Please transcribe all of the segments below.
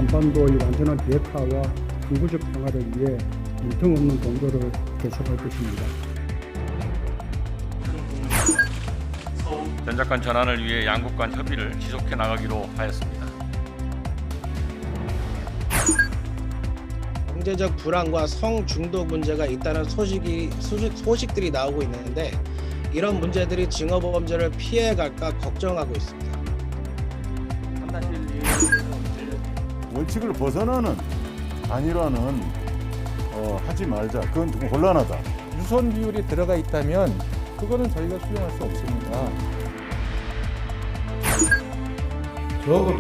한반도의 완전한 비핵화와 항구적 평화를 위해 빈틈없는 공조를 계속할 것입니다. 전작 간 전환을 위해 양국 간 협의를 지속해 나가기로 하였습니다. 경제적 불안과 성중독 문제가 있다는 소식들이 나오고 있는데 이런 문제들이 징후범죄를 피해갈까 걱정하고 있습니다. 원칙을 벗어나는 단일화는 하지 말자. 그건 좀 곤란하다. 유선 비율이 들어가 있다면 그거는 저희가 수용할 수 없습니다. 적어도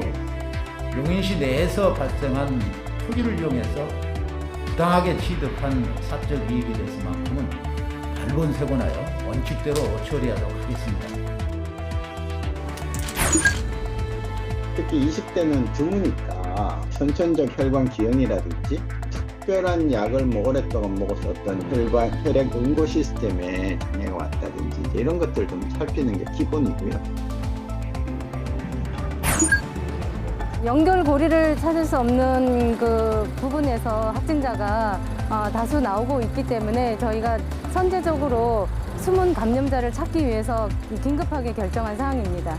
용인시 내에서 발생한 투기를 이용해서 부당하게 취득한 사적 이익에 대해서만큼은 발본색원하여 원칙대로 처리하도록 하겠습니다. 특히 20대는 드무니까 선천적 혈관 기형이라든지 특별한 약을 오랫동안 먹어서 어떤 혈액 응고 시스템에 장애가 왔다든지 이런 것들 좀 살피는 게 기본이고요. 연결고리를 찾을 수 없는 그 부분에서 확진자가 다수 나오고 있기 때문에 저희가 선제적으로 숨은 감염자를 찾기 위해서 긴급하게 결정한 사항입니다.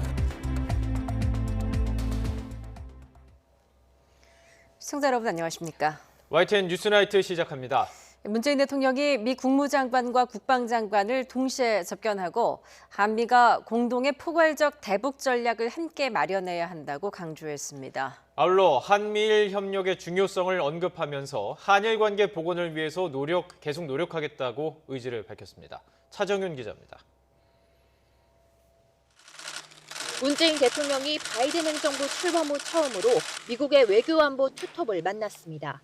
시청자 여러분 안녕하십니까? YTN 뉴스나이트 시작합니다. 문재인 대통령이 미 국무장관과 국방장관을 동시에 접견하고 한미가 공동의 포괄적 대북 전략을 함께 마련해야 한다고 강조했습니다. 아울러 한미일 협력의 중요성을 언급하면서 한일 관계 복원을 위해서 계속 노력하겠다고 의지를 밝혔습니다. 차정윤 기자입니다. 문재인 대통령이 바이든 행정부 출범 후 처음으로 미국의 외교안보 투톱을 만났습니다.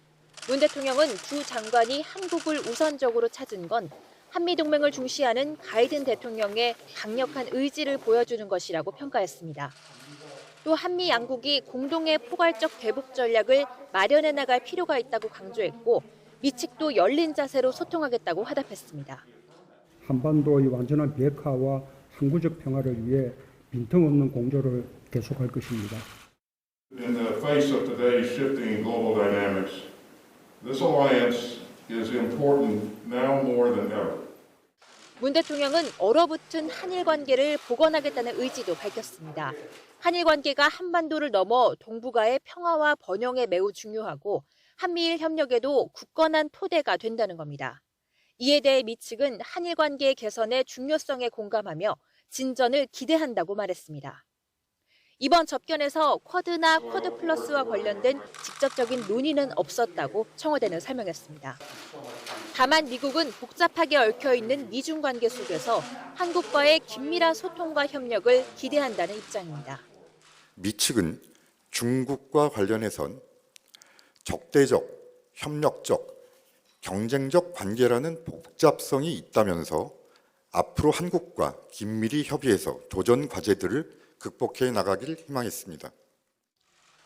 문 대통령은 두 장관이 한국을 우선적으로 찾은 건 한미동맹을 중시하는 바이든 대통령의 강력한 의지를 보여주는 것이라고 평가했습니다. 또 한미 양국이 공동의 포괄적 대북 전략을 마련해 나갈 필요가 있다고 강조했고 미 측도 열린 자세로 소통하겠다고 화답했습니다. 한반도의 완전한 비핵화와 항구적 평화를 위해 빈틈없는 공조를 계속할 것입니다. In the face of today's shifting global dynamics, this alliance is important now more than ever. 문 대통령은 얼어붙은 한일 관계를 복원하겠다는 의지도 밝혔습니다. 한일 관계가 한반도를 넘어 동북아의 평화와 번영에 매우 중요하고 한미일 협력에도 굳건한 토대가 된다는 겁니다. 이에 대해 미 측은 한일 관계의 개선의 중요성에 공감하며 진전을 기대한다고 말했습니다. 이번 접견에서 쿼드나 쿼드 플러스와 관련된 직접적인 논의는 없었다고 청와대는 설명했습니다. 다만 미국은 복잡하게 얽혀있는 미중 관계 속에서 한국과의 긴밀한 소통과 협력을 기대한다는 입장입니다. 미 측은 중국과 관련해선 적대적, 협력적, 경쟁적 관계라는 복잡성이 있다면서 앞으로 한국과 긴밀히 협의해서 도전 과제들을 극복해 나가길 희망했습니다.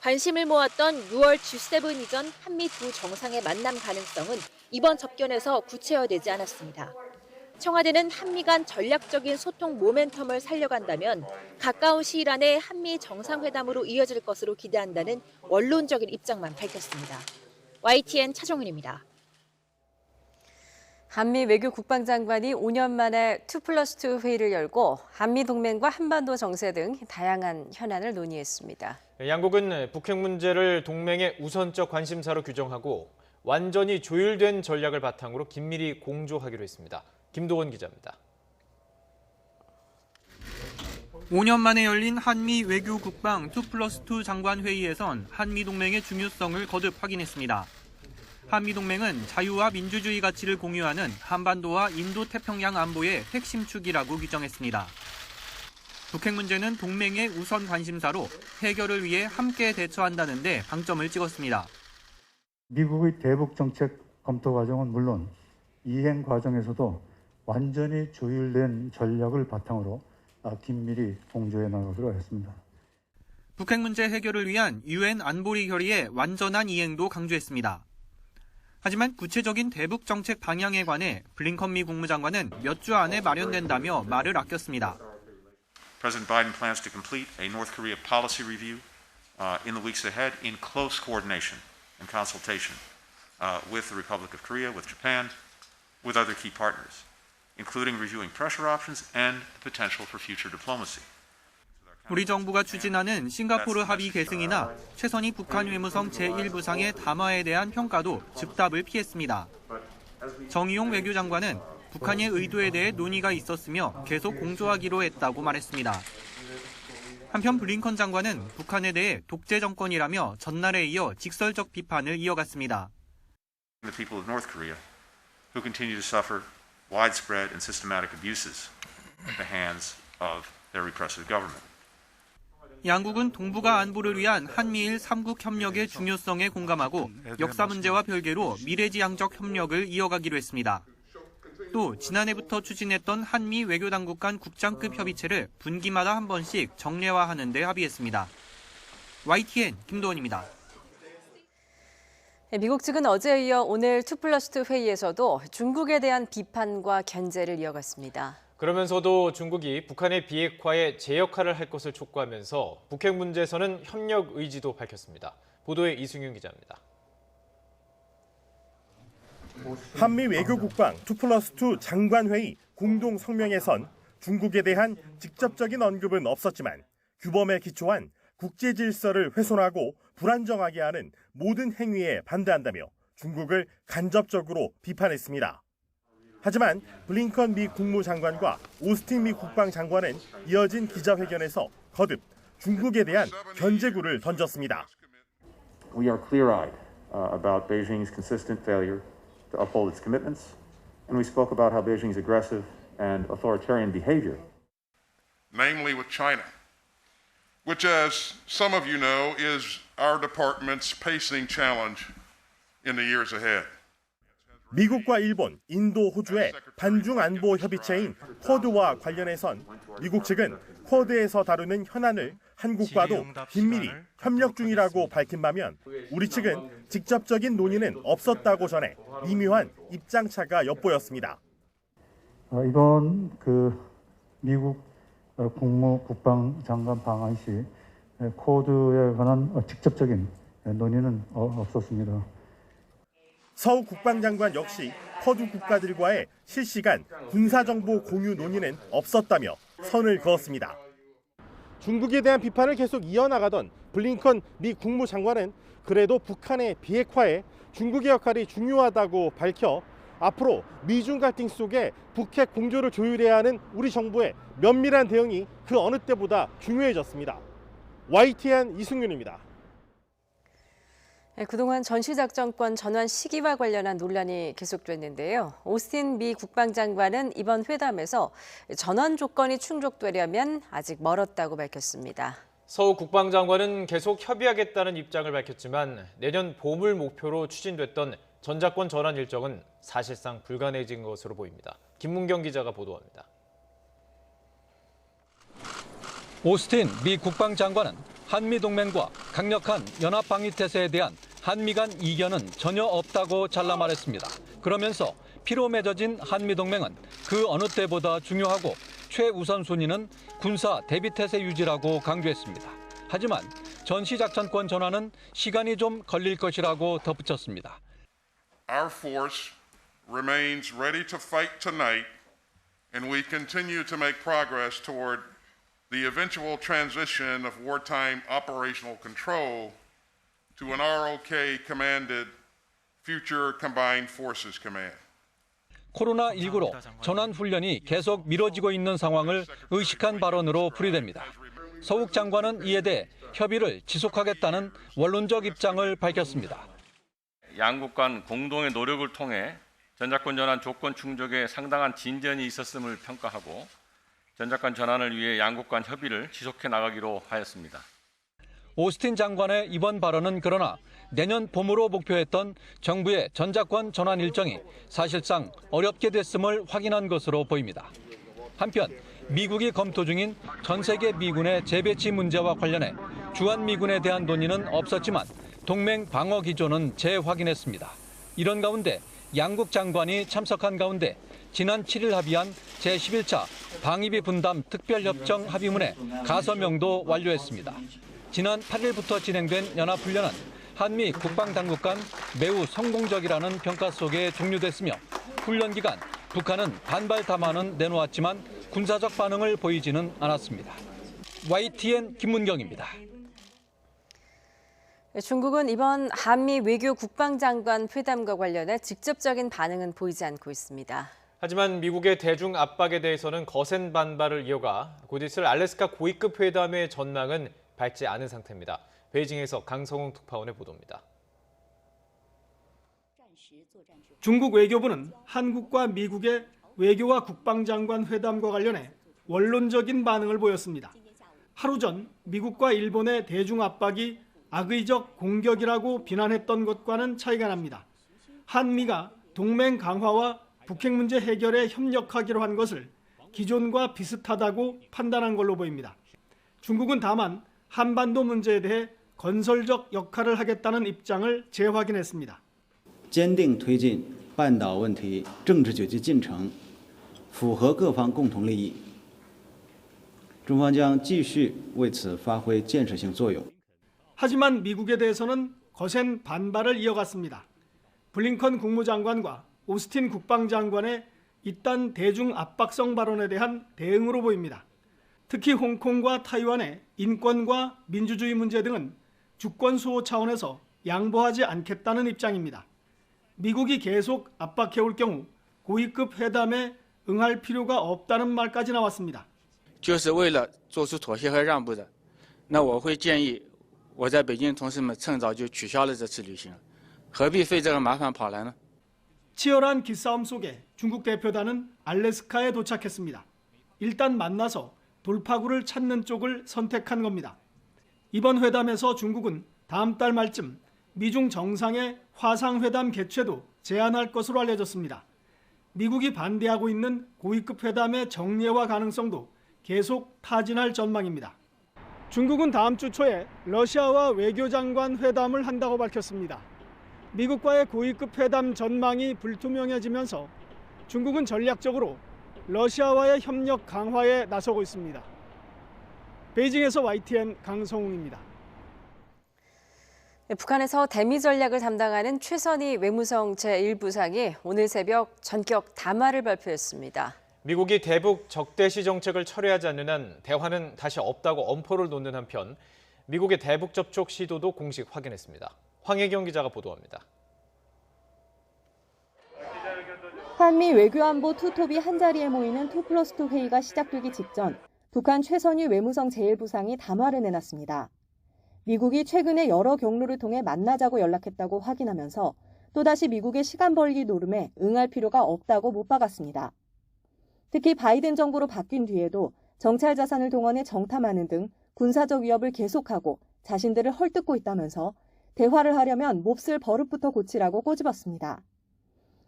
관심을 모았던 6월 G7 이전 한미 두 정상의 만남 가능성은 이번 접견에서 구체화되지 않았습니다. 청와대는 한미 간 전략적인 소통 모멘텀을 살려간다면 가까운 시일 안에 한미 정상회담으로 이어질 것으로 기대한다는 원론적인 입장만 밝혔습니다. YTN 차정은입니다. 한미 외교 국방장관이 5년 만에 2+2 회의를 열고 한미동맹과 한반도 정세 등 다양한 현안을 논의했습니다. 양국은 북핵 문제를 동맹의 우선적 관심사로 규정하고 완전히 조율된 전략을 바탕으로 긴밀히 공조하기로 했습니다. 김도원 기자입니다. 5년 만에 열린 한미 외교 국방 2+2 장관 회의에선 한미동맹의 중요성을 거듭 확인했습니다. 한미동맹은 자유와 민주주의 가치를 공유하는 한반도와 인도태평양 안보의 핵심 축이라고 규정했습니다. 북핵 문제는 동맹의 우선 관심사로 해결을 위해 함께 대처한다는 데 방점을 찍었습니다. 미국의 대북 정책 검토 과정은 물론 이행 과정에서도 완전히 조율된 전략을 바탕으로 긴밀히 공조해 나가기로 했습니다. 북핵 문제 해결을 위한 UN 안보리 결의의 완전한 이행도 강조했습니다. 하지만 구체적인 대북 정책 방향에 관해 블링컨 미 국무장관은 몇 주 안에 마련된다며 말을 아꼈습니다. President Biden plans to complete a North Korea policy review in the weeks ahead in close coordination and consultation with the Republic of Korea, with Japan, with other key partners, including reviewing pressure options and the potential for future diplomacy. 우리 정부가 추진하는 싱가포르 합의 계승이나 최선희 북한 외무성 제1부상의 담화에 대한 평가도 즉답을 피했습니다. 정의용 외교장관은 북한의 의도에 대해 논의가 있었으며 계속 공조하기로 했다고 말했습니다. 한편 블링컨 장관은 북한에 대해 독재 정권이라며 전날에 이어 직설적 비판을 이어갔습니다. The people of North Korea who continue to suffer widespread and systematic abuses at the hands of their repressive government. 양국은 동북아 안보를 위한 한미일 3국 협력의 중요성에 공감하고 역사 문제와 별개로 미래지향적 협력을 이어가기로 했습니다. 또 지난해부터 추진했던 한미 외교당국 간 국장급 협의체를 분기마다 한 번씩 정례화하는 데 합의했습니다. YTN 김도원입니다. 미국 측은 어제에 이어 오늘 2+2 회의에서도 중국에 대한 비판과 견제를 이어갔습니다. 그러면서도 중국이 북한의 비핵화에 제 역할을 할 것을 촉구하면서 북핵 문제에서는 협력 의지도 밝혔습니다. 보도에 이승윤 기자입니다. 한미 외교국방 2+2 장관회의 공동 성명에선 중국에 대한 직접적인 언급은 없었지만 규범에 기초한 국제 질서를 훼손하고 불안정하게 하는 모든 행위에 반대한다며 중국을 간접적으로 비판했습니다. 하지만 블링컨 미 국무장관과 오스틴 미 국방장관은 이어진 기자회견에서 거듭 중국에 대한 견제구를 던졌습니다. We are clear-eyed about Beijing's consistent failure to uphold its commitments, and we spoke about how Beijing's aggressive and authoritarian behavior, namely with China, which, as some of you know, is our department's pacing challenge in the years ahead. 미국과 일본, 인도, 호주의 반중 안보 협의체인 쿼드와 관련해선 미국 측은 쿼드에서 다루는 현안을 한국과도 긴밀히 협력 중이라고 밝힌 반면 우리 측은 직접적인 논의는 없었다고 전해 미묘한 입장차가 엿보였습니다. 이번 미국 국방장관 방한 시 쿼드에 관한 직접적인 논의는 없었습니다. 서욱 국방장관 역시 쿼드 국가들과의 실시간 군사정보 공유 논의는 없었다며 선을 그었습니다. 중국에 대한 비판을 계속 이어나가던 블링컨 미 국무장관은 그래도 북한의 비핵화에 중국의 역할이 중요하다고 밝혀 앞으로 미중 갈등 속에 북핵 공조를 조율해야 하는 우리 정부의 면밀한 대응이 그 어느 때보다 중요해졌습니다. YTN 이승윤입니다. 그동안 전시작전권 전환 시기와 관련한 논란이 계속됐는데요. 오스틴 미 국방장관은 이번 회담에서 전환 조건이 충족되려면 아직 멀었다고 밝혔습니다. 서욱 국방장관은 계속 협의하겠다는 입장을 밝혔지만 내년 봄을 목표로 추진됐던 전작권 전환 일정은 사실상 불가능해진 것으로 보입니다. 김문경 기자가 보도합니다. 오스틴 미 국방장관은 한미동맹과 강력한 연합방위태세에 대한 한미 간 이견은 전혀 없다고 잘라 말했습니다. 그러면서 피로 맺어진 한미동맹은 그 어느 때보다 중요하고 최우선 순위는 군사 대비태세 유지라고 강조했습니다. 하지만 전시작전권 전환은 시간이 좀 걸릴 것이라고 덧붙였습니다. Our force remains ready to fight tonight, and we continue to make progress toward the eventual transition of wartime operational control to an ROK-commanded Future Combined Forces Command. 코로나19로 전환 훈련이 계속 미뤄지고 있는 상황을 의식한 발언으로 풀이됩니다. 서욱 장관은 이에 대해 협의를 지속하겠다는 원론적 입장을 밝혔습니다. 양국 간 공동의 노력을 통해 전작권 전환 조건 충족에 상당한 진전이 있었음을 평가하고 전작권 전환을 위해 양국 간 협의를 지속해 나가기로 하였습니다. 오스틴 장관의 이번 발언은 그러나 내년 봄으로 목표했던 정부의 전작권 전환 일정이 사실상 어렵게 됐음을 확인한 것으로 보입니다. 한편 미국이 검토 중인 전 세계 미군의 재배치 문제와 관련해 주한미군에 대한 논의는 없었지만 동맹 방어 기조는 재확인했습니다. 이런 가운데 양국 장관이 참석한 가운데 지난 7일 합의한 제11차 방위비 분담 특별협정 합의문의 가서명도 완료했습니다. 지난 8일부터 진행된 연합훈련은 한미 국방당국 간 매우 성공적이라는 평가 속에 종료됐으며 훈련 기간 북한은 반발 담화는 내놓았지만 군사적 반응을 보이지는 않았습니다. YTN 김문경입니다. 중국은 이번 한미 외교 국방장관 회담과 관련해 직접적인 반응은 보이지 않고 있습니다. 하지만 미국의 대중 압박에 대해서는 거센 반발을 이어가 곧 있을 알래스카 고위급 회담의 전망은 밝지 않은 상태입니다. 베이징에서 강성웅 특파원의 보도입니다. 중국 외교부는 한국과 미국의 외교와 국방장관 회담과 관련해 원론적인 반응을 보였습니다. 하루 전 미국과 일본의 대중 압박이 악의적 공격이라고 비난했던 것과는 차이가 납니다. 한미가 동맹 강화와 북핵 문제 해결에 협력하기로 한 것을 기존과 비슷하다고 판단한 걸로 보입니다. 중국은 다만 한반도 문제에 대해 건설적 역할을 하겠다는 입장을 재확인했습니다. 坚定推进半岛问题政治解决进程，符合各方共同利益。中方将继续为此发挥建设性作用。 하지만 미국에 대해서는 거센 반발을 이어갔습니다. 블링컨 국무장관과 오스틴 국방장관의 이딴 대중 압박성 발언에 대한 대응으로 보입니다. 특히 홍콩과 타이완의 인권과 민주주의 문제 등은 주권 수호 차원에서 양보하지 않겠다는 입장입니다. 미국이 계속 압박해올 경우 고위급 회담에 응할 필요가 없다는 말까지 나왔습니다. 就是为了做出妥协和让步的，那我会建议我在北京同事们趁早就取消了这次旅行，何必费这个麻烦跑来呢？ 치열한 기싸움 속에 중국 대표단은 알래스카에 도착했습니다. 일단 만나서 돌파구를 찾는 쪽을 선택한 겁니다. 이번 회담에서 중국은 다음 달 말쯤 미중 정상의 화상회담 개최도 제안할 것으로 알려졌습니다. 미국이 반대하고 있는 고위급 회담의 정례화 가능성도 계속 타진할 전망입니다. 중국은 다음 주 초에 러시아와 외교장관 회담을 한다고 밝혔습니다. 미국과의 고위급 회담 전망이 불투명해지면서 중국은 전략적으로 러시아와의 협력 강화에 나서고 있습니다. 베이징에서 YTN 강성웅입니다. 북한에서 대미 전략을 담당하는 최선희 외무성 제1부상이 오늘 새벽 전격 담화를 발표했습니다. 미국이 대북 적대시 정책을 철회하지 않는 한 대화는 다시 없다고 엄포를 놓는 한편 미국의 대북 접촉 시도도 공식 확인했습니다. 황혜경 기자가 보도합니다. 한미 외교안보 투톱이 한자리에 모이는 2+2 회의가 시작되기 직전 북한 최선희 외무성 제1부상이 담화를 내놨습니다. 미국이 최근에 여러 경로를 통해 만나자고 연락했다고 확인하면서 또다시 미국의 시간 벌기 노름에 응할 필요가 없다고 못 박았습니다. 특히 바이든 정부로 바뀐 뒤에도 정찰 자산을 동원해 정탐하는 등 군사적 위협을 계속하고 자신들을 헐뜯고 있다면서 대화를 하려면 몹쓸 버릇부터 고치라고 꼬집었습니다.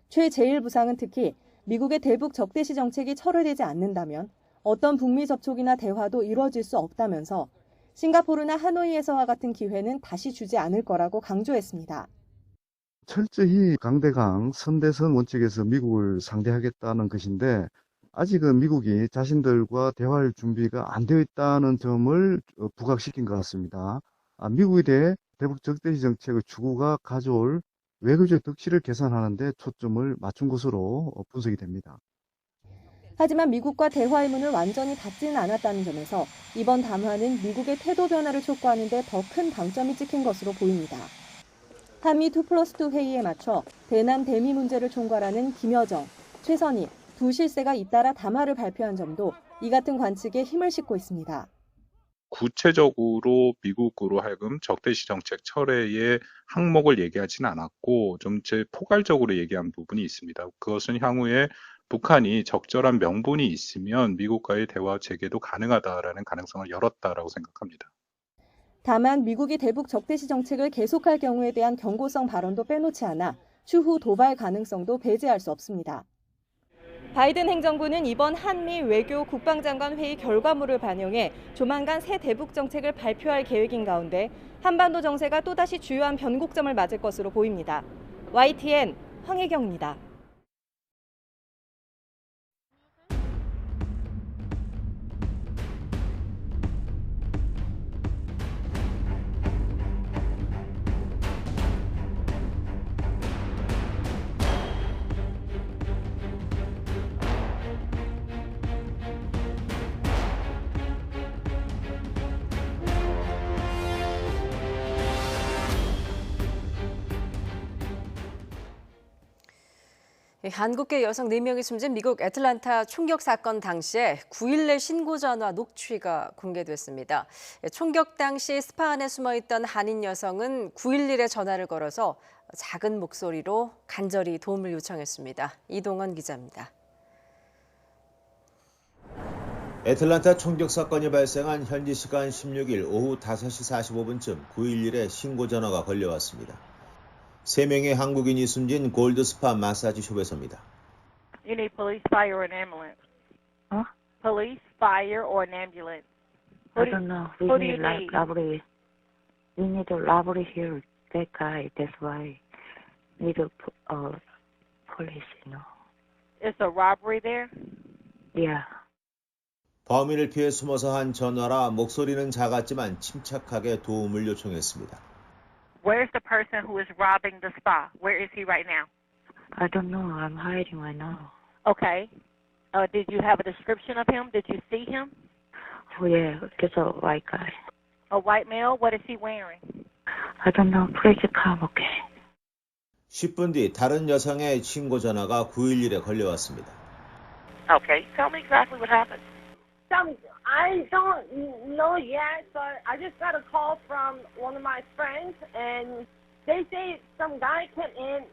최 제1부상은 특히 미국의 대북 적대시 정책이 철회되지 않는다면 어떤 북미 접촉이나 대화도 이루어질 수 없다면서 싱가포르나 하노이에서와 같은 기회는 다시 주지 않을 거라고 강조했습니다. 철저히 강대강 선대선 원칙에서 미국을 상대하겠다는 것인데 아직은 미국이 자신들과 대화할 준비가 안 되어 있다는 점을 부각시킨 것 같습니다. 미국에 대해 대북 적대시 정책의 추구가 가져올 외교적 덕실을 개선하는 데 초점을 맞춘 것으로 분석이 됩니다. 하지만 미국과 대화의 문을 완전히 닫지는 않았다는 점에서 이번 담화는 미국의 태도 변화를 촉구하는 데 더 큰 방점이 찍힌 것으로 보입니다. 한미 2+2 회의에 맞춰 대남 대미 문제를 총괄하는 김여정, 최선희 두 실세가 잇따라 담화를 발표한 점도 이 같은 관측에 힘을 싣고 있습니다. 구체적으로 미국으로 하여금 적대시 정책 철회의 항목을 얘기하지는 않았고 좀 포괄적으로 얘기한 부분이 있습니다. 그것은 향후에 북한이 적절한 명분이 있으면 미국과의 대화 재개도 가능하다라는 가능성을 열었다라고 생각합니다. 다만 미국이 대북 적대시 정책을 계속할 경우에 대한 경고성 발언도 빼놓지 않아 추후 도발 가능성도 배제할 수 없습니다. 바이든 행정부는 이번 한미 외교 국방장관 회의 결과물을 반영해 조만간 새 대북 정책을 발표할 계획인 가운데 한반도 정세가 또다시 주요한 변곡점을 맞을 것으로 보입니다. YTN 황혜경입니다. 한국계 여성 4명이 숨진 미국 애틀랜타 총격 사건 당시에 9.11 신고 전화 녹취가 공개됐습니다. 총격 당시 스파 안에 숨어있던 한인 여성은 911에 전화를 걸어서 작은 목소리로 간절히 도움을 요청했습니다. 이동원 기자입니다. 애틀랜타 총격 사건이 발생한 현지 시간 16일 오후 5시 45분쯤 911에 신고 전화가 걸려왔습니다. 3명의 한국인이 숨진 골드 스파 마사지 숍에서입니다. You need police, fire, or an ambulance. Huh? Police, fire, or an ambulance. I don't know. We Who do you need like need? robbery. We need a robbery here. That guy. That's why we need a police. You know. It's a robbery there? Yeah. 범인을 피해 숨어서 한 전화라 목소리는 작았지만 침착하게 도움을 요청했습니다. Where's the person who is robbing the spa? Where is he right now? I don't know. I'm hiding right now. Okay. Did you have a description of him? Did you see him? Oh yeah, just a white guy. A white male? What is he wearing? I don't know. Please come, okay? 10분 뒤 다른 여성의 신고 전화가 911에 걸려왔습니다. Okay. Tell me exactly what happened. I don't know yet, but I just got a call from one of my friends, and they say some guy came in,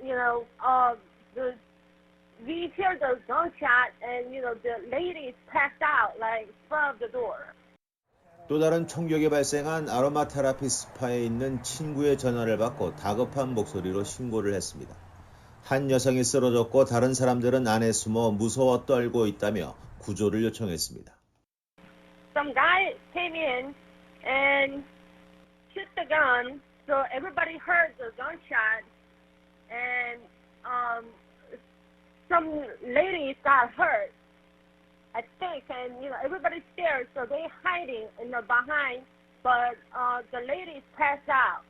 we hear the gunshot, and, the lady is passed out, like, in front of the door. 또 다른 총격이 발생한 아로마 테라피 스파에 있는 친구의 전화를 받고 다급한 목소리로 신고를 했습니다. 한 여성이 쓰러졌고 다른 사람들은 안에 숨어 무서워 떨고 있다며 구조를 요청했습니다. Some guy came in and shoot the gun, so everybody heard the gunshot, and some ladies got hurt, I think, and everybody's scared, so they hiding in the behind, but the ladies passed out.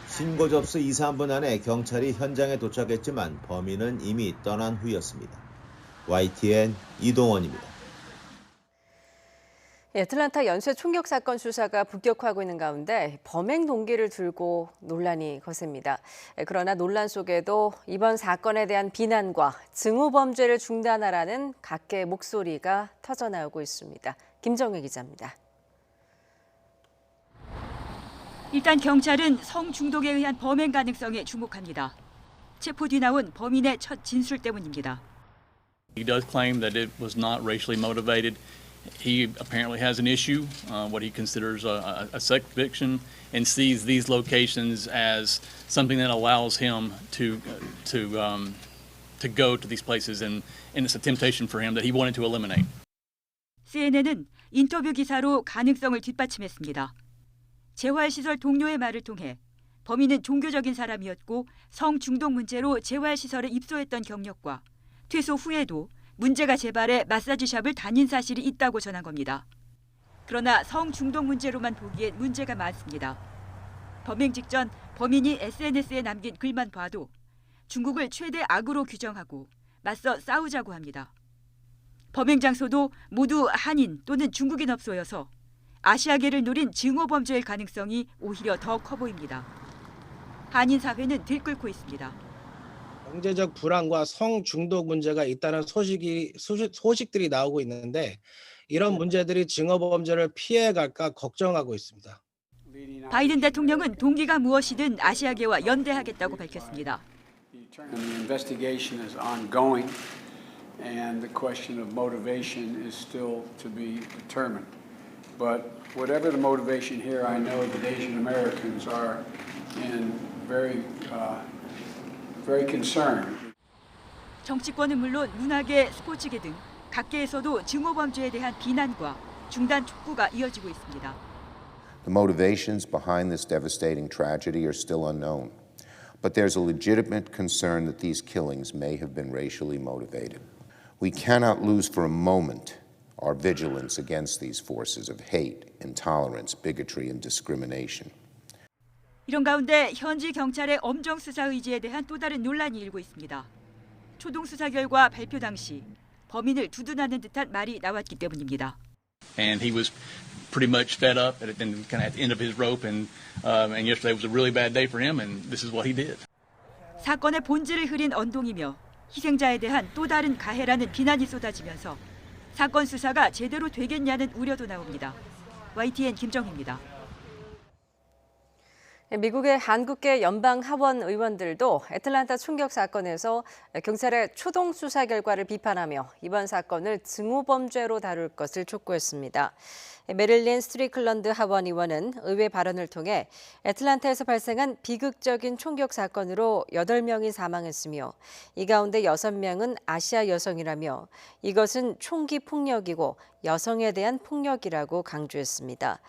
신고 접수 2, 3분 안에 경찰이 현장에 도착했지만 범인은 이미 떠난 후였습니다. YTN 이동원입니다. 애틀랜타 연쇄 총격 사건 수사가 본격화하고 있는 가운데 범행 동기를 두고 논란이 거셉니다. 그러나 논란 속에도 이번 사건에 대한 비난과 증오 범죄를 중단하라는 각계의 목소리가 터져나오고 있습니다. 김정혜 기자입니다. 일단 경찰은 성중독에 의한 범행 가능성에 주목합니다. 체포 뒤 나온 범인의 첫 진술 때문입니다. He does claim that it was not racially motivated. He apparently has an issue, what he considers a sex addiction, and sees these locations as something that allows him to go to these places, and it's a temptation for him that he wanted to eliminate. CNN은 인터뷰 기사로 가능성을 뒷받침했습니다. 재활시설 동료의 말을 통해 범인은 종교적인 사람이었고 성중독 문제로 재활시설에 입소했던 경력과 퇴소 후에도 문제가 재발해 마사지샵을 다닌 사실이 있다고 전한 겁니다. 그러나 성중독 문제로만 보기엔 문제가 많습니다. 범행 직전 범인이 SNS에 남긴 글만 봐도 중국을 최대 악으로 규정하고 맞서 싸우자고 합니다. 범행 장소도 모두 한인 또는 중국인 업소여서 아시아계를 노린 증오 범죄일 가능성이 오히려 더 커 보입니다. 한인 사회는 들끓고 있습니다. 경제적 불안과 성중독 문제가 있다는 소식들이 나오고 있는데 이런 문제들이 증오범죄를 피해갈까 걱정하고 있습니다. 바이든 대통령은 동기가 무엇이든 아시아계와 연대하겠다고 밝혔습니다. The investigation is ongoing, and the question of motivation is still to be determined. But whatever the motivation here, I know that Asian Americans are in very concerned. 정치권은 물론 문화계, 스포츠계 등 각계에서도 증오 범죄에 대한 비난과 중단 촉구가 이어지고 있습니다. The motivations behind this devastating tragedy are still unknown, but there's a legitimate concern that these killings may have been racially motivated. We cannot lose for a moment our vigilance against these forces of hate, intolerance, bigotry, and discrimination. 이런 가운데 현지 경찰의 엄정 수사 의지에 대한 또 다른 논란이 일고 있습니다. 초동 수사 결과 발표 당시 범인을 두둔하는 듯한 말이 나왔기 때문입니다. And he was pretty much fed up and kind of at the end of his rope, and yesterday was a really bad day for him, and this is what he did. 사건의 본질을 흐린 언동이며 희생자에 대한 또 다른 가해라는 비난이 쏟아지면서 사건 수사가 제대로 되겠냐는 우려도 나옵니다. YTN 김정희입니다. 미국의 한국계 연방 하원 의원들도 애틀란타 총격 사건에서 경찰의 초동 수사 결과를 비판하며 이번 사건을 증오범죄로 다룰 것을 촉구했습니다. 메릴린 스트리클런드 하원 의원은 의회 발언을 통해 애틀란타에서 발생한 비극적인 총격 사건으로 8명이 사망했으며 이 가운데 6명은 아시아 여성이라며 이것은 총기 폭력이고 여성에 대한 폭력이라고 강조했습니다.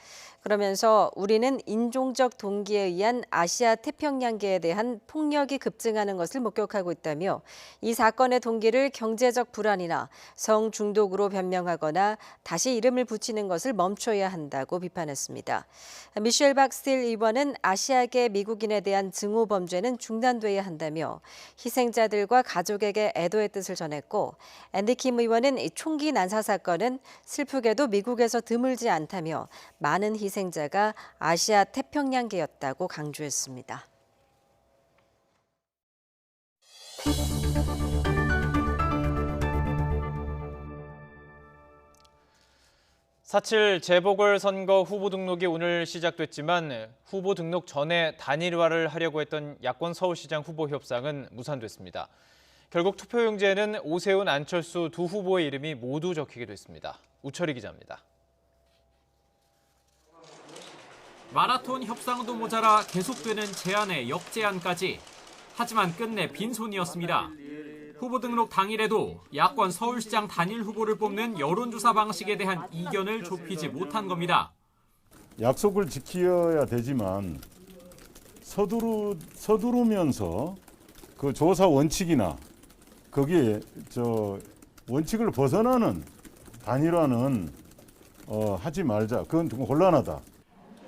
그러면서 우리는 인종적 동기에 의한 아시아 태평양계에 대한 폭력이 급증하는 것을 목격하고 있다며 이 사건의 동기를 경제적 불안이나 성 중독으로 변명하거나 다시 이름을 붙이는 것을 멈춰야 한다고 비판했습니다. 미셸 박스틸 의원은 아시아계 미국인에 대한 증오 범죄는 중단돼야 한다며 희생자들과 가족에게 애도의 뜻을 전했고 앤디 킴 의원은 총기 난사 사건은 슬프게도 미국에서 드물지 않다며 많은 희생자가 아시아 태평양계였다고 강조했습니다. 사.7 재보궐선거 후보 등록이 오늘 시작됐지만 후보 등록 전에 단일화를 하려고 했던 야권 서울시장 후보 협상은 무산됐습니다. 결국 투표용지에는 오세훈, 안철수 두 후보의 이름이 모두 적히게 됐습니다. 우철희 기자입니다. 마라톤 협상도 모자라 계속되는 제안의 역제안까지. 하지만 끝내 빈손이었습니다. 후보 등록 당일에도 야권 서울시장 단일 후보를 뽑는 여론조사 방식에 대한 이견을 좁히지 못한 겁니다. 약속을 지켜야 되지만 서두르면서 그 조사 원칙이나 거기에 원칙을 벗어나는 단일화는 하지 말자. 그건 좀 곤란하다.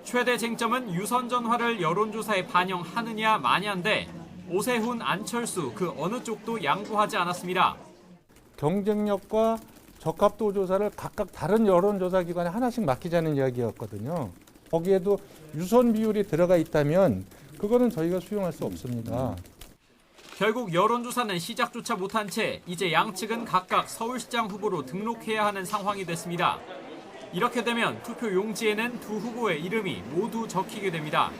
최대 쟁점은 유선 전화를 여론조사에 반영하느냐 마냐인데 오세훈, 안철수 그 어느 쪽도 양보하지 않았습니다. 경쟁력과 적합도 조사를 각각 다른 여론조사 기관에 하나씩 맡기자는 이야기였거든요. 거기에도 유선 비율이 들어가 있다면 그거는 저희가 수용할 수 없습니다. 결국 여론조사는 시작조차 못한 채 이제 양측은 각각 서울시장 후보로 등록해야 하는 상황이 됐습니다. 이렇게 되면 투표 용지에는 두 후보의 이름이 모두 적히게 됩니다.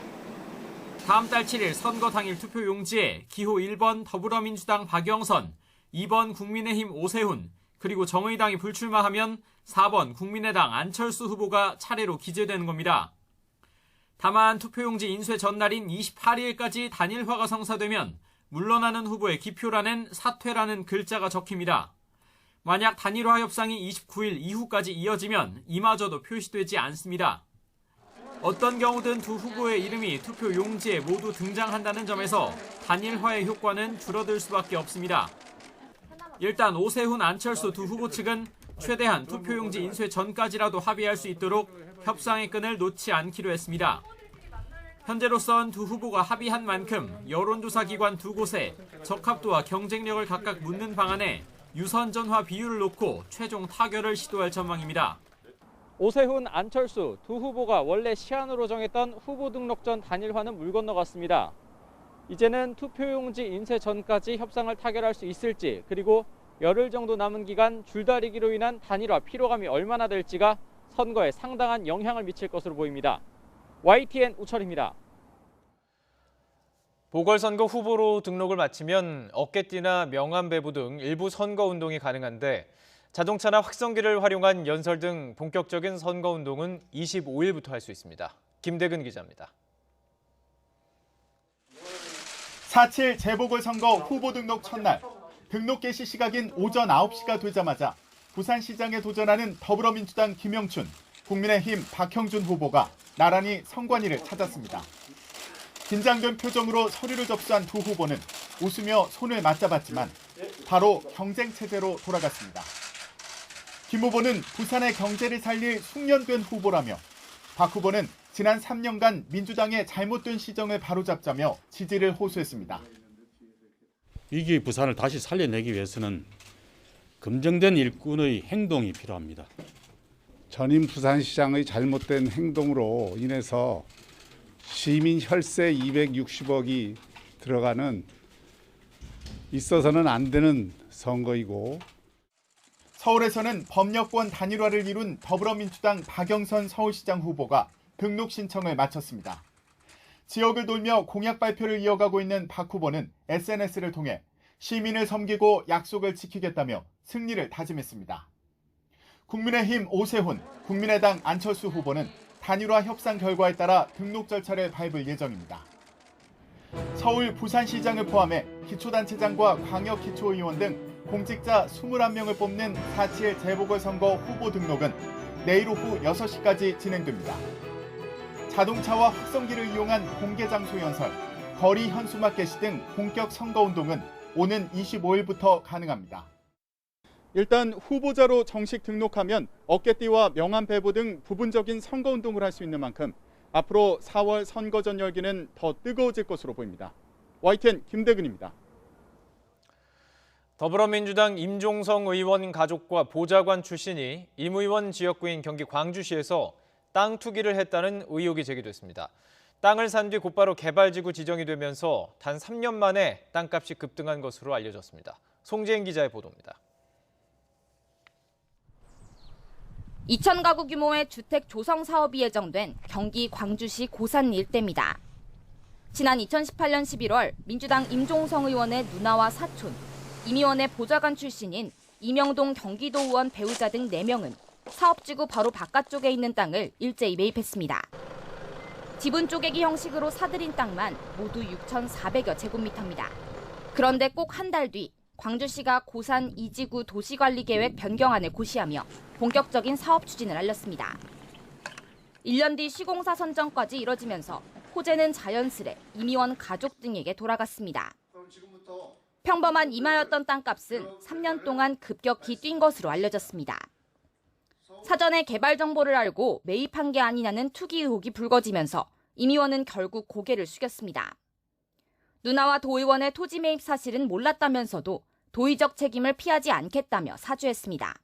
다음 달 7일 선거 당일 투표 용지에 기호 1번 더불어민주당 박영선, 2번 국민의힘 오세훈, 그리고 정의당이 불출마하면 4번 국민의당 안철수 후보가 차례로 기재되는 겁니다. 다만 투표용지 인쇄 전날인 28일까지 단일화가 성사되면 물러나는 후보의 기표란엔 사퇴라는 글자가 적힙니다. 만약 단일화 협상이 29일 이후까지 이어지면 이마저도 표시되지 않습니다. 어떤 경우든 두 후보의 이름이 투표 용지에 모두 등장한다는 점에서 단일화의 효과는 줄어들 수밖에 없습니다. 일단 오세훈, 안철수 두 후보 측은 최대한 투표용지 인쇄 전까지라도 합의할 수 있도록 협상의 끈을 놓지 않기로 했습니다. 현재로선 두 후보가 합의한 만큼 여론조사 기관 두 곳에 적합도와 경쟁력을 각각 묻는 방안에 유선 전화 비율을 놓고 최종 타결을 시도할 전망입니다. 오세훈, 안철수 두 후보가 원래 시한으로 정했던 후보 등록 전 단일화는 물 건너갔습니다. 이제는 투표용지 인쇄 전까지 협상을 타결할 수 있을지, 그리고 열흘 정도 남은 기간 줄다리기로 인한 단일화 피로감이 얼마나 될지가 선거에 상당한 영향을 미칠 것으로 보입니다. YTN 우철입니다. 보궐선거 후보로 등록을 마치면 어깨띠나 명함 배부 등 일부 선거운동이 가능한데 자동차나 확성기를 활용한 연설 등 본격적인 선거운동은 25일부터 할 수 있습니다. 김대근 기자입니다. 4.7 재보궐선거 후보 등록 첫날, 등록 개시 시각인 오전 9시가 되자마자 부산시장에 도전하는 더불어민주당 김영춘, 국민의힘 박형준 후보가 나란히 선관위를 찾았습니다. 긴장된 표정으로 서류를 접수한 두 후보는 웃으며 손을 맞잡았지만 바로 경쟁 체제로 돌아갔습니다. 김 후보는 부산의 경제를 살릴 숙련된 후보라며 박 후보는 지난 3년간 민주당의 잘못된 시정을 바로잡자며 지지를 호소했습니다. 위기 부산을 다시 살려내기 위해서는 검증된 일꾼의 행동이 필요합니다. 전임 부산시장의 잘못된 행동으로 인해서 시민 혈세 260억이 들어가는 있어서는 안 되는 선거이고 서울에서는 법여권 단일화를 이룬 더불어민주당 박영선 서울시장 후보가 등록 신청을 마쳤습니다. 지역을 돌며 공약 발표를 이어가고 있는 박 후보는 SNS를 통해 시민을 섬기고 약속을 지키겠다며 승리를 다짐했습니다. 국민의힘 오세훈, 국민의당 안철수 후보는 단일화 협상 결과에 따라 등록 절차를 밟을 예정입니다. 서울 부산시장을 포함해 기초단체장과 광역기초의원 등 공직자 21명을 뽑는 4.7 재보궐선거 후보 등록은 내일 오후 6시까지 진행됩니다. 자동차와 확성기를 이용한 공개장소 연설, 거리 현수막 게시 등 본격 선거운동은 오는 25일부터 가능합니다. 일단 후보자로 정식 등록하면 어깨띠와 명함 배부 등 부분적인 선거운동을 할 수 있는 만큼 앞으로 4월 선거전 열기는 더 뜨거워질 것으로 보입니다. YTN 김대근입니다. 더불어민주당 임종성 의원 가족과 보좌관 출신이 임 의원 지역구인 경기 광주시에서 땅 투기를 했다는 의혹이 제기됐습니다. 땅을 산 뒤 곧바로 개발지구 지정이 되면서 단 3년 만에 땅값이 급등한 것으로 알려졌습니다. 송재인 기자의 보도입니다. 2,000가구 규모의 주택 조성 사업이 예정된 경기 광주시 고산 일대입니다. 지난 2018년 11월 민주당 임종성 의원의 누나와 사촌, 임 의원의 보좌관 출신인 이명동 경기도 의원 배우자 등 4명은 사업지구 바로 바깥쪽에 있는 땅을 일제히 매입했습니다. 지분 쪼개기 형식으로 사들인 땅만 모두 6,400여 제곱미터입니다. 그런데 꼭 한 달 뒤 광주시가 고산 2지구 도시관리계획 변경안을 고시하며 본격적인 사업 추진을 알렸습니다. 1년 뒤 시공사 선정까지 이뤄지면서 호재는 자연스레 임 의원 가족 등에게 돌아갔습니다. 평범한 임하였던 땅값은 3년 동안 급격히 뛴 것으로 알려졌습니다. 사전에 개발 정보를 알고 매입한 게 아니냐는 투기 의혹이 불거지면서 임 의원은 결국 고개를 숙였습니다. 누나와 도 의원의 토지 매입 사실은 몰랐다면서도 도의적 책임을 피하지 않겠다며 사주했습니다.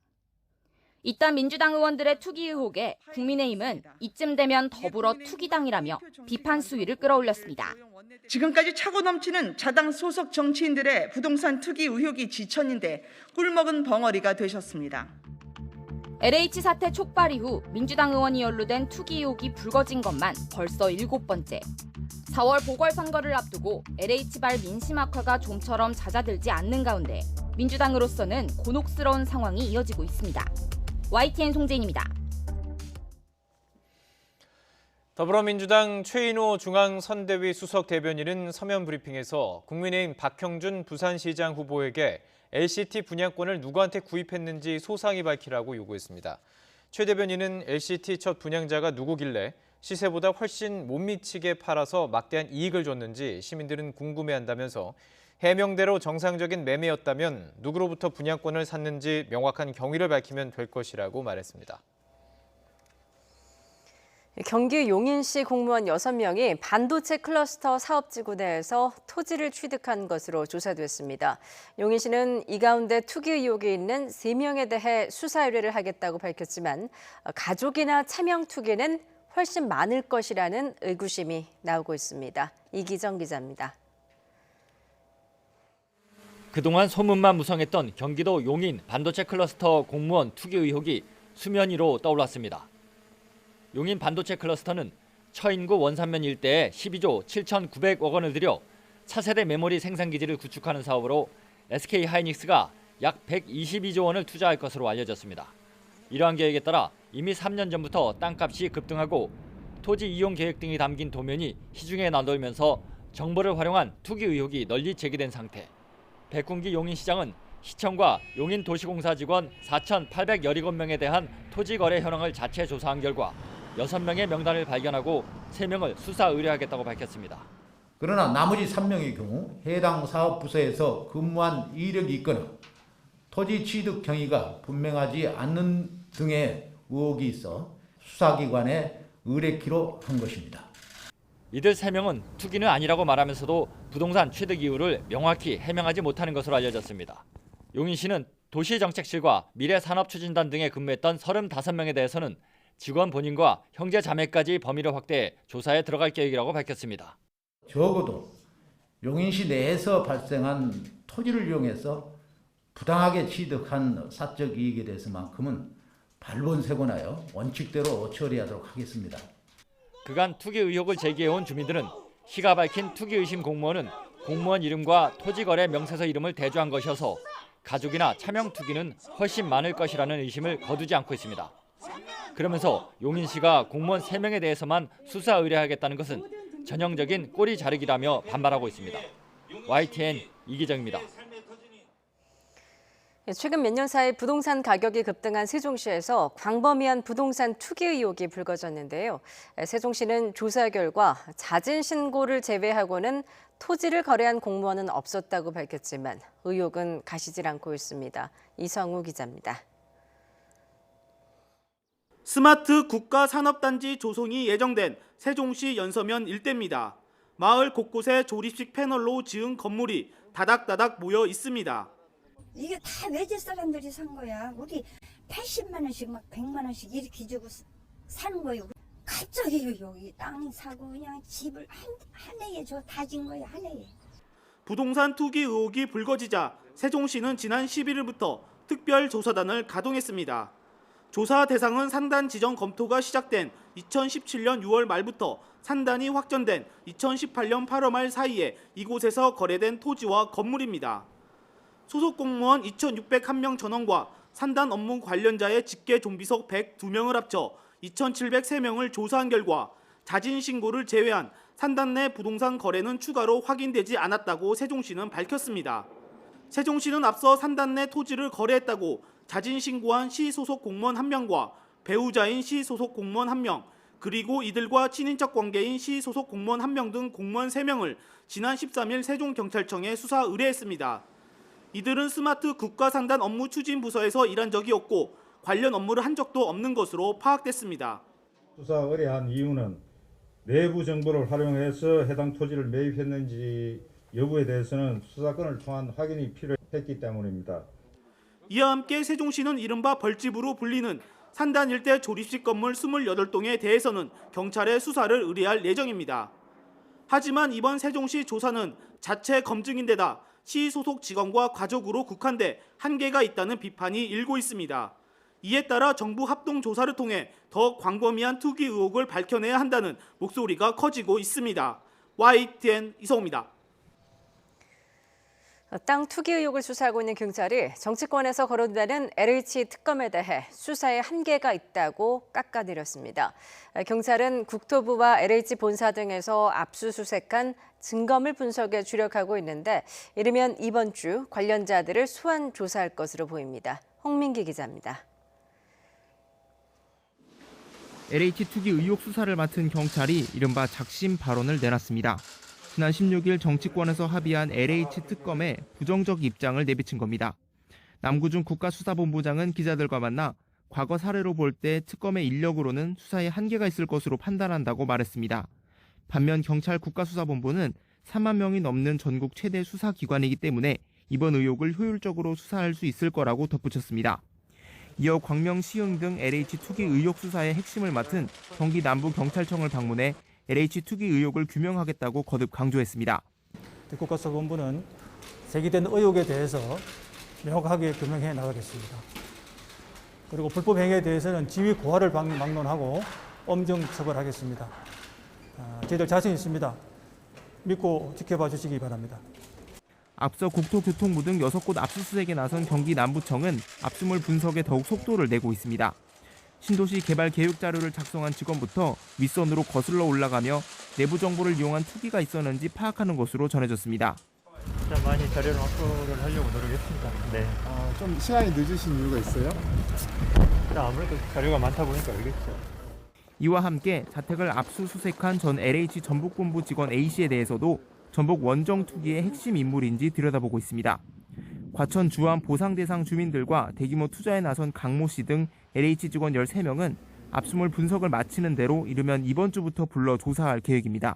이딴 민주당 의원들의 투기 의혹에 국민의힘은 이쯤 되면 더불어 투기당이라며 비판 수위를 끌어올렸습니다. 지금까지 차고 넘치는 자당 소속 정치인들의 부동산 투기 의혹이 지천인데 꿀먹은 벙어리가 되셨습니다. LH 사태 촉발 이후 민주당 의원이 연루된 투기 의혹이 불거진 것만 벌써 7번째. 4월 보궐선거를 앞두고 LH발 민심 악화가 좀처럼 잦아들지 않는 가운데 민주당으로서는 곤혹스러운 상황이 이어지고 있습니다. YTN 송재인입니다. 더불어민주당 최인호 중앙선대위 수석 대변인은 서면 브리핑에서 국민의힘 박형준 부산시장 후보에게 LCT 분양권을 누구한테 구입했는지 소상히 밝히라고 요구했습니다. 최 대변인은 LCT 첫 분양자가 누구길래 시세보다 훨씬 못 미치게 팔아서 막대한 이익을 줬는지 시민들은 궁금해한다면서 해명대로 정상적인 매매였다면 누구로부터 분양권을 샀는지 명확한 경위를 밝히면 될 것이라고 말했습니다. 경기 용인시 공무원 6명이 반도체 클러스터 사업지구 내에서 토지를 취득한 것으로 조사됐습니다. 용인시는 이 가운데 투기 의혹이 있는 3명에 대해 수사 의뢰를 하겠다고 밝혔지만 가족이나 차명 투기는 훨씬 많을 것이라는 의구심이 나오고 있습니다. 이기정 기자입니다. 그동안 소문만 무성했던 경기도 용인 반도체 클러스터 공무원 투기 의혹이 수면 위로 떠올랐습니다. 용인 반도체 클러스터는 처인구 원산면 일대에 12조 7,900억 원을 들여 차세대 메모리 생산기지를 구축하는 사업으로 SK하이닉스가 약 122조 원을 투자할 것으로 알려졌습니다. 이러한 계획에 따라 이미 3년 전부터 땅값이 급등하고 토지 이용 계획 등이 담긴 도면이 시중에 나돌면서 정보를 활용한 투기 의혹이 널리 제기된 상태. 백군기 용인시장은 시청과 용인도시공사 직원 4,817명에 대한 토지 거래 현황을 자체 조사한 결과 6명의 명단을 발견하고 3명을 수사 의뢰하겠다고 밝혔습니다. 그러나 나머지 3명의 경우 해당 사업부서에서 근무한 이력이 있거나 토지 취득 경위가 분명하지 않는 등의 의혹이 있어 수사기관에 의뢰키로 한 것입니다. 이들 3명은 투기는 아니라고 말하면서도 부동산 취득 이유를 명확히 해명하지 못하는 것으로 알려졌습니다. 용인시는 도시정책실과 미래산업추진단 등에 근무했던 35명에 대해서는 직원 본인과 형제 자매까지 범위를 확대해 조사에 들어갈 계획이라고 밝혔습니다. 적어도 용인시 내에서 발생한 토지를 이용해서 부당하게 취득한 사적 이익에 대해서만큼은 발본색원하여 원칙대로 처리하도록 하겠습니다. 그간 투기 의혹을 제기해온 주민들은 시가 밝힌 투기 의심 공무원은 공무원 이름과 토지거래 명세서 이름을 대조한 것이어서 가족이나 차명 투기는 훨씬 많을 것이라는 의심을 거두지 않고 있습니다. 그러면서 용인 씨가 공무원 3명에 대해서만 수사 의뢰하겠다는 것은 전형적인 꼬리 자르기라며 반발하고 있습니다. YTN 이기정입니다. 최근 몇 년 사이 부동산 가격이 급등한 세종시에서 광범위한 부동산 투기 의혹이 불거졌는데요. 세종시는 조사 결과 자진 신고를 제외하고는 토지를 거래한 공무원은 없었다고 밝혔지만 의혹은 가시질 않고 있습니다. 이성우 기자입니다. 스마트 국가산업단지 조성이 예정된 세종시 연서면 일대입니다. 마을 곳곳에 조립식 패널로 지은 건물이 다닥다닥 모여 있습니다. 이게 다 외지 사람들이 산 거야. 우리 80만 원씩 막 100만 원씩 이렇게 주고 사는 거예요. 갑자기 여기 땅 사고 그냥 집을 한 해에 저 다진 거야, 한 해에. 부동산 투기 의혹이 불거지자 세종시는 지난 11일부터 특별조사단을 가동했습니다. 조사 대상은 산단 지정 검토가 시작된 2017년 6월 말부터 산단이 확정된 2018년 8월 말 사이에 이곳에서 거래된 토지와 건물입니다. 소속 공무원 2,601명 전원과 산단 업무 관련자의 직계 좀비속 102명을 합쳐 2,703명을 조사한 결과 자진 신고를 제외한 산단 내 부동산 거래는 추가로 확인되지 않았다고 세종시는 밝혔습니다. 세종시는 앞서 산단 내 토지를 거래했다고 자진 신고한 시 소속 공무원 1명과 배우자인 시 소속 공무원 1명, 그리고 이들과 친인척 관계인 시 소속 공무원 1명 등 공무원 3명을 지난 13일 세종경찰청에 수사 의뢰했습니다. 이들은 스마트 국가산단 업무 추진 부서에서 일한 적이 없고 관련 업무를 한 적도 없는 것으로 파악됐습니다. 수사 의뢰한 이유는 내부 정보를 활용해서 해당 토지를 매입했는지 여부에 대해서는 수사권을 통한 확인이 필요했기 때문입니다. 이와 함께 세종시는 이른바 벌집으로 불리는 산단 일대 조립식 건물 28동에 대해서는 경찰에 수사를 의뢰할 예정입니다. 하지만 이번 세종시 조사는 자체 검증인데다 시 소속 직원과 가족으로 국한돼 한계가 있다는 비판이 일고 있습니다. 이에 따라 정부 합동 조사를 통해 더 광범위한 투기 의혹을 밝혀내야 한다는 목소리가 커지고 있습니다. YTN 이성우입니다. 땅 투기 의혹을 수사하고 있는 경찰이 정치권에서 거론되는 LH 특검에 대해 수사에 한계가 있다고 깎아내렸습니다. 경찰은 국토부와 LH 본사 등에서 압수수색한 증거물 분석에 주력하고 있는데 이르면 이번 주 관련자들을 소환 조사할 것으로 보입니다. 홍민기 기자입니다. LH 투기 의혹 수사를 맡은 경찰이 이른바 작심 발언을 내놨습니다. 지난 16일 정치권에서 합의한 LH 특검에 부정적 입장을 내비친 겁니다. 남구준 국가수사본부장은 기자들과 만나 과거 사례로 볼 때 특검의 인력으로는 수사에 한계가 있을 것으로 판단한다고 말했습니다. 반면 경찰 국가수사본부는 3만 명이 넘는 전국 최대 수사기관이기 때문에 이번 의혹을 효율적으로 수사할 수 있을 거라고 덧붙였습니다. 이어 광명시흥 등 LH 투기 의혹 수사의 핵심을 맡은 경기 남부경찰청을 방문해 LH 투기 의혹을 규명하겠다고 거듭 강조했습니다. 국가수사본부는 제기된 의혹에 대해서 명확하게 규명해 나가겠습니다. 그리고 불법 행위에 대해서는 지위 고하를 막론하고 엄정 처벌하겠습니다. 저희들 자신 있습니다. 믿고 지켜봐 주시기 바랍니다. 앞서 국토교통부 등 6곳 압수수색에 나선 경기 남부청은 압수물 분석에 더욱 속도를 내고 있습니다. 신도시 개발 계획 자료를 작성한 직원부터 윗선으로 거슬러 올라가며 내부 정보를 이용한 투기가 있었는지 파악하는 것으로 전해졌습니다. 많이 자료를 확보를 하려고 노력했습니다. 네. 좀 시간이 늦으신 이유가 있어요? 아무래도 자료가 많다 보니까 알겠죠. 이와 함께 자택을 압수수색한 전 LH 전북본부 직원 A씨에 대해서도 전북 원정 투기의 핵심 인물인지 들여다보고 있습니다. 과천 주암 보상 대상 주민들과 대규모 투자에 나선 강모 씨 등 LH 직원 13명은 압수물 분석을 마치는 대로 이르면 이번 주부터 불러 조사할 계획입니다.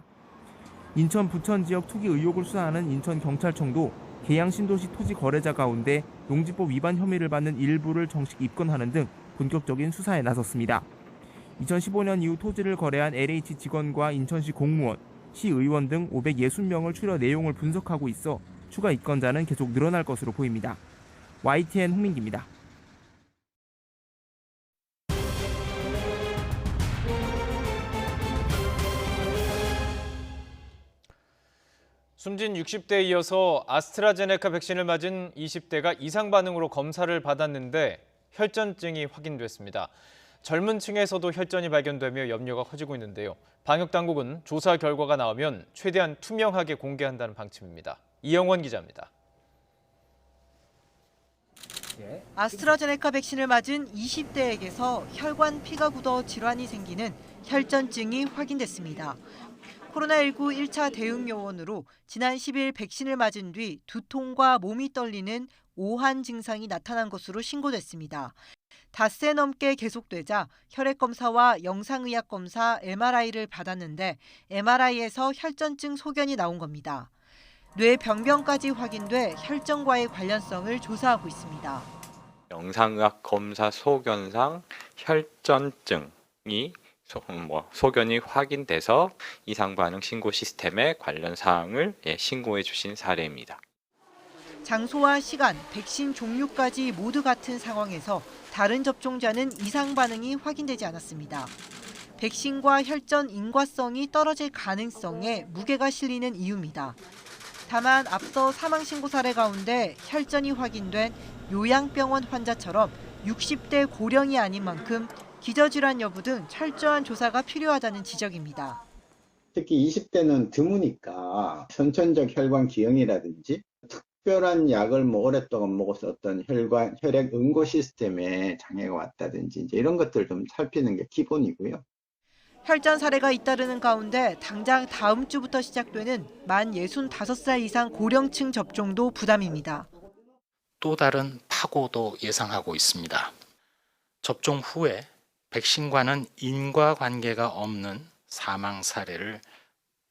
인천 부천 지역 투기 의혹을 수사하는 인천경찰청도 계양 신도시 토지 거래자 가운데 농지법 위반 혐의를 받는 일부를 정식 입건하는 등 본격적인 수사에 나섰습니다. 2015년 이후 토지를 거래한 LH 직원과 인천시 공무원, 시의원 등 560명을 추려 내용을 분석하고 있어 추가 입건자는 계속 늘어날 것으로 보입니다. YTN 홍민기입니다. 숨진 60대에 이어서 아스트라제네카 백신을 맞은 20대가 이상 반응으로 검사를 받았는데 혈전증이 확인됐습니다. 젊은 층에서도 혈전이 발견되며 염려가 커지고 있는데요. 방역당국은 조사 결과가 나오면 최대한 투명하게 공개한다는 방침입니다. 이영원 기자입니다. 아스트라제네카 백신을 맞은 20대에게서 혈관 피가 굳어 질환이 생기는 혈전증이 확인됐습니다. 코로나19 1차 대응 요원으로 지난 10일 백신을 맞은 뒤 두통과 몸이 떨리는 오한 증상이 나타난 것으로 신고됐습니다. 닷새 넘게 계속되자 혈액 검사와 영상의학 검사 MRI를 받았는데 MRI에서 혈전증 소견이 나온 겁니다. 뇌 변경까지 확인돼 혈전과의 관련성을 조사하고 있습니다. 영상의학 검사 소견상 혈전증이 소견이 확인돼서 이상 반응 신고 시스템에 관련 사항을 신고해 주신 사례입니다. 장소와 시간, 백신 종류까지 모두 같은 상황에서 다른 접종자는 이상 반응이 확인되지 않았습니다. 백신과 혈전 인과성이 떨어질 가능성에 무게가 실리는 이유입니다. 다만 앞서 사망 신고 사례 가운데 혈전이 확인된 요양병원 환자처럼 60대 고령이 아닌 만큼 기저질환 여부 등 철저한 조사가 필요하다는 지적입니다. 특히 20대는 드무니까 선천적 혈관 기형이라든지 특별한 약을 오랫동안 먹어서 어떤 혈액 응고 시스템에 장애가 왔다든지 이제 이런 것들을 좀 살피는 게 기본이고요. 혈전 사례가 잇따르는 가운데 당장 다음 주부터 시작되는 만 65살 이상 고령층 접종도 부담입니다. 또 다른 파고도 예상하고 있습니다. 접종 후에 백신과는 인과관계가 없는 사망 사례를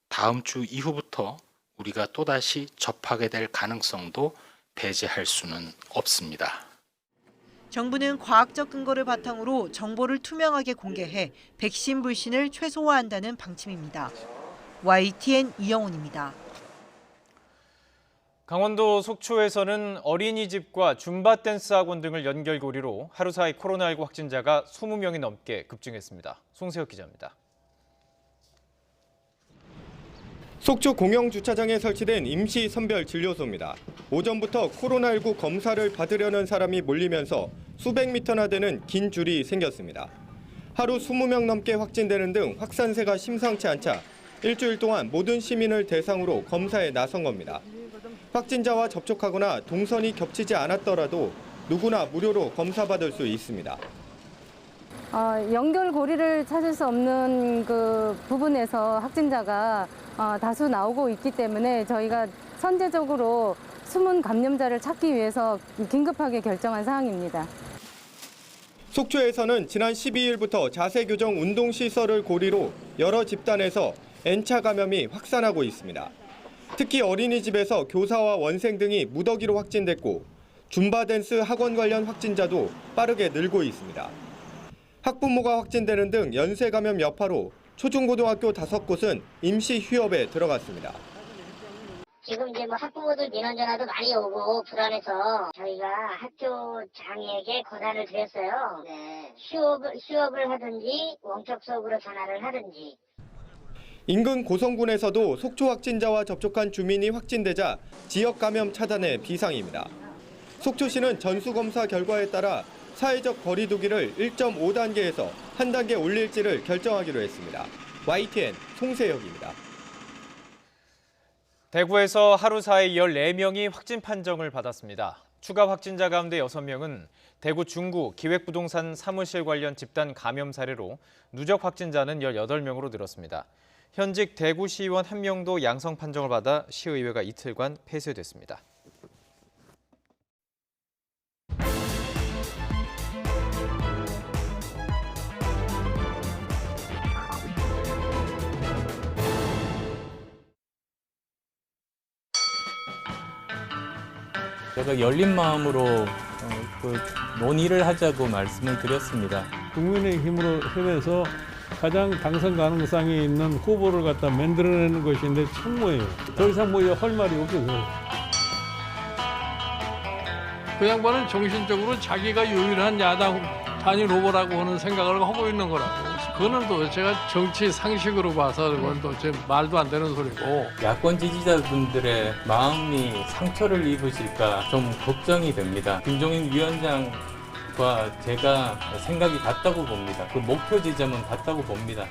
다음 주 이후부터 우리가 또다시 접하게 될 가능성도 배제할 수는 없습니다. 정부는 과학적 근거를 바탕으로 정보를 투명하게 공개해 백신 불신을 최소화한다는 방침입니다. YTN 이영훈입니다. 강원도 속초에서는 어린이집과 줌바 댄스 학원 등을 연결고리로 하루 사이 코로나19 확진자가 20명이 넘게 급증했습니다. 송세혁 기자입니다. 속초 공영주차장에 설치된 임시 선별진료소입니다. 오전부터 코로나19 검사를 받으려는 사람이 몰리면서 수백 미터나 되는 긴 줄이 생겼습니다. 하루 20명 넘게 확진되는 등 확산세가 심상치 않자 일주일 동안 모든 시민을 대상으로 검사에 나선 겁니다. 확진자와 접촉하거나 동선이 겹치지 않았더라도 누구나 무료로 검사받을 수 있습니다. 연결고리를 찾을 수 없는 그 부분에서 확진자가 다수 나오고 있기 때문에 저희가 선제적으로 숨은 감염자를 찾기 위해서 긴급하게 결정한 사항입니다. 속초에서는 지난 12일부터 자세교정 운동시설을 고리로 여러 집단에서 N차 감염이 확산하고 있습니다. 특히 어린이집에서 교사와 원생 등이 무더기로 확진됐고 줌바 댄스 학원 관련 확진자도 빠르게 늘고 있습니다. 학부모가 확진되는 등 연쇄 감염 여파로 초중고등학교 5곳은 임시 휴업에 들어갔습니다. 지금 이제 학부모들 민원 전화도 많이 오고 불안해서 저희가 학교장에게 권한을 드렸어요. 휴업을 하든지 원격 수업으로 전환을 하든지. 인근 고성군에서도 속초 확진자와 접촉한 주민이 확진되자 지역 감염 차단에 비상입니다. 속초시는 전수검사 결과에 따라 사회적 거리 두기를 1.5단계에서 한 단계 올릴지를 결정하기로 했습니다. YTN 송세혁입니다. 대구에서 하루 사이 14명이 확진 판정을 받았습니다. 추가 확진자 가운데 6명은 대구 중구 기획부동산 사무실 관련 집단 감염 사례로 누적 확진자는 18명으로 늘었습니다. 현직 대구시의원 1명도 양성 판정을 받아 시의회가 이틀간 폐쇄됐습니다. 제가 열린 마음으로 논의를 하자고 말씀을 드렸습니다. 국민의힘으로 협해서 가장 당선 가능성이 있는 후보를 갖다 만들어내는 것인데 총무예요. 더 이상 할 말이 없어서. 그 양반은 정신적으로 자기가 유일한 야당 단일 후보라고 하는 생각을 하고 있는 거라고. 그거는 또 제가 정치 상식으로 봐서 그건 또 제 말도 안 되는 소리고. 야권 지지자분들의 마음이 상처를 입으실까 좀 걱정이 됩니다. 김종인 위원장과 제가 생각이 같다고 봅니다. 그 목표 지점은 같다고 봅니다.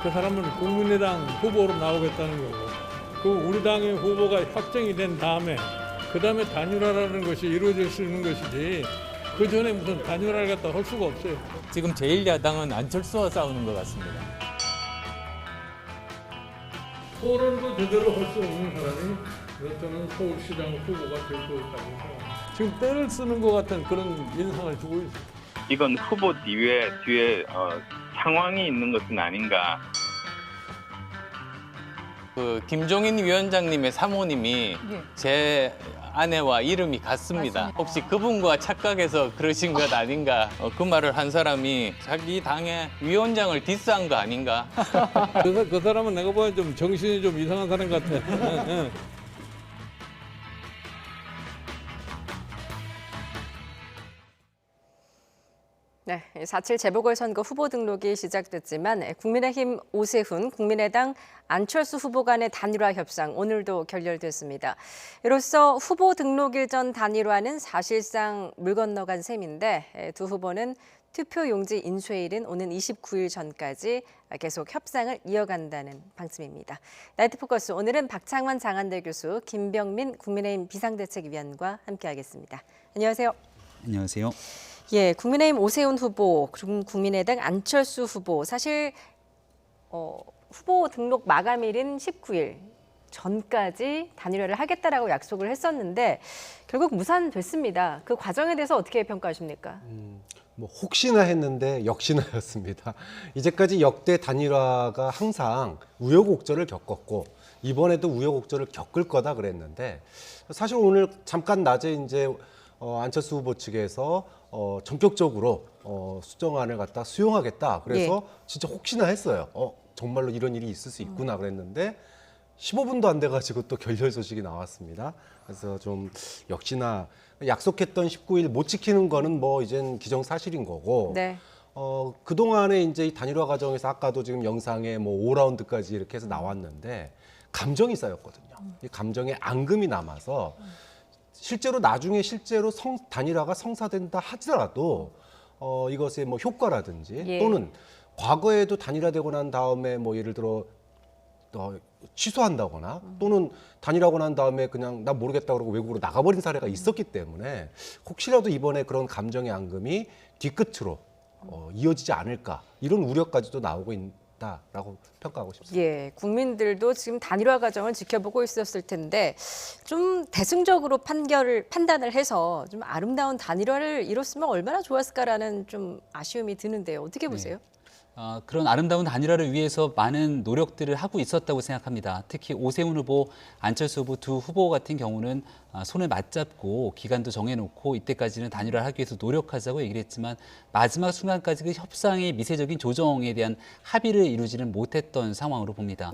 그 사람은 국민의당 후보로 나오겠다는 거고, 그 우리 당의 후보가 확정이 된 다음에 그 다음에 단일화라는 것이 이루어질 수 있는 것이지, 그 전에 무슨 단일화를 갖다 할 수가 없어요. 지금 제1야당은 안철수와 싸우는 것 같습니다. 토론도 제대로 할 수 없는 사람이 저는 서울시장 후보가 될 것 같다고 지금 때를 쓰는 것 같은 그런 인상을 주고 있어요. 이건 후보 뒤에 상황이 있는 것은 아닌가. 그 김종인 위원장님의 사모님이 제 아내와 이름이 같습니다. 혹시 그분과 착각해서 그러신 것 아닌가? 그 말을 한 사람이 자기 당의 위원장을 디스한 거 아닌가? 그 사람은 내가 보기엔 좀 정신이 좀 이상한 사람 같아. 네, 4.7 재보궐선거 후보 등록이 시작됐지만 국민의힘 오세훈, 국민의당 안철수 후보 간의 단일화 협상 오늘도 결렬됐습니다. 이로써 후보 등록일 전 단일화는 사실상 물 건너간 셈인데 두 후보는 투표 용지 인쇄일인 오는 29일 전까지 계속 협상을 이어간다는 방침입니다. 나이트 포커스 오늘은 박창원 장한대 교수, 김병민 국민의힘 비상대책위원과 함께하겠습니다. 안녕하세요. 안녕하세요. 예, 국민의힘 오세훈 후보, 국민의당 안철수 후보, 사실 후보 등록 마감일인 19일 전까지 단일화를 하겠다라고 약속을 했었는데 결국 무산됐습니다. 그 과정에 대해서 어떻게 평가하십니까? 뭐 혹시나 했는데 역시나였습니다. 이제까지 역대 단일화가 항상 우여곡절을 겪었고 이번에도 우여곡절을 겪을 거다 그랬는데 사실 오늘 잠깐 낮에 이제 안철수 후보 측에서 전격적으로 수정안을 갖다 수용하겠다. 그래서 진짜 혹시나 했어요. 정말로 이런 일이 있을 수 있구나 그랬는데 15분도 안 돼가지고 또 결렬 소식이 나왔습니다. 그래서 좀 역시나 약속했던 19일 못 지키는 거는 뭐 이젠 기정사실인 거고. 네. 그동안에 이제 이 단일화 과정에서 아까도 지금 영상에 뭐 5라운드까지 이렇게 해서 나왔는데 감정이 쌓였거든요. 이 감정에 앙금이 남아서 실제로 나중에 단일화가 성사된다 하더라도 이것의 뭐 효과라든지 또는 과거에도 단일화되고 난 다음에 뭐 예를 들어 취소한다거나 또는 단일화하고 난 다음에 그냥 나 모르겠다 그러고 외국으로 나가버린 사례가 있었기 때문에 혹시라도 이번에 그런 감정의 앙금이 뒤끝으로 이어지지 않을까 이런 우려까지도 나오고 있다라고 평가하고 싶습니다. 예, 국민들도 지금 단일화 과정을 지켜보고 있었을 텐데 좀 대승적으로 판단을 해서 좀 아름다운 단일화를 이뤘으면 얼마나 좋았을까라는 좀 아쉬움이 드는데요. 어떻게 보세요? 그런 아름다운 단일화를 위해서 많은 노력들을 하고 있었다고 생각합니다. 특히 오세훈 후보, 안철수 후보 두 후보 같은 경우는 손을 맞잡고 기간도 정해놓고 이때까지는 단일화를 하기 위해서 노력하자고 얘기를 했지만 마지막 순간까지 그 협상의 미세적인 조정에 대한 합의를 이루지는 못했던 상황으로 봅니다.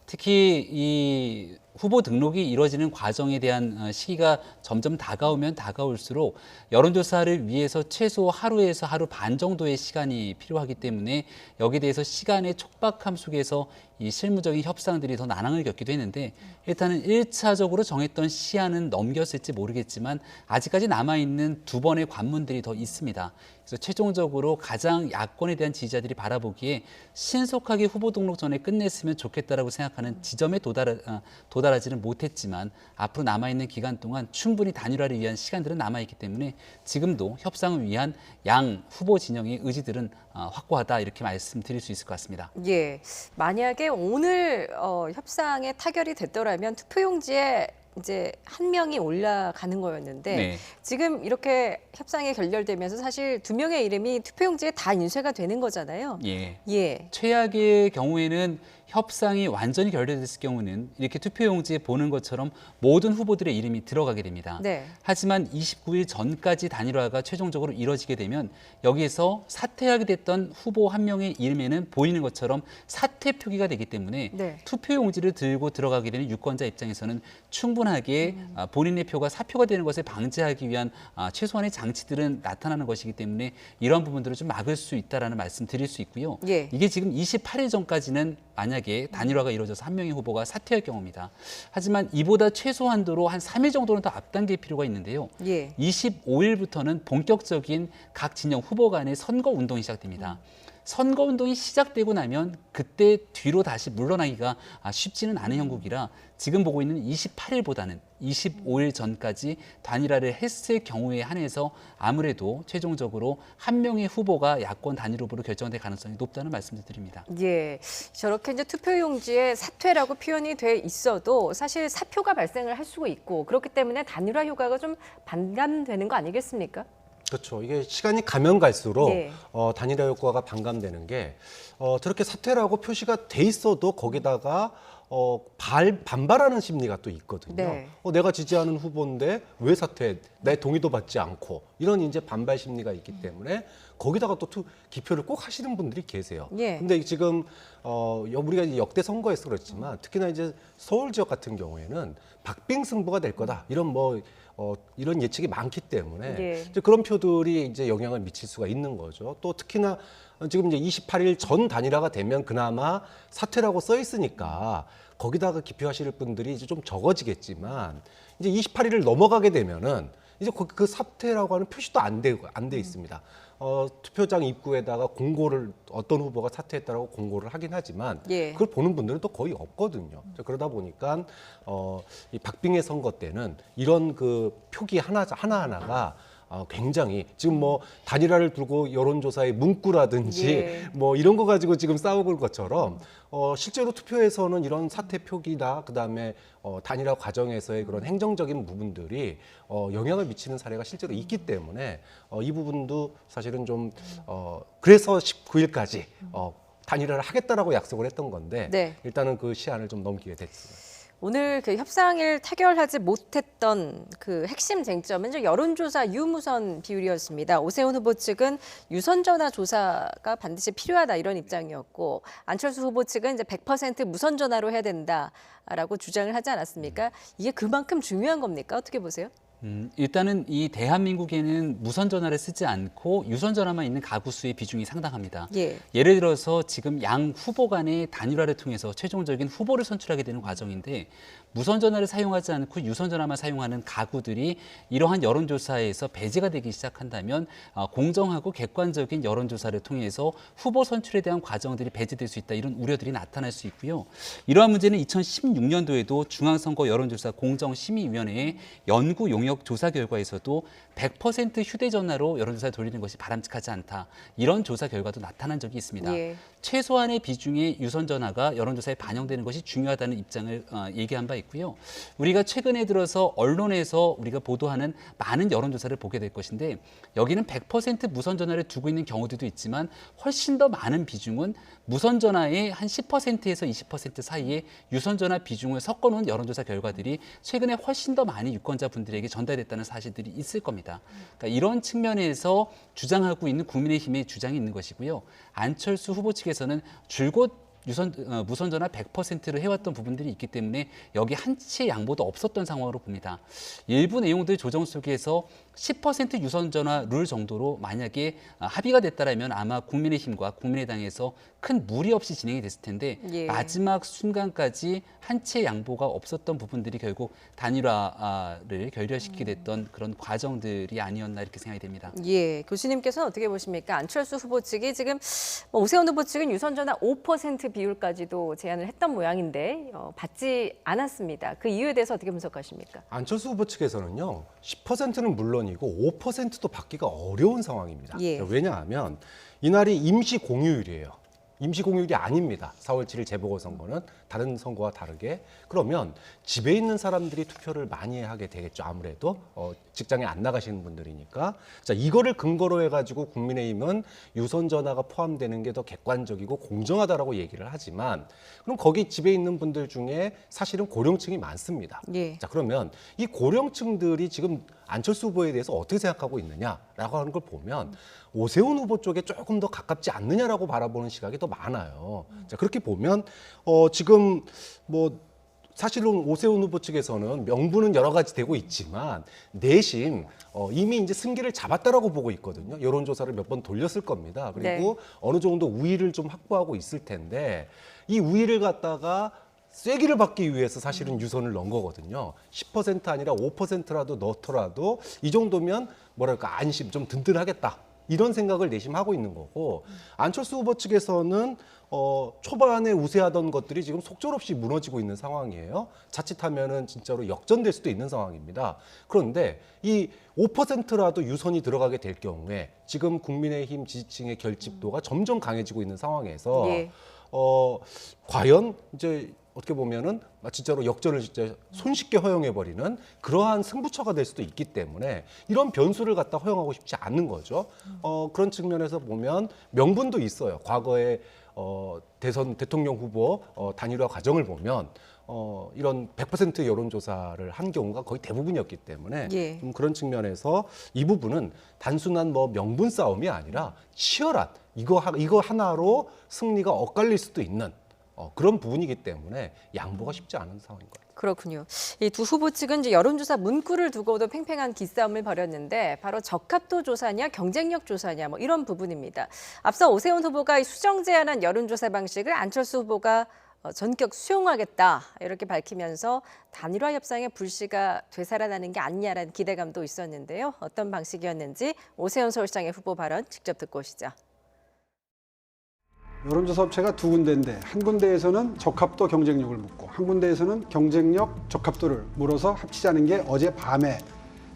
특히 이 후보 등록이 이루어지는 과정에 대한 시기가 점점 다가오면 다가올수록 여론조사를 위해서 최소 하루에서 하루 반 정도의 시간이 필요하기 때문에 여기에 대해서 시간의 촉박함 속에서 이 실무적인 협상들이 더 난항을 겪기도 했는데 일단은 1차적으로 정했던 시한은 넘겼을지 모르겠지만 아직까지 남아있는 두 번의 관문들이 더 있습니다. 그래서 최종적으로 가장 야권에 대한 지지자들이 바라보기에 신속하게 후보 등록 전에 끝냈으면 좋겠다라고 생각하는 지점에 도달하지는 못했지만 앞으로 남아있는 기간 동안 충분히 단일화를 위한 시간들은 남아있기 때문에 지금도 협상을 위한 양 후보 진영의 의지들은 확고하다 이렇게 말씀드릴 수 있을 것 같습니다. 예, 만약에 오늘 협상에 타결이 됐더라면 투표용지에 이제 한 명이 올라가는 거였는데 지금 이렇게 협상이 결렬되면서 사실 두 명의 이름이 투표용지에 다 인쇄가 되는 거잖아요. 최악의 경우에는 협상이 완전히 결렬됐을 경우는 이렇게 투표용지에 보는 것처럼 모든 후보들의 이름이 들어가게 됩니다. 네. 하지만 29일 전까지 단일화가 최종적으로 이뤄지게 되면 여기에서 사퇴하게 됐던 후보 한 명의 이름에는 보이는 것처럼 사퇴 표기가 되기 때문에 네. 투표용지를 들고 들어가게 되는 유권자 입장에서는 충분하게 본인의 표가 사표가 되는 것을 방지하기 위한 최소한의 장치들은 나타나는 것이기 때문에 이러한 부분들을 좀 막을 수 있다라는 말씀 드릴 수 있고요. 예. 이게 지금 28일 전까지는 만약에 단일화가 이루어져서 한 명의 후보가 사퇴할 경우입니다. 하지만 이보다 최소한도로 한 3일 정도는 더 앞당길 필요가 있는데요. 예. 25일부터는 본격적인 각 진영 후보 간의 선거 운동이 시작됩니다. 선거 운동이 시작되고 나면 그때 뒤로 다시 물러나기가 쉽지는 않은 형국이라 지금 보고 있는 28일보다는 25일 전까지 단일화를 했을 경우에 한해서 아무래도 최종적으로 한 명의 후보가 야권 단일 후보로 결정될 가능성이 높다는 말씀을 드립니다. 예, 저렇게 이제 투표용지에 사퇴라고 표현이 돼 있어도 사실 사표가 발생을 할 수가 있고 그렇기 때문에 단일화 효과가 좀 반감되는 거 아니겠습니까? 그렇죠. 이게 시간이 가면 갈수록 네. 단일화 효과가 반감되는 게 저렇게 사퇴라고 표시가 돼 있어도 거기다가 반발하는 심리가 또 있거든요. 네. 내가 지지하는 후보인데 왜 사퇴해? 내 동의도 받지 않고 이런 이제 반발 심리가 있기 때문에 거기다가 또 기표를 꼭 하시는 분들이 계세요. 예. 근데 지금 우리가 이제 역대 선거에서 그렇지만 특히나 이제 서울 지역 같은 경우에는 박빙 승부가 될 거다. 이런 예측이 많기 때문에 예. 이제 그런 표들이 이제 영향을 미칠 수가 있는 거죠. 또 특히나 지금 이제 28일 전 단일화가 되면 그나마 사퇴라고 써 있으니까 거기다가 기표하실 분들이 이제 좀 적어지겠지만 이제 28일을 넘어가게 되면은 이제 그 사퇴라고 하는 표시도 안 돼 있습니다. 투표장 입구에다가 공고를 어떤 후보가 사퇴했다라고 공고를 하긴 하지만 예. 그걸 보는 분들은 또 거의 없거든요. 그러다 보니까 이 박빙의 선거 때는 이런 그 표기 하나하나가 굉장히 지금 뭐 단일화를 두고 여론조사의 문구라든지 예. 뭐 이런 거 가지고 지금 싸우는 것처럼 실제로 투표에서는 이런 사퇴 표기나 그다음에 단일화 과정에서의 그런 행정적인 부분들이 영향을 미치는 사례가 실제로 있기 때문에 이 부분도 사실은 좀 그래서 19일까지 단일화를 하겠다라고 약속을 했던 건데 네. 일단은 그 시한을 좀 넘기게 됐습니다. 오늘 그 협상을 타결하지 못했던 그 핵심 쟁점은 이제 여론조사 유무선 비율이었습니다. 오세훈 후보 측은 유선 전화 조사가 반드시 필요하다 이런 입장이었고 안철수 후보 측은 이제 100% 무선 전화로 해야 된다라고 주장을 하지 않았습니까? 이게 그만큼 중요한 겁니까? 어떻게 보세요? 일단은 이 대한민국에는 무선 전화를 쓰지 않고 유선 전화만 있는 가구 수의 비중이 상당합니다. 예. 예를 들어서 지금 양 후보 간의 단일화를 통해서 최종적인 후보를 선출하게 되는 과정인데 무선 전화를 사용하지 않고 유선 전화만 사용하는 가구들이 이러한 여론조사에서 배제가 되기 시작한다면 공정하고 객관적인 여론조사를 통해서 후보 선출에 대한 과정들이 배제될 수 있다 이런 우려들이 나타날 수 있고요. 이러한 문제는 2016년도에도 중앙선거 여론조사 공정심의위원회의 연구 용역 조사 결과에서도 100% 휴대전화로 여론조사를 돌리는 것이 바람직하지 않다. 이런 조사 결과도 나타난 적이 있습니다. 예. 최소한의 비중의 유선전화가 여론조사에 반영되는 것이 중요하다는 입장을 얘기한 바 있고요. 우리가 최근에 들어서 언론에서 우리가 보도하는 많은 여론조사를 보게 될 것인데 여기는 100% 무선전화를 두고 있는 경우들도 있지만 훨씬 더 많은 비중은 무선전화의 한 10%에서 20% 사이에 유선전화 비중을 섞어놓은 여론조사 결과들이 최근에 훨씬 더 많이 유권자분들에게 전달됐다는 사실들이 있을 겁니다. 그러니까 이런 측면에서 주장하고 있는 국민의힘의 주장이 있는 것이고요. 안철수 후보 측에서는 줄곧 무선전화 100%로 해왔던 부분들이 있기 때문에 여기 한치의 양보도 없었던 상황으로 봅니다. 일부 내용들 조정 속에서 10% 유선전화 룰 정도로 만약에 합의가 됐다면 아마 국민의힘과 국민의당에서 큰 무리 없이 진행이 됐을 텐데 예. 마지막 순간까지 한치의 양보가 없었던 부분들이 결국 단일화를 결렬시키게 됐던 그런 과정들이 아니었나 이렇게 생각이 됩니다. 예, 교수님께서는 어떻게 보십니까? 안철수 후보 측이 지금 오세훈 후보 측은 유선전화 5% 비율까지도 제안을 했던 모양인데 받지 않았습니다. 그 이유에 대해서 어떻게 분석하십니까? 안철수 후보 측에서는요. 10%는 물론이고 5%도 받기가 어려운 상황입니다. 예. 왜냐하면 이날이 임시 공휴일이에요. 임시공휴일이 아닙니다. 4월 7일 재보궐선거는 다른 선거와 다르게. 그러면 집에 있는 사람들이 투표를 많이 하게 되겠죠. 아무래도 직장에 안 나가시는 분들이니까. 자, 이거를 근거로 해가지고 국민의힘은 유선 전화가 포함되는 게 더 객관적이고 공정하다라고 얘기를 하지만, 그럼 거기 집에 있는 분들 중에 사실은 고령층이 많습니다. 예. 자, 그러면 이 고령층들이 지금 안철수 후보에 대해서 어떻게 생각하고 있느냐라고 하는 걸 보면 오세훈 후보 쪽에 조금 더 가깝지 않느냐라고 바라보는 시각이 더 많아요. 자, 그렇게 보면 지금 뭐 사실은 오세훈 후보 측에서는 명분은 여러 가지 되고 있지만 내심 이미 이제 승기를 잡았다라고 보고 있거든요. 여론조사를 몇 번 돌렸을 겁니다. 그리고 네. 어느 정도 우위를 좀 확보하고 있을 텐데 이 우위를 갖다가 쐐기를 받기 위해서 사실은 유선을 넣은 거거든요. 10% 아니라 5%라도 넣더라도 이 정도면 뭐랄까 안심, 좀 든든하겠다. 이런 생각을 내심 하고 있는 거고, 안철수 후보 측에서는 초반에 우세하던 것들이 지금 속절없이 무너지고 있는 상황이에요. 자칫하면은 진짜로 역전될 수도 있는 상황입니다. 그런데 이 5%라도 유선이 들어가게 될 경우에 지금 국민의힘 지지층의 결집도가 점점 강해지고 있는 상황에서 예. 과연 이제 어떻게 보면은 진짜로 역전을 진짜 손쉽게 허용해버리는 그러한 승부처가 될 수도 있기 때문에 이런 변수를 갖다 허용하고 싶지 않는 거죠. 그런 측면에서 보면 명분도 있어요. 과거에 대선 대통령 후보 단일화 과정을 보면 이런 100% 여론조사를 한 경우가 거의 대부분이었기 때문에 예. 그런 측면에서 이 부분은 단순한 뭐 명분 싸움이 아니라 치열한 이거 하나로 승리가 엇갈릴 수도 있는 그런 부분이기 때문에 양보가 쉽지 않은 상황인 것 같아요. 그렇군요. 이 두 후보 측은 이제 여론조사 문구를 두고도 팽팽한 기싸움을 벌였는데 바로 적합도 조사냐 경쟁력 조사냐 뭐 이런 부분입니다. 앞서 오세훈 후보가 이 수정 제안한 여론조사 방식을 안철수 후보가 전격 수용하겠다 이렇게 밝히면서 단일화 협상의 불씨가 되살아나는 게 아니냐라는 기대감도 있었는데요. 어떤 방식이었는지 오세훈 서울시장의 후보 발언 직접 듣고 오시죠. 여론조사 업체가 두 군데인데 한 군데에서는 적합도 경쟁력을 묻고 한 군데에서는 경쟁력 적합도를 물어서 합치자는 게 어젯밤에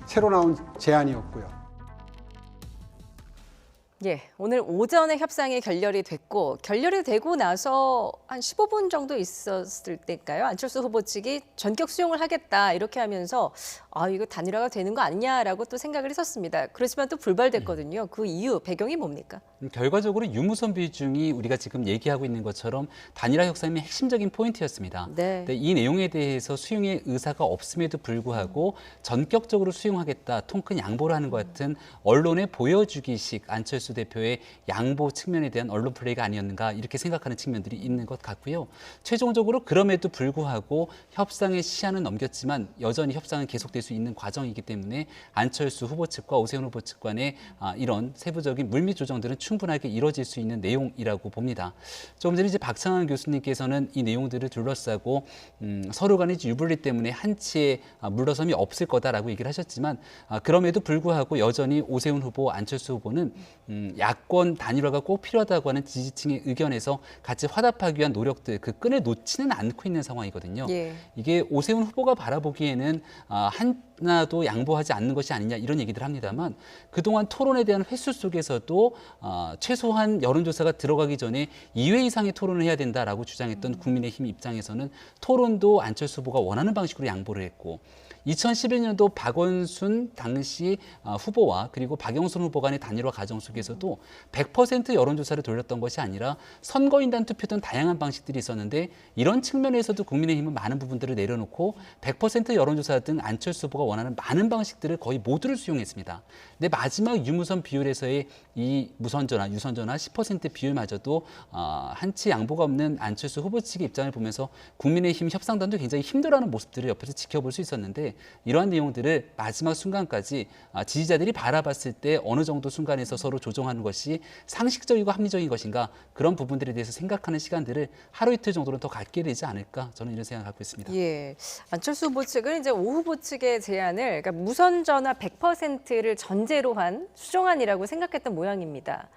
새로 나온 제안이었고요. 예, 오늘 오전에 협상이 결렬이 됐고 결렬이 되고 나서 한 15분 정도 있었을 때일까요? 안철수 후보 측이 전격 수용을 하겠다 이렇게 하면서 이거 단일화가 되는 거 아니냐라고 또 생각을 했었습니다. 그렇지만 또 불발됐거든요. 그 이유, 배경이 뭡니까? 결과적으로 유무선 비중이 우리가 지금 얘기하고 있는 것처럼 단일화 협상의 핵심적인 포인트였습니다. 네. 근데 이 내용에 대해서 수용의 의사가 없음에도 불구하고 전격적으로 수용하겠다, 통큰 양보를 하는 것 같은 언론의 보여주기식 안철수 대표의 양보 측면에 대한 언론 플레이가 아니었는가 이렇게 생각하는 측면들이 있는 것 같고요. 최종적으로 그럼에도 불구하고 협상의 시한은 넘겼지만 여전히 협상은 계속될 수 있는 과정이기 때문에 안철수 후보 측과 오세훈 후보 측 간의 이런 세부적인 물밑 조정들은 충분하게 이루어질 수 있는 내용이라고 봅니다. 조금 전에 이제 박창환 교수님께서는 이 내용들을 둘러싸고 서로 간의 유불리 때문에 한치의 물러섬이 없을 거다라고 얘기를 하셨지만 그럼에도 불구하고 여전히 오세훈 후보, 안철수 후보는 야권 단일화가 꼭 필요하다고 하는 지지층의 의견에서 같이 화답하기 위한 노력들, 그 끈을 놓지는 않고 있는 상황이거든요. 예. 이게 오세훈 후보가 바라보기에는 하나도 양보하지 않는 것이 아니냐 이런 얘기들 합니다만 그동안 토론에 대한 횟수 속에서도 최소한 여론조사가 들어가기 전에 2회 이상의 토론을 해야 된다라고 주장했던 국민의힘 입장에서는 토론도 안철수 후보가 원하는 방식으로 양보를 했고 2011년도 박원순 당시 후보와 그리고 박영선 후보 간의 단일화 과정 속에서도 100% 여론조사를 돌렸던 것이 아니라 선거인단 투표 등 다양한 방식들이 있었는데 이런 측면에서도 국민의힘은 많은 부분들을 내려놓고 100% 여론조사 등 안철수 후보가 원하는 많은 방식들을 거의 모두를 수용했습니다. 근데 마지막 유무선 비율에서의 이 무선전화, 유선전화 10% 비율마저도 한치 양보가 없는 안철수 후보 측의 입장을 보면서 국민의힘 협상단도 굉장히 힘들어하는 모습들을 옆에서 지켜볼 수 있었는데 이러한 내용들을 마지막 순간까지 지지자들이 바라봤을 때 어느 정도 순간에서 서로 조정하는 것이 상식적이고 합리적인 것인가 그런 부분들에 대해서 생각하는 시간들을 하루 이틀 정도는 더 갖게 되지 않을까 저는 이런 생각을 갖고 있습니다. 예, 안철수 후보 측은 이제 오 후보 측의 제안을 그러니까 무선전화 100%를 전제로 한 수정안이라고 생각했던 모양입니다.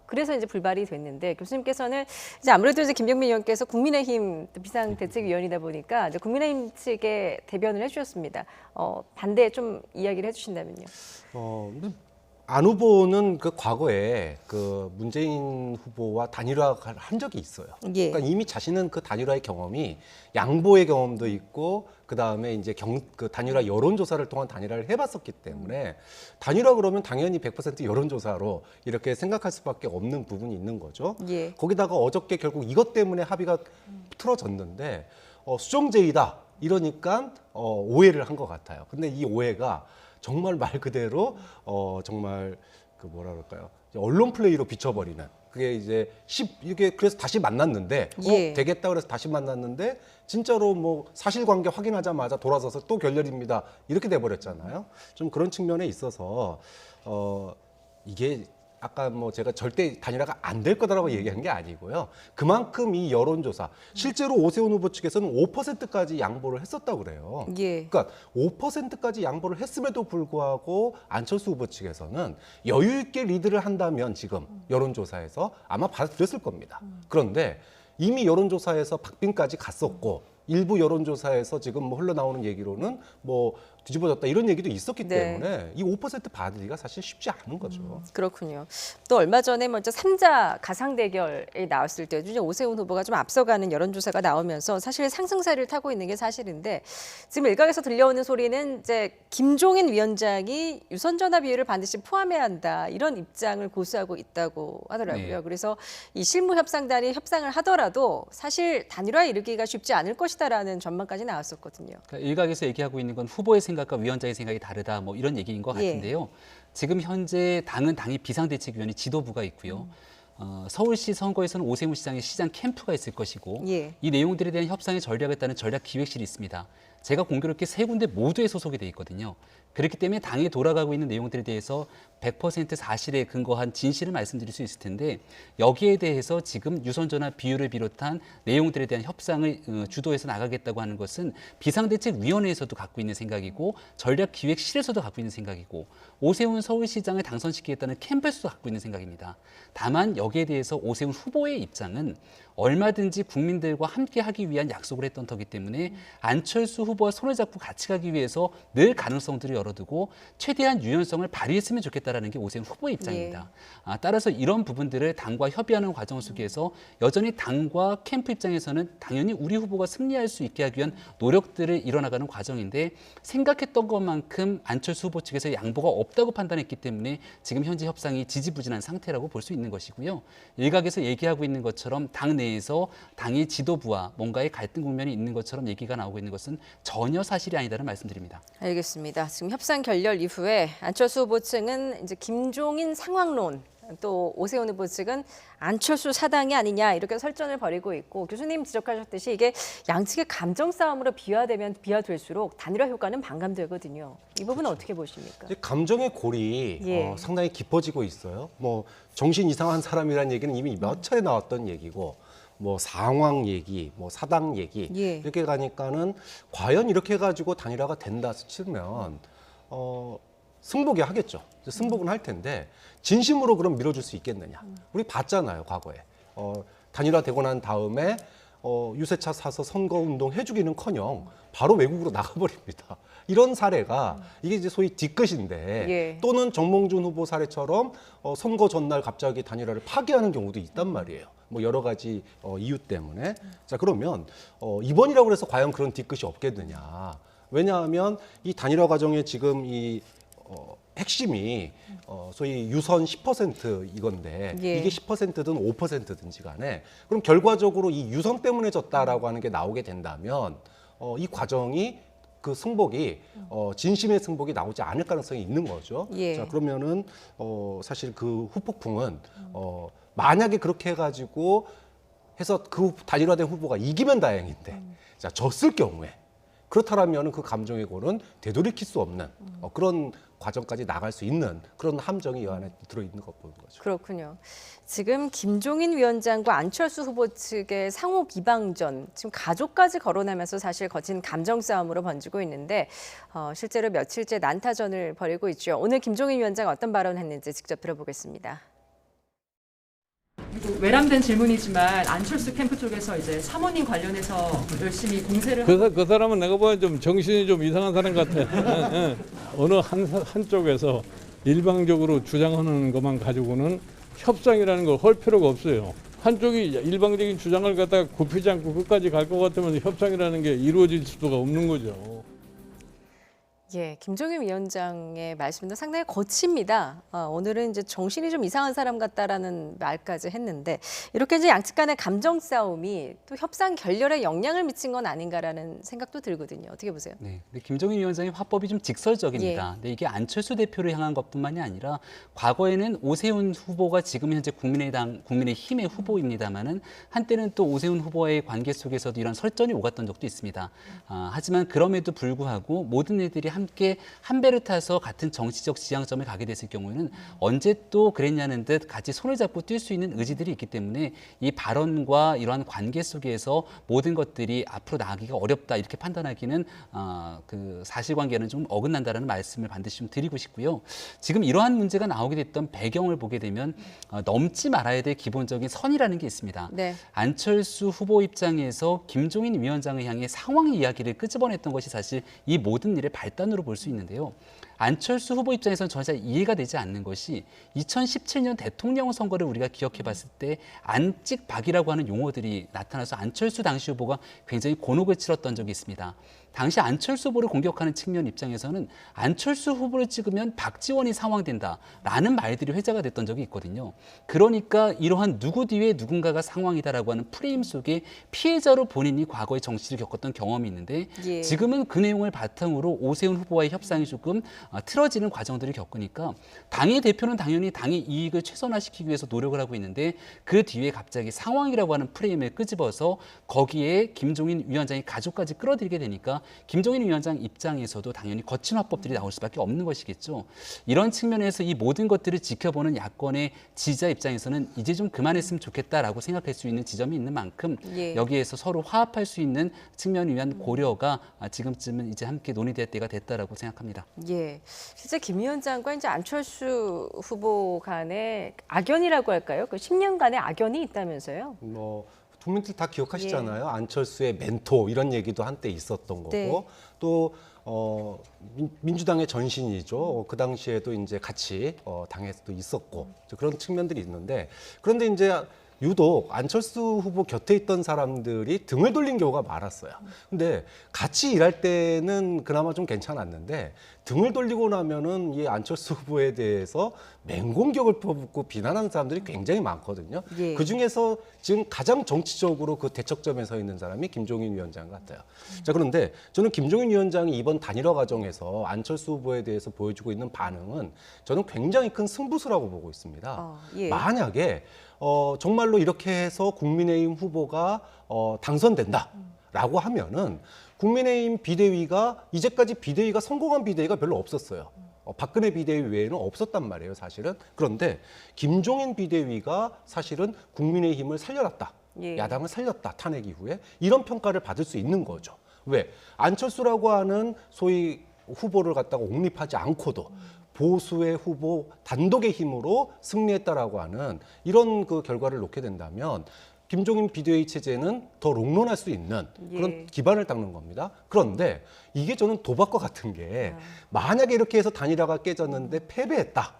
그래서 이제 불발이 됐는데 교수님께서는 이제 아무래도 이제 김병민 의원께서 국민의힘 비상대책위원이다 보니까 이제 국민의힘 측에 대변을 해주셨습니다. 반대 좀 이야기를 해주신다면요. 안 후보는 그 과거에 그 문재인 후보와 단일화를 한 적이 있어요. 예. 그러니까 이미 자신은 그 단일화의 경험이 양보의 경험도 있고 그 다음에 이제 그 단일화 여론조사를 통한 단일화를 해봤었기 때문에 단일화 그러면 당연히 100% 여론조사로 이렇게 생각할 수밖에 없는 부분이 있는 거죠. 예. 거기다가 어저께 결국 이것 때문에 합의가 틀어졌는데 수정제의다 이러니까 오해를 한 것 같아요. 근데 이 오해가 정말 말 그대로 정말 그 뭐라 그럴까요? 언론 플레이로 비춰버리는 그게 이제 이게 그래서 다시 만났는데 예. 되겠다 그래서 다시 만났는데 진짜로 뭐 사실관계 확인하자마자 돌아서서 또 결렬입니다 이렇게 돼버렸잖아요. 좀 그런 측면에 있어서 이게 아까 뭐 제가 절대 단일화가 안 될 거다라고 얘기한 게 아니고요. 그만큼 이 여론조사 실제로 오세훈 후보 측에서는 5%까지 양보를 했었다고 그래요. 예. 그러니까 5%까지 양보를 했음에도 불구하고 안철수 후보 측에서는 여유 있게 리드를 한다면 지금 여론조사에서 아마 받아들였을 겁니다. 그런데 이미 여론조사에서 박빙까지 갔었고 일부 여론조사에서 지금 뭐 흘러나오는 얘기로는 뭐 뒤집어졌다 이런 얘기도 있었기 때문에 이 5% 받으기가 사실 쉽지 않은 거죠. 그렇군요. 또 얼마 전에 먼저 3자 가상 대결에 나왔을 때 오세훈 후보가 좀 앞서가는 여론조사가 나오면서 사실 상승세를 타고 있는 게 사실인데 지금 일각에서 들려오는 소리는 이제 김종인 위원장이 유선전화 비율을 반드시 포함해야 한다 이런 입장을 고수하고 있다고 하더라고요. 네. 그래서 이 실무협상단이 협상을 하더라도 사실 단일화에 이르기가 쉽지 않을 것이다라는 전망까지 나왔었거든요. 그러니까 일각에서 얘기하고 있는 건 후보의 생각과 위원장의 생각이 다르다 뭐 이런 얘기인 것 같은데요. 지금 현재 당은 당의 비상대책위원회 지도부가 있고요. 서울시 선거에서는 오세훈 시장의 시장 캠프가 있을 것이고 이 내용들에 대한 협상의 전략에 따른 전략기획실이 있습니다. 제가 공교롭게 3군데 모두에 소속이 돼 있거든요. 그렇기 때문에 당에 돌아가고 있는 내용들에 대해서 100% 사실에 근거한 진실을 말씀드릴 수 있을 텐데 여기에 대해서 지금 유선전화 비율을 비롯한 내용들에 대한 협상을 주도해서 나가겠다고 하는 것은 비상대책위원회에서도 갖고 있는 생각이고 전략기획실에서도 갖고 있는 생각이고 오세훈 서울시장을 당선시키겠다는 캠프에서도 갖고 있는 생각입니다. 다만 여기에 대해서 오세훈 후보의 입장은 얼마든지 국민들과 함께 하기 위한 약속을 했던 터기 때문에 안철수 후보와 손을 잡고 같이 가기 위해서 늘 가능성들을 열어두고 최대한 유연성을 발휘했으면 좋겠다라는 게 오세훈 후보의 입장입니다. 따라서 이런 부분들을 당과 협의하는 과정 속에서 여전히 당과 캠프 입장에서는 당연히 우리 후보가 승리할 수 있게 하기 위한 노력들을 이뤄나가는 과정인데 생각했던 것만큼 안철수 후보 측에서 양보가 없다고 판단했기 때문에 지금 현재 협상이 지지부진한 상태라고 볼 수 있는 것이고요. 일각에서 얘기하고 있는 것처럼 당 내에서 당의 지도부와 뭔가의 갈등 국면이 있는 것처럼 얘기가 나오고 있는 것은 전혀 사실이 아니다는 말씀드립니다. 알겠습니다. 지금 협상 결렬 이후에 안철수 후보 측은 이제 김종인 상황론, 또 오세훈 후보 측은 안철수 사당이 아니냐 이렇게 설전을 벌이고 있고 교수님 지적하셨듯이 이게 양측의 감정 싸움으로 비화되면 비화될수록 단일화 효과는 반감되거든요. 이 부분은 어떻게 보십니까? 감정의 골이 상당히 깊어지고 있어요. 뭐 정신 이상한 사람이라는 얘기는 이미 몇 차례 나왔던 얘기고 뭐 상황 얘기, 뭐 사당 얘기 이렇게 가니까는 과연 이렇게 해가지고 단일화가 된다 치면 승복이 하겠죠. 승복은 할 텐데 진심으로 그럼 밀어줄 수 있겠느냐. 우리 봤잖아요, 과거에. 단일화되고 난 다음에 유세차 사서 선거운동 해주기는커녕 바로 외국으로 나가버립니다. 이런 사례가 이게 이제 소위 뒤끝인데 또는 정몽준 후보 사례처럼 선거 전날 갑자기 단일화를 파기하는 경우도 있단 말이에요. 뭐 여러 가지 이유 때문에. 자, 그러면 이번이라고 해서 과연 그런 뒤끝이 없겠느냐. 왜냐하면 이 단일화 과정에 지금 이 핵심이 소위 유선 10% 이건데 이게 10%든 5%든지 간에 그럼 결과적으로 이 유선 때문에 졌다라고 하는 게 나오게 된다면 이 과정이 그 승복이 진심의 승복이 나오지 않을 가능성이 있는 거죠. 자, 그러면은 사실 그 후폭풍은 만약에 그렇게 해가지고 해서 그 단일화된 후보가 이기면 다행인데 자, 졌을 경우에 그렇다면 그 감정의 골은 되돌이킬 수 없는 그런 과정까지 나갈 수 있는 그런 함정이 이 안에 들어있는 것 보는 거죠. 그렇군요. 지금 김종인 위원장과 안철수 후보 측의 상호 비방전, 지금 가족까지 거론하면서 사실 거친 감정 싸움으로 번지고 있는데 실제로 며칠째 난타전을 벌이고 있죠. 오늘 김종인 위원장 어떤 발언을 했는지 직접 들어보겠습니다. 외람된 질문이지만 안철수 캠프 쪽에서 이제 사모님 관련해서 열심히 공세를 그 사람은 내가 보기엔 좀 정신이 좀 이상한 사람 같아. 어느 한쪽에서 일방적으로 주장하는 것만 가지고는 협상이라는 걸 할 필요가 없어요. 한쪽이 일방적인 주장을 갖다가 굽히지 않고 끝까지 갈 것 같으면 협상이라는 게 이루어질 수가 없는 거죠. 예, 김종인 위원장의 말씀도 상당히 거칩니다. 오늘은 이제 정신이 좀 이상한 사람 같다라는 말까지 했는데 이렇게 이제 양측 간의 감정 싸움이 또 협상 결렬에 영향을 미친 건 아닌가라는 생각도 들거든요. 어떻게 보세요? 네, 근데 김종인 위원장의 화법이 좀 직설적입니다. 근데 이게 안철수 대표를 향한 것뿐만이 아니라 과거에는 오세훈 후보가 지금 현재 국민의힘의 후보입니다만은 한때는 또 오세훈 후보와의 관계 속에서도 이런 설전이 오갔던 적도 있습니다. 하지만 그럼에도 불구하고 모든 애들이 함께 한 배를 타서 같은 정치적 지향점에 가게 됐을 경우에는 언제 또 그랬냐는 듯 같이 손을 잡고 뛸 수 있는 의지들이 있기 때문에 이 발언과 이러한 관계 속에서 모든 것들이 앞으로 나가기가 어렵다 이렇게 판단하기는 그 사실관계는 좀 어긋난다라는 말씀을 반드시 좀 드리고 싶고요. 지금 이러한 문제가 나오게 됐던 배경을 보게 되면 넘지 말아야 될 기본적인 선이라는 게 있습니다. 네. 안철수 후보 입장에서 김종인 위원장을 향해 상황 이야기를 끄집어냈던 것이 사실 이 모든 일의 발단으로 볼 수 있는데요. 안철수 후보 입장에서는 전혀 잘 이해가 되지 않는 것이 2017년 대통령 선거를 우리가 기억해 봤을 때 안찍박이라고 하는 용어들이 나타나서 안철수 당시 후보가 굉장히 곤혹을 치렀던 적이 있습니다. 당시 안철수 후보를 공격하는 측면 입장에서는 안철수 후보를 찍으면 박지원이 상황된다라는 말들이 회자가 됐던 적이 있거든요. 그러니까 이러한 누구 뒤에 누군가가 상황이다라고 하는 프레임 속에 피해자로 본인이 과거의 정치를 겪었던 경험이 있는데 지금은 그 내용을 바탕으로 오세훈 후보와의 협상이 조금 틀어지는 과정들을 겪으니까 당의 대표는 당연히 당의 이익을 최선화시키기 위해서 노력을 하고 있는데 그 뒤에 갑자기 상황이라고 하는 프레임을 끄집어서 거기에 김종인 위원장의 가족까지 끌어들이게 되니까 김종인 위원장 입장에서도 당연히 거친 화법들이 나올 수밖에 없는 것이겠죠. 이런 측면에서 이 모든 것들을 지켜보는 야권의 지지자 입장에서는 이제 좀 그만했으면 좋겠다라고 생각할 수 있는 지점이 있는 만큼 여기에서 서로 화합할 수 있는 측면을 위한 고려가 지금쯤은 이제 함께 논의될 때가 됐다라고 생각합니다. 예, 실제 김 위원장과 이제 안철수 후보 간의 악연이라고 할까요? 그 10년간의 악연이 있다면서요? 국민들 다 기억하시잖아요. 안철수의 멘토 이런 얘기도 한때 있었던 거고 또 민주당의 전신이죠. 그 당시에도 이제 같이 당에서도 있었고 그런 측면들이 있는데 그런데 이제 유독 안철수 후보 곁에 있던 사람들이 등을 돌린 경우가 많았어요. 근데 같이 일할 때는 그나마 좀 괜찮았는데 등을 돌리고 나면은 이 안철수 후보에 대해서 맹공격을 퍼붓고 비난하는 사람들이 굉장히 많거든요. 그 중에서 지금 가장 정치적으로 그 대척점에 서 있는 사람이 김종인 위원장 같아요. 자, 그런데 저는 김종인 위원장이 이번 단일화 과정에서 안철수 후보에 대해서 보여주고 있는 반응은 저는 굉장히 큰 승부수라고 보고 있습니다. 만약에 정말로 이렇게 해서 국민의힘 후보가 당선된다라고 하면은 국민의힘 비대위가 이제까지 비대위가 성공한 비대위가 별로 없었어요. 박근혜 비대위 외에는 없었단 말이에요, 사실은. 그런데 김종인 비대위가 사실은 국민의힘을 살려놨다. 야당을 살렸다, 탄핵 이후에. 이런 평가를 받을 수 있는 거죠. 왜? 안철수라고 하는 소위 후보를 갖다가 옹립하지 않고도 보수의 후보 단독의 힘으로 승리했다라고 하는 이런 그 결과를 놓게 된다면 김종인 비대위 체제는 더 롱런할 수 있는 그런 기반을 닦는 겁니다. 그런데 이게 저는 도박과 같은 게 만약에 이렇게 해서 단일화가 깨졌는데 패배했다.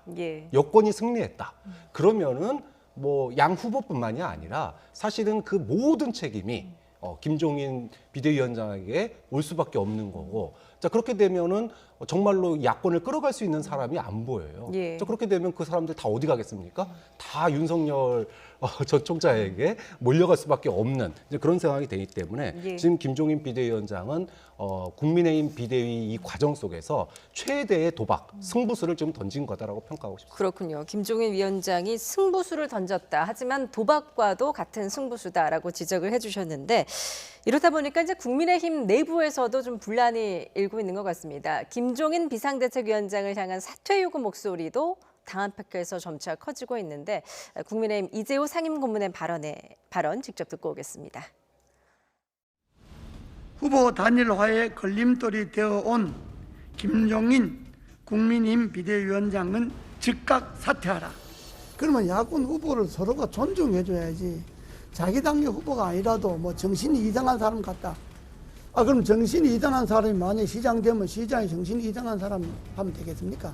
여권이 승리했다. 그러면은 뭐 양 후보뿐만이 아니라 사실은 그 모든 책임이 김종인 비대위원장에게 올 수밖에 없는 거고 자 그렇게 되면은 정말로 야권을 끌어갈 수 있는 사람이 안 보여요. 자 그렇게 되면 그 사람들 다 어디 가겠습니까? 다 윤석열 전 총장에게 몰려갈 수밖에 없는 이제 그런 상황이 되기 때문에 지금 김종인 비대위원장은 국민의힘 비대위 이 과정 속에서 최대의 도박, 승부수를 좀 던진 거다라고 평가하고 싶습니다. 그렇군요. 김종인 위원장이 승부수를 던졌다. 하지만 도박과도 같은 승부수다라고 지적을 해주셨는데 이렇다 보니까 이제 국민의힘 내부에서도 좀 분란이 일고 있는 것 같습니다. 김종인 비상대책위원장을 향한 사퇴 요구 목소리도 당 안팎에서 점차 커지고 있는데 국민의힘 이재호 상임고문의 발언 직접 듣고 오겠습니다. 후보 단일화에 걸림돌이 되어온 김종인 국민의힘 비대위원장은 즉각 사퇴하라. 그러면 야권 후보를 서로가 존중해줘야지. 자기 당의 후보가 아니라도 뭐 정신이 이상한 사람 같다. 그럼 정신이 이상한 사람이 만약에 시장 되면 시장에 정신이 이상한 사람 하면 되겠습니까?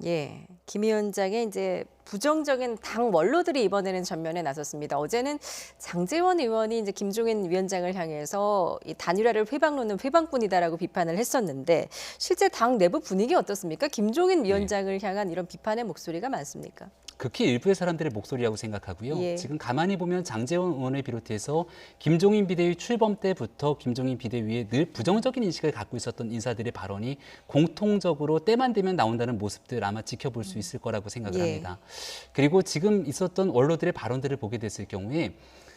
예, 김 위원장의 이제 부정적인 당 원로들이 이번에는 전면에 나섰습니다. 어제는 장제원 의원이 이제 김종인 위원장을 향해서 이 단일화를 회방론은 회방뿐이다라고 비판을 했었는데 실제 당 내부 분위기 어떻습니까? 김종인 위원장을 향한 이런 비판의 목소리가 많습니까? 극히 일부의 사람들의 목소리라고 생각하고요. 예. 지금 가만히 보면 장제원 의원을 비롯해서 김종인 비대위 출범 때부터 김종인 비대위에 늘 부정적인 인식을 갖고 있었던 인사들의 발언이 공통적으로 때만 되면 나온다는 모습들 아마 지켜볼 수 있을 거라고 생각을 합니다. 그리고 지금 있었던 원로들의 발언들을 보게 됐을 경우에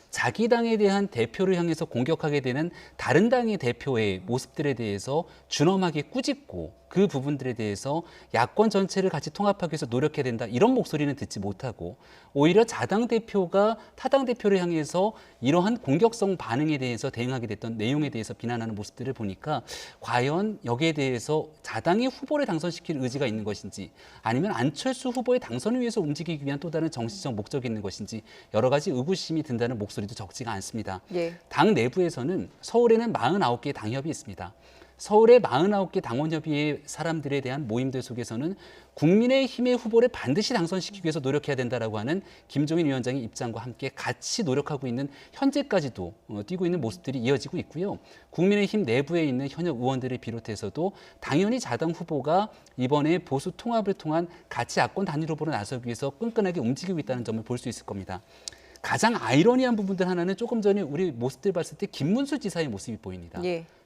자기 당에 대한 대표를 향해서 공격하게 되는 다른 당의 대표의 모습들에 대해서 준엄하게 꾸짖고 그 부분들에 대해서 야권 전체를 같이 통합하기 위해서 노력해야 된다 이런 목소리는 듣지 못하고 오히려 자당 대표가 타당 대표를 향해서 이러한 공격성 반응에 대해서 대응하게 됐던 내용에 대해서 비난하는 모습들을 보니까 과연 여기에 대해서 자당의 후보를 당선시킬 의지가 있는 것인지 아니면 안철수 후보의 당선을 위해서 움직이기 위한 또 다른 정치적 목적이 있는 것인지 여러 가지 의구심이 든다는 목소리도 적지가 않습니다. 당 내부에서는 서울에는 49개의 당협이 있습니다. 서울의 49개 당원협의회 사람들에 대한 모임들 속에서는 국민의힘의 후보를 반드시 당선시키기 위해서 노력해야 된다라고 하는 김종인 위원장의 입장과 함께 같이 노력하고 있는 현재까지도 뛰고 있는 모습들이 이어지고 있고요. 국민의힘 내부에 있는 현역 의원들을 비롯해서도 당연히 자당 후보가 이번에 보수 통합을 통한 가치 야권 단일 후보로 나서기 위해서 끈끈하게 움직이고 있다는 점을 볼 수 있을 겁니다. 가장 아이러니한 부분들 하나는 조금 전에 우리 모습들 봤을 때 김문수 지사의 모습이 보입니다.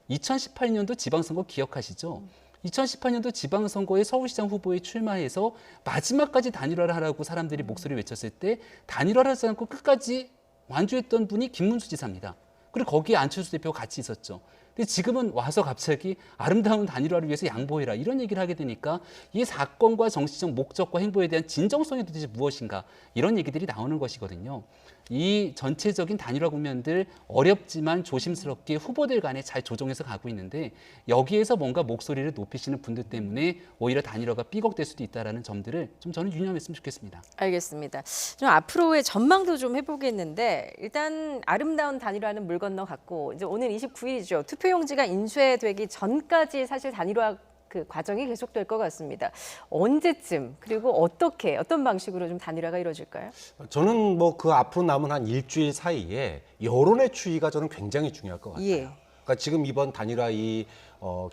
2018년도 지방선거 기억하시죠? 2018년도 지방선거에 서울시장 후보에 출마해서 마지막까지 단일화를 하라고 사람들이 목소리 외쳤을 때 단일화를 하지 않고 끝까지 완주했던 분이 김문수 지사입니다. 그리고 거기에 안철수 대표가 같이 있었죠. 근데 지금은 와서 갑자기 아름다운 단일화를 위해서 양보해라 이런 얘기를 하게 되니까 이 사건과 정치적 목적과 행보에 대한 진정성이 도대체 무엇인가 이런 얘기들이 나오는 것이거든요. 이 전체적인 단일화 국면들 어렵지만 조심스럽게 후보들 간에 잘 조정해서 가고 있는데 여기에서 뭔가 목소리를 높이시는 분들 때문에 오히려 단일화가 삐걱될 수도 있다는 점들을 좀 저는 유념했으면 좋겠습니다. 알겠습니다. 좀 앞으로의 전망도 좀 해보겠는데 일단 아름다운 단일화는 물 건너갔고 이제 오늘 29일이죠. 투표용지가 인쇄되기 전까지 사실 단일화 그 과정이 계속될 것 같습니다. 언제쯤 그리고 어떻게 어떤 방식으로 좀 단일화가 이루어질까요? 저는 뭐 그 앞으로 남은 한 일주일 사이에 여론의 추이가 저는 굉장히 중요할 것 같아요. 그러니까 지금 이번 단일화 이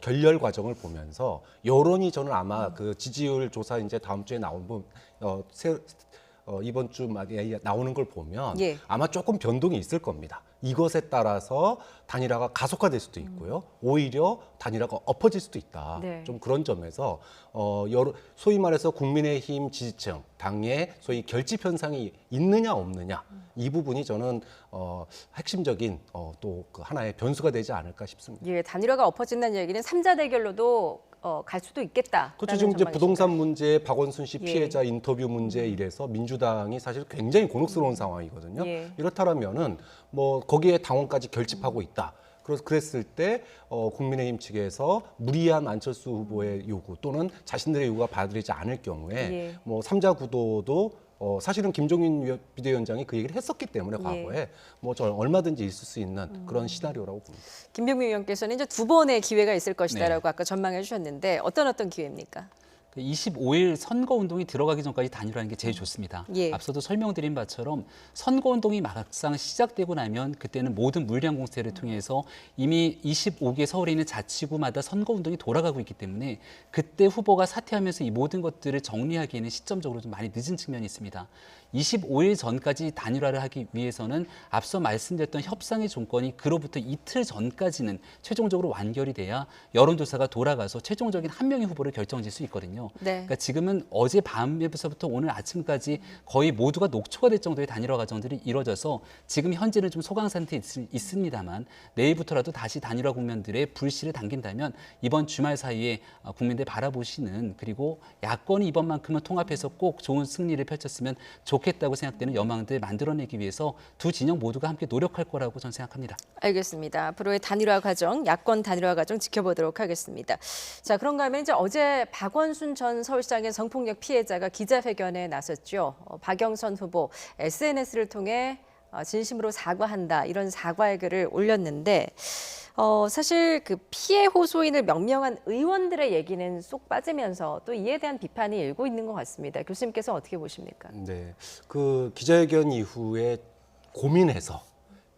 결렬 과정을 보면서 여론이 저는 아마 그 지지율 조사 이제 다음 주에 나온 이번 주 나오는 걸 보면 아마 조금 변동이 있을 겁니다. 이것에 따라서 단일화가 가속화될 수도 있고요. 오히려 단일화가 엎어질 수도 있다. 좀 그런 점에서 소위 말해서 국민의힘 지지층, 당의 소위 결집 현상이 있느냐 없느냐 이 부분이 저는 핵심적인 또 그 하나의 변수가 되지 않을까 싶습니다. 단일화가 엎어진다는 얘기는 3자 대결로도 갈 수도 있겠다. 그렇죠. 지금 이제 부동산 문제, 박원순 씨 피해자 인터뷰 문제 이래서 민주당이 사실 굉장히 곤혹스러운 상황이거든요. 이렇다면은 뭐 거기에 당원까지 결집하고 있다. 그랬을 때 국민의힘 측에서 무리한 안철수 후보의 요구 또는 자신들의 요구가 받아들이지 않을 경우에 뭐 3자 구도도 사실은 김종인 비대위원장이 그 얘기를 했었기 때문에 과거에 뭐 저 얼마든지 있을 수 있는 그런 시나리오라고 봅니다. 김병민 의원께서는 이제 2번의 기회가 있을 것이다라고 아까 전망해 주셨는데 어떤 기회입니까? 25일 선거운동이 들어가기 전까지 단일화하는 게 제일 좋습니다. 앞서도 설명드린 바처럼 선거운동이 막상 시작되고 나면 그때는 모든 물량 공세를 통해서 이미 25개 서울에 있는 자치구마다 선거운동이 돌아가고 있기 때문에 그때 후보가 사퇴하면서 이 모든 것들을 정리하기에는 시점적으로 좀 많이 늦은 측면이 있습니다. 25일 전까지 단일화를 하기 위해서는 앞서 말씀드렸던 협상의 조건이 그로부터 이틀 전까지는 최종적으로 완결이 돼야 여론조사가 돌아가서 최종적인 한 명의 후보를 결정질 수 있거든요. 그러니까 지금은 어제 밤에서부터 오늘 아침까지 거의 모두가 녹초가 될 정도의 단일화 과정들이 이루어져서 지금 현재는 좀 소강 상태에 있습니다만 내일부터라도 다시 단일화 국면들의 불씨를 당긴다면 이번 주말 사이에 국민들 바라보시는 그리고 야권이 이번만큼은 통합해서 꼭 좋은 승리를 펼쳤으면 좋겠다고 생각되는 여망들 만들어내기 위해서 두 진영 모두가 함께 노력할 거라고 저는 생각합니다. 알겠습니다. 앞으로의 단일화 과정, 야권 단일화 과정 지켜보도록 하겠습니다. 자, 그런가 하면 이제 어제 박원순 전 서울시장의 성폭력 피해자가 기자회견에 나섰죠. 박영선 후보 SNS를 통해 진심으로 사과한다 이런 사과의 글을 올렸는데 사실 그 피해 호소인을 명명한 의원들의 얘기는 쏙 빠지면서 또 이에 대한 비판이 일고 있는 것 같습니다. 교수님께서 어떻게 보십니까? 네, 그 기자회견 이후에 고민해서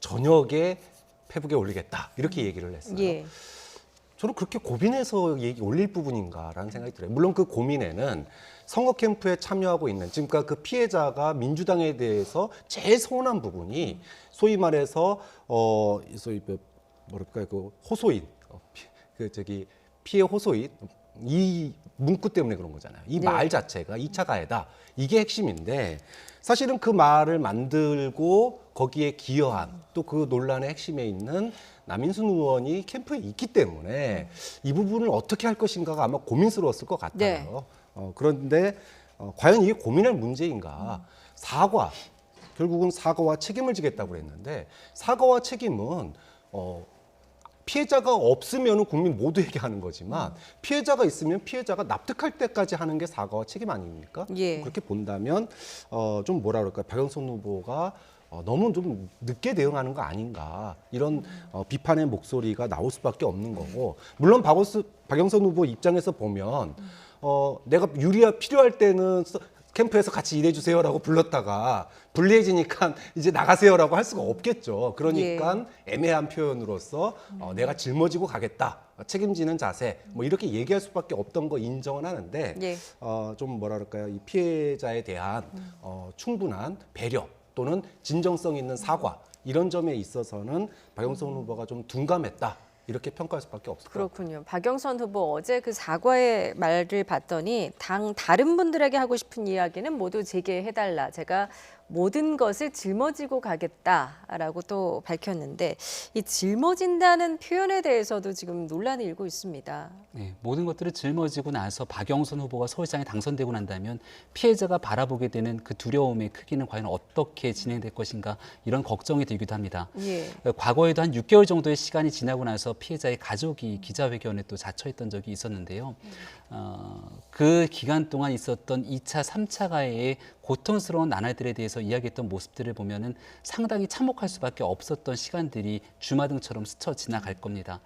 저녁에 페북에 올리겠다 이렇게 얘기를 했어요. 예. 저는 그렇게 고민해서 얘기 올릴 부분인가라는 생각이 들어요. 물론 그 고민에는 선거 캠프에 참여하고 있는, 지금 그 피해자가 민주당에 대해서 제일 서운한 부분이 소위 말해서 소위 뭐랄까 그 호소인, 피해 호소인 이 문구 때문에 그런 거잖아요. 이 말 자체가 2차 가해다. 이게 핵심인데 사실은 그 말을 만들고 거기에 기여한 또 그 논란의 핵심에 있는 남인순 의원이 캠프에 있기 때문에 이 부분을 어떻게 할 것인가가 아마 고민스러웠을 것 같아요. 네. 그런데 과연 이게 고민할 문제인가? 사과, 결국은 사과와 책임을 지겠다고 했는데 사과와 책임은 피해자가 없으면 국민 모두에게 하는 거지만 피해자가 있으면 피해자가 납득할 때까지 하는 게 사과와 책임 아닙니까? 예. 그렇게 본다면 좀 뭐라 그럴까, 박영선 후보가 너무 좀 늦게 대응하는 거 아닌가, 이런 비판의 목소리가 나올 수밖에 없는 거고, 물론 박영선 후보 입장에서 보면 내가 유리가 필요할 때는 캠프에서 같이 일해주세요라고 불렀다가 불리해지니까 이제 나가세요라고 할 수가 없겠죠. 그러니까 애매한 표현으로서 내가 짊어지고 가겠다, 책임지는 자세, 뭐 이렇게 얘기할 수밖에 없던 거 인정은 하는데 좀 뭐라 그럴까요, 이 피해자에 대한 충분한 배려 또는 진정성 있는 사과, 이런 점에 있어서는 박영선 후보가 좀 둔감했다, 이렇게 평가할 수밖에 없을 것 같아요. 그렇군요. 박영선 후보 어제 그 사과의 말을 봤더니 다른 분들에게 하고 싶은 이야기는 모두 제게 해달라. 제가 모든 것을 짊어지고 가겠다라고 또 밝혔는데, 이 짊어진다는 표현에 대해서도 지금 논란이 일고 있습니다. 네, 모든 것들을 жил머지고 나서 박영선 후보가 서울시장에 당선되고 난다면 피해자가 바라보게 되는 그 두려움의 크기는 과연 어떻게 진행될 것인가, 이런 걱정이 들기도 합니다. 예. 과거에도 한 6개월 정도의 시간이 지나고 나서 피해자의 가족이 기자회견에 또 자처했던 적이 있었는데요. 그 기간 동안 있었던 2차, 3차 가해의 고통스러운 나날들에 대해서 이야기했던 모습들을 보면은 상당히 참혹할 수밖에 없었던 시간들이 주마등처럼 스쳐 지나갈 겁니다.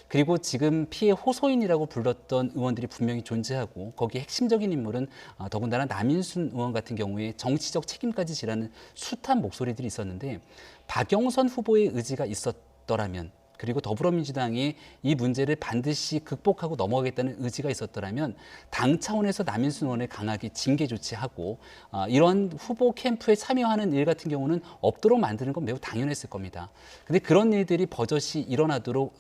그리고 지금 피해 호소인이라고 불렀던 의원들이 분명히 존재하고, 거기에 핵심적인 인물은 더군다나 남인순 의원 같은 경우에 정치적 책임까지 지라는 숱한 목소리들이 있었는데, 박영선 후보의 의지가 있었더라면, 그리고 더불어민주당이 이 문제를 반드시 극복하고 넘어가겠다는 의지가 있었더라면 당 차원에서 남인순 의원을 강하게 징계 조치하고 이런 후보 캠프에 참여하는 일 같은 경우는 없도록 만드는 건 매우 당연했을 겁니다. 그런데 그런 일들이 버젓이 일어나도록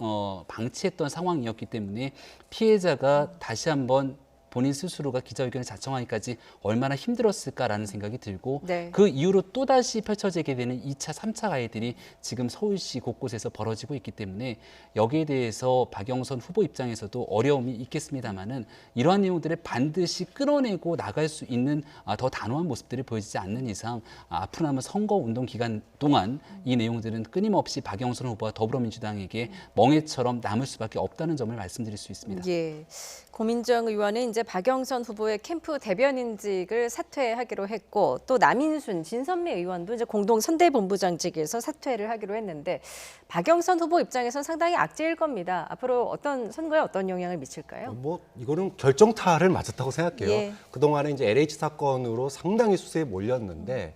방치했던 상황이었기 때문에 피해자가 다시 한번 본인 스스로가 기자회견을 자청하기까지 얼마나 힘들었을까라는 생각이 들고, 그 이후로 또다시 펼쳐지게 되는 2차, 3차 가해들이 지금 서울시 곳곳에서 벌어지고 있기 때문에 여기에 대해서 박영선 후보 입장에서도 어려움이 있겠습니다마는 이러한 내용들을 반드시 끌어내고 나갈 수 있는 더 단호한 모습들을 보여지지 않는 이상 앞으로 남은 선거운동 기간 동안 이 내용들은 끊임없이 박영선 후보와 더불어민주당에게 멍해처럼 남을 수밖에 없다는 점을 말씀드릴 수 있습니다. 예. 고민정 의원은 이제 박영선 후보의 캠프 대변인직을 사퇴하기로 했고, 또 남인순, 진선미 의원도 이제 공동 선대본부장직에서 사퇴를 하기로 했는데, 박영선 후보 입장에서는 상당히 악재일 겁니다. 앞으로 어떤 선거에 어떤 영향을 미칠까요? 뭐 이거는 결정타를 맞았다고 생각해요. 예. 그동안에 이제 LH 사건으로 상당히 수세에 몰렸는데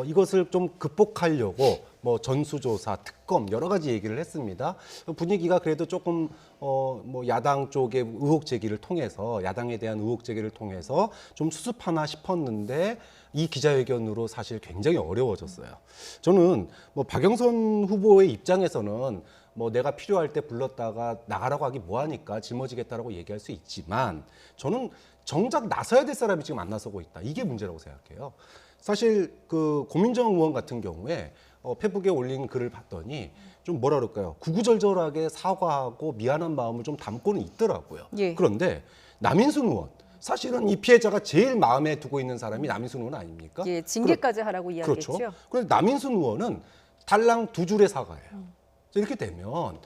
이것을 좀 극복하려고 뭐 전수조사, 특검 여러 가지 얘기를 했습니다. 분위기가 그래도 조금 뭐 야당 쪽의 의혹 제기를 통해서, 야당에 대한 의혹 제기를 통해서 좀 수습하나 싶었는데 이 기자회견으로 사실 굉장히 어려워졌어요. 저는 뭐 박영선 후보의 입장에서는 뭐 내가 필요할 때 불렀다가 나가라고 하기 뭐하니까 짊어지겠다라고 얘기할 수 있지만, 저는 정작 나서야 될 사람이 지금 안 나서고 있다, 이게 문제라고 생각해요. 사실 그 고민정 의원 같은 경우에 페북에 올린 글을 봤더니 좀 뭐라 그럴까요, 구구절절하게 사과하고 미안한 마음을 좀 담고는 있더라고요. 그런데 남인순 의원, 사실은 이 피해자가 제일 마음에 두고 있는 사람이 남인순 의원 아닙니까? 예, 징계까지 하라고 이야기했죠. 그렇죠. 그런데 남인순 의원은 달랑 2줄의 사과예요. 이렇게 되면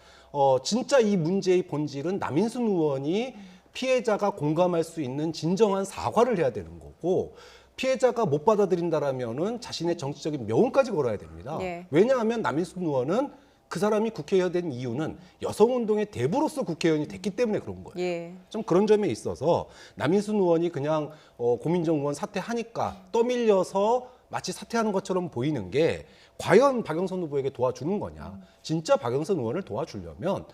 진짜 이 문제의 본질은 남인순 의원이 피해자가 공감할 수 있는 진정한 사과를 해야 되는 거고, 피해자가 못 받아들인다라면은 자신의 정치적인 명운까지 걸어야 됩니다. 왜냐하면 남인순 의원은 그 사람이 국회의원 된 이유는 여성운동의 대부로서 국회의원이 됐기 때문에 그런 거예요. 예. 좀 그런 점에 있어서 남인순 의원이 그냥 고민정 의원 사퇴하니까 떠밀려서 마치 사퇴하는 것처럼 보이는 게 과연 박영선 후보에게 도와주는 거냐. 진짜 박영선 의원을 도와주려면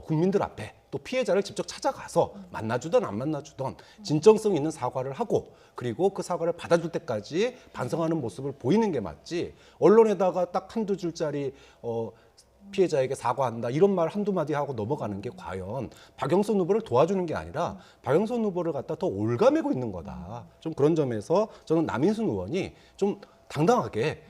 국민들 앞에 또 피해자를 직접 찾아가서 만나주던 안 만나주던 진정성 있는 사과를 하고 그리고 그 사과를 받아줄 때까지 반성하는 모습을 보이는 게 맞지 언론에다가 딱 한두 줄짜리 피해자에게 사과한다 이런 말 한두 마디 하고 넘어가는 게 과연 박영선 후보를 도와주는 게 아니라 박영선 후보를 갖다 더 올가매고 있는 거다. 좀 그런 점에서 저는 남인순 의원이 좀 당당하게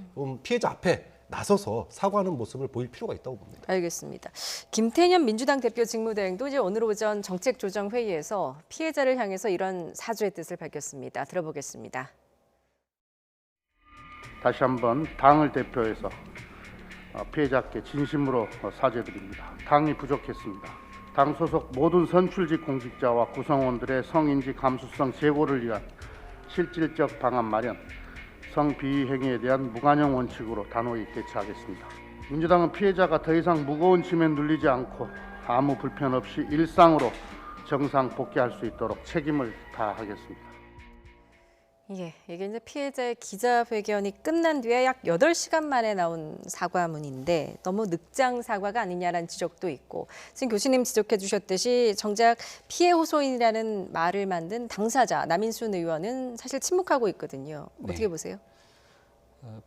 피해자 앞에 나서서 사과하는 모습을 보일 필요가 있다고 봅니다. 알겠습니다. 김태년 민주당 대표 직무대행도 이제 오늘 오전 정책조정회의에서 피해자를 향해서 이런 사죄의 뜻을 밝혔습니다. 들어보겠습니다. 다시 한번 당을 대표해서 피해자께 진심으로 사죄드립니다. 당이 부족했습니다. 당 소속 모든 선출직 공직자와 구성원들의 성인지 감수성 제고를 위한 실질적 방안 마련, 성비위 행위에 대한 무관용 원칙으로 단호히 대처하겠습니다. 민주당은 피해자가 더 이상 무거운 짐에 눌리지 않고 아무 불편 없이 일상으로 정상 복귀할 수 있도록 책임을 다하겠습니다. 예, 이게 이제 피해자의 기자회견이 끝난 뒤에 약 8시간 만에 나온 사과문인데 너무 늑장 사과가 아니냐라는 지적도 있고 지금 교수님 지적해 주셨듯이 정작 피해 호소인이라는 말을 만든 당사자 남인순 의원은 사실 침묵하고 있거든요. 어떻게 보세요?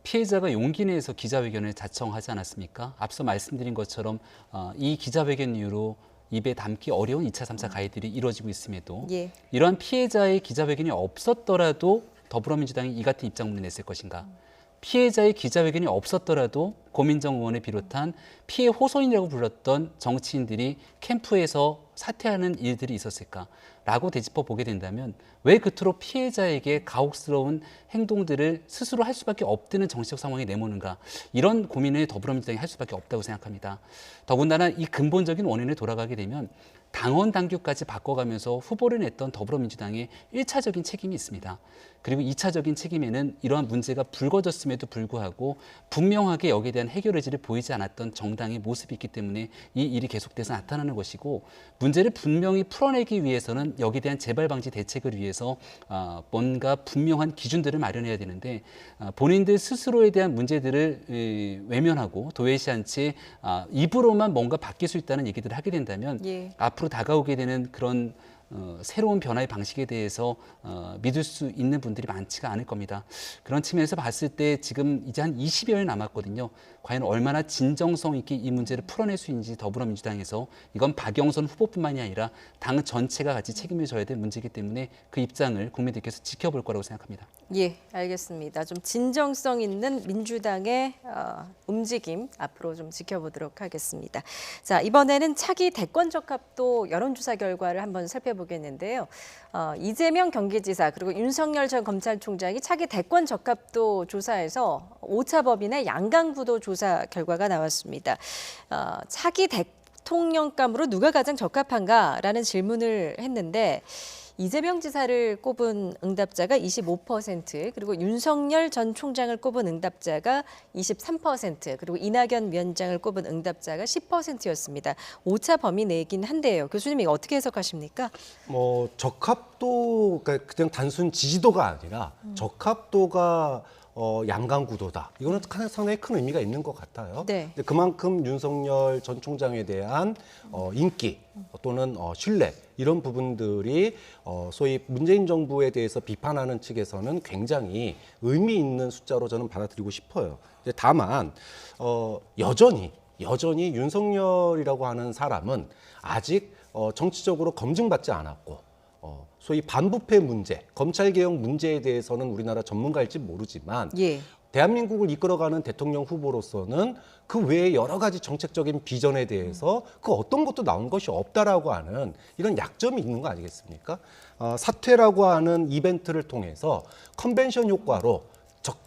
피해자가 용기 내서 기자회견을 자청하지 않았습니까? 앞서 말씀드린 것처럼 이 기자회견 이후로 입에 담기 어려운 2차, 3차 가해들이 이루어지고 있음에도 이러한 피해자의 기자회견이 없었더라도 더불어민주당이 이 같은 입장문을 냈을 것인가? 피해자의 기자회견이 없었더라도 고민정 의원을 비롯한 피해 호소인이라고 불렀던 정치인들이 캠프에서 사퇴하는 일들이 있었을까? 라고 되짚어 보게 된다면 왜 그토록 피해자에게 가혹스러운 행동들을 스스로 할 수밖에 없는 정치적 상황에 내모는가? 이런 고민을 더불어민주당이 할 수밖에 없다고 생각합니다. 더군다나 이 근본적인 원인을 돌아가게 되면 당원 당규까지 바꿔가면서 후보를 냈던 더불어민주당의 1차적인 책임이 있습니다. 그리고 2차적인 책임에는 이러한 문제가 불거졌음에도 불구하고 분명하게 여기에 대한 해결 의지를 보이지 않았던 정당의 모습이 있기 때문에 이 일이 계속돼서 나타나는 것이고 문제를 분명히 풀어내기 위해서는 여기에 대한 재발 방지 대책을 위해서 뭔가 분명한 기준들을 마련해야 되는데 본인들 스스로에 대한 문제들을 외면하고 도외시한 채 입으로만 뭔가 바뀔 수 있다는 얘기들을 하게 된다면 앞으로 다가오게 되는 그런 새로운 변화의 방식에 대해서 믿을 수 있는 분들이 많지가 않을 겁니다. 그런 측면에서 봤을 때 지금 이제 한 20여일 남았거든요. 과연 얼마나 진정성 있게 이 문제를 풀어낼 수 있는지 더불어민주당에서 이건 박영선 후보뿐만이 아니라 당 전체가 같이 책임을 져야 될 문제이기 때문에 그 입장을 국민들께서 지켜볼 거라고 생각합니다. 예, 알겠습니다. 좀 진정성 있는 민주당의 움직임 앞으로 좀 지켜보도록 하겠습니다. 자, 이번에는 차기 대권 적합도 여론조사 결과를 한번 살펴보겠는데요. 이재명 경기지사 그리고 윤석열 전 검찰총장이 차기 대권 적합도 조사에서 오차범위의 양강구도 조사 결과가 나왔습니다. 차기 대통령감으로 누가 가장 적합한가라는 질문을 했는데 이재명 지사를 꼽은 응답자가 25%, 그리고 윤석열 전 총장을 꼽은 응답자가 23%, 그리고 이낙연 위원장을 꼽은 응답자가 10%였습니다. 오차 범위 내긴 한데요. 교수님 이거 어떻게 해석하십니까? 적합도 그냥 단순 지지도가 아니라 적합도가 양강구도다. 이거는 상당히 큰 의미가 있는 것 같아요. 네. 그만큼 윤석열 전 총장에 대한 인기 또는 신뢰 이런 부분들이 소위 문재인 정부에 대해서 비판하는 측에서는 굉장히 의미 있는 숫자로 저는 받아들이고 싶어요. 다만 여전히 윤석열이라고 하는 사람은 아직 정치적으로 검증받지 않았고 소위 반부패 문제, 검찰개혁 문제에 대해서는 우리나라 전문가일지 모르지만 대한민국을 이끌어가는 대통령 후보로서는 그 외에 여러 가지 정책적인 비전에 대해서 그 어떤 것도 나온 것이 없다라고 하는 이런 약점이 있는 거 아니겠습니까? 사퇴라고 하는 이벤트를 통해서 컨벤션 효과로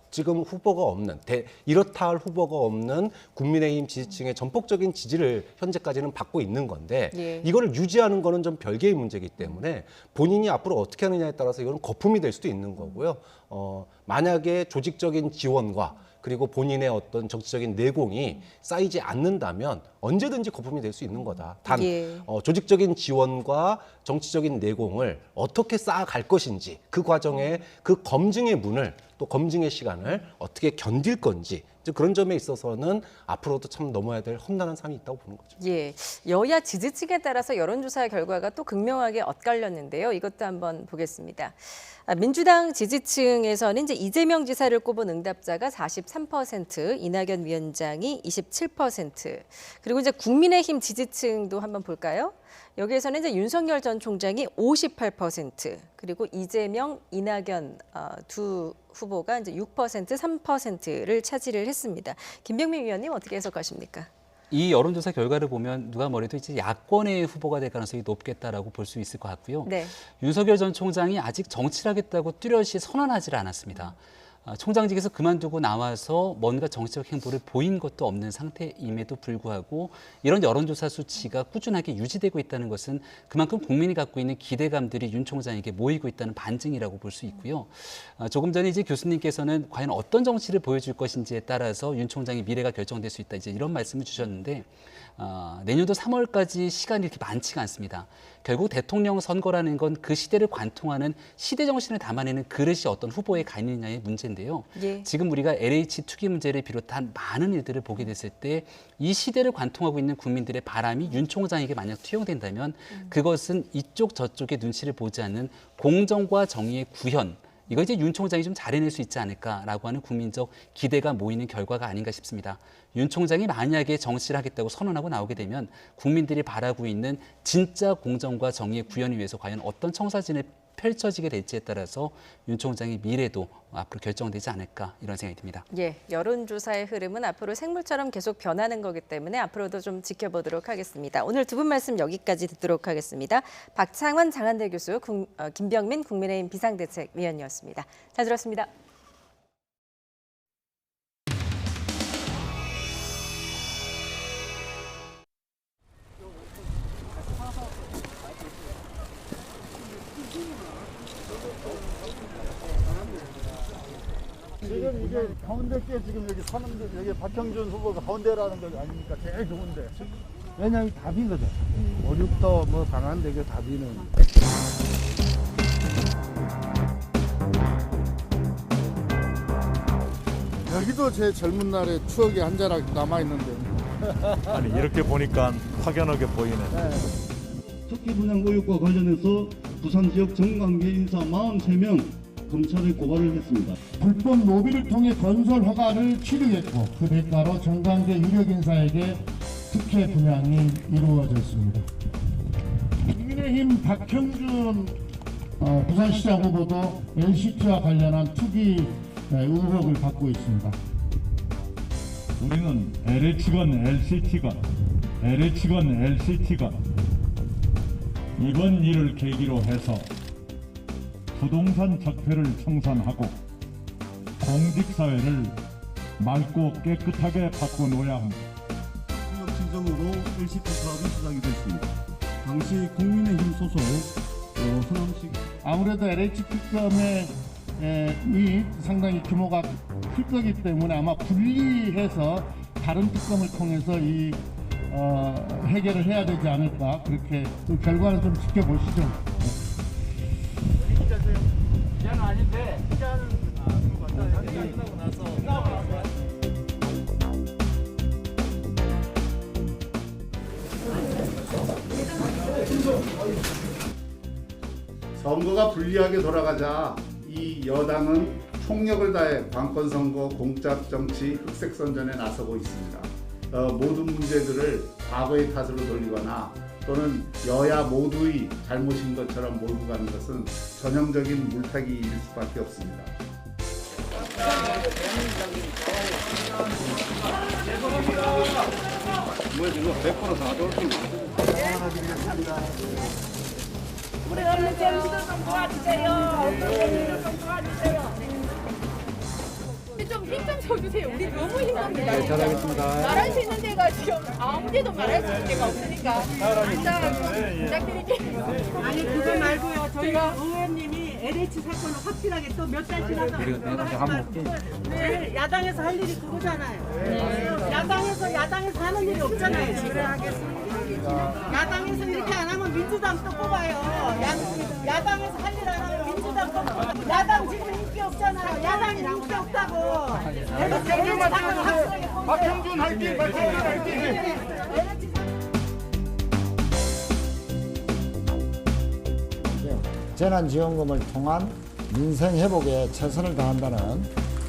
지금 후보가 없는 이렇다 할 후보가 없는 국민의힘 지지층의 전폭적인 지지를 현재까지는 받고 있는 건데 이거를 유지하는 거는 좀 별개의 문제이기 때문에 본인이 앞으로 어떻게 하느냐에 따라서 이거는 거품이 될 수도 있는 거고요. 만약에 조직적인 지원과 그리고 본인의 어떤 정치적인 내공이 쌓이지 않는다면 언제든지 거품이 될 수 있는 거다. 단 조직적인 지원과 정치적인 내공을 어떻게 쌓아갈 것인지 그 과정에 그 검증의 문을 또 검증의 시간을 어떻게 견딜 건지 그런 점에 있어서는 앞으로도 참 넘어야 될 험난한 산이 있다고 보는 거죠. 예, 여야 지지층에 따라서 여론조사 결과가 또 극명하게 엇갈렸는데요. 이것도 한번 보겠습니다. 민주당 지지층에서는 이제 이재명 지사를 꼽은 응답자가 43%, 이낙연 위원장이 27%, 그리고 이제 국민의힘 지지층도 한번 볼까요? 여기에서는 이제 윤석열 전 총장이 58%, 그리고 이재명, 이낙연 두 후보가 이제 6%, 3%를 차지를 했습니다. 김병민 위원님 어떻게 해석하십니까? 이 여론조사 결과를 보면 누가 뭐래도 이제 야권의 후보가 될 가능성이 높겠다라고 볼 수 있을 것 같고요. 네. 윤석열 전 총장이 아직 정치를 하겠다고 뚜렷이 선언하지를 않았습니다. 총장직에서 그만두고 나와서 뭔가 정치적 행보를 보인 것도 없는 상태임에도 불구하고 이런 여론조사 수치가 꾸준하게 유지되고 있다는 것은 그만큼 국민이 갖고 있는 기대감들이 윤 총장에게 모이고 있다는 반증이라고 볼 수 있고요. 조금 전에 이제 교수님께서는 과연 어떤 정치를 보여줄 것인지에 따라서 윤 총장의 미래가 결정될 수 있다, 이제 이런 말씀을 주셨는데 내년도 3월까지 시간이 이렇게 많지가 않습니다. 결국 대통령 선거라는 건 그 시대를 관통하는 시대 정신을 담아내는 그릇이 어떤 후보에 가 있느냐의 문제인데요. 예. 지금 우리가 LH 투기 문제를 비롯한 많은 일들을 보게 됐을 때 이 시대를 관통하고 있는 국민들의 바람이 윤 총장에게 만약 투영된다면 그것은 이쪽 저쪽의 눈치를 보지 않는 공정과 정의의 구현, 이거 이제 윤 총장이 좀 잘해낼 수 있지 않을까라고 하는 국민적 기대가 모이는 결과가 아닌가 싶습니다. 윤 총장이 만약에 정치를 하겠다고 선언하고 나오게 되면 국민들이 바라고 있는 진짜 공정과 정의의 구현을 위해서 과연 어떤 청사진을 펼쳐지게 될지에 따라서 윤 총장의 미래도 앞으로 결정되지 않을까, 이런 생각이 듭니다. 예, 여론조사의 흐름은 앞으로 생물처럼 계속 변하는 거기 때문에 앞으로도 좀 지켜보도록 하겠습니다. 오늘 두 분 말씀 여기까지 듣도록 하겠습니다. 박창원 장한대 교수, 김병민 국민의힘 비상대책위원이었습니다. 잘 들었습니다. 지금 이게 가운데 게 지금 여기 사는데 여기 박형준 후보가 가운데라는 거 아닙니까? 제일 좋은데. 왜냐면 답이거든. 5, 6도 뭐 강한데 그 답이는. 여기도 제 젊은 날의 추억이 한 자락 남아있는데. 아니 이렇게 보니까 확연하게 보이네. 특기 분양 의혹과 관련해서 부산 지역 정관계 인사 43명 검찰에 고발을 했습니다. 불법 로비를 통해 건설 허가를 취득했고 그 대가로 정관계 유력 인사에게 특혜 분양이 이루어졌습니다. 국민의힘 박형준 부산시장 후보도 LCT와 관련한 투기 의혹을 받고 있습니다. 우리는 LH건 LCT건 이번 일을 계기로 해서 부동산 적폐를 청산하고 공직사회를 맑고 깨끗하게 바꿔놓아야 합니다. 협력 신청으로 LCT 사업이 시작이 됐습니다. 당시 국민의힘 소속 성함식 아무래도 LH 특검이 상당히 규모가 클 거기 때문에 아마 분리해서 다른 특검을 통해서 이 해결을 해야 되지 않을까, 그렇게 그 결과는 좀 지켜보시죠. 기자는 아닌데 기자는 끝나고 나서 선거가 불리하게 돌아가자 이 여당은 총력을 다해 관건선거, 공작정치, 흑색선전에 나서고 있습니다. 모든 문제들을 과거의 탓으로 돌리거나 또는 여야 모두의 잘못인 것처럼 몰고 가는 것은 전형적인 물타기일 수밖에 없습니다. 우리 얼른 제주도 좀 도와주세요. 좀 도와주세요. 좀 힘 좀 줘주세요. 우리 너무 힘듭니다. 네, 잘하겠습니다. 말할 수 있는 데가 지금 아무 데도 말할 수 있는 데가 없으니까. 부탁드릴게요. 아니 그거 말고요. 저희가 의원님이 LH 사건은 확실하게 또 몇 달 지나서 내일 야당에서 할 일이 그거잖아요. 야당에서 하는 일이 없잖아요. 지금 야당에서 이렇게 안 하면 민주당 또 뽑아요. 야당에서 할 일 안 하면 민주당 뽑아요. 야당 지금 인기 없잖아요. 야당이 인기 없다고. 박형준 화이팅! 박형준 화이팅! 재난지원금을 통한 민생 회복에 최선을 다한다는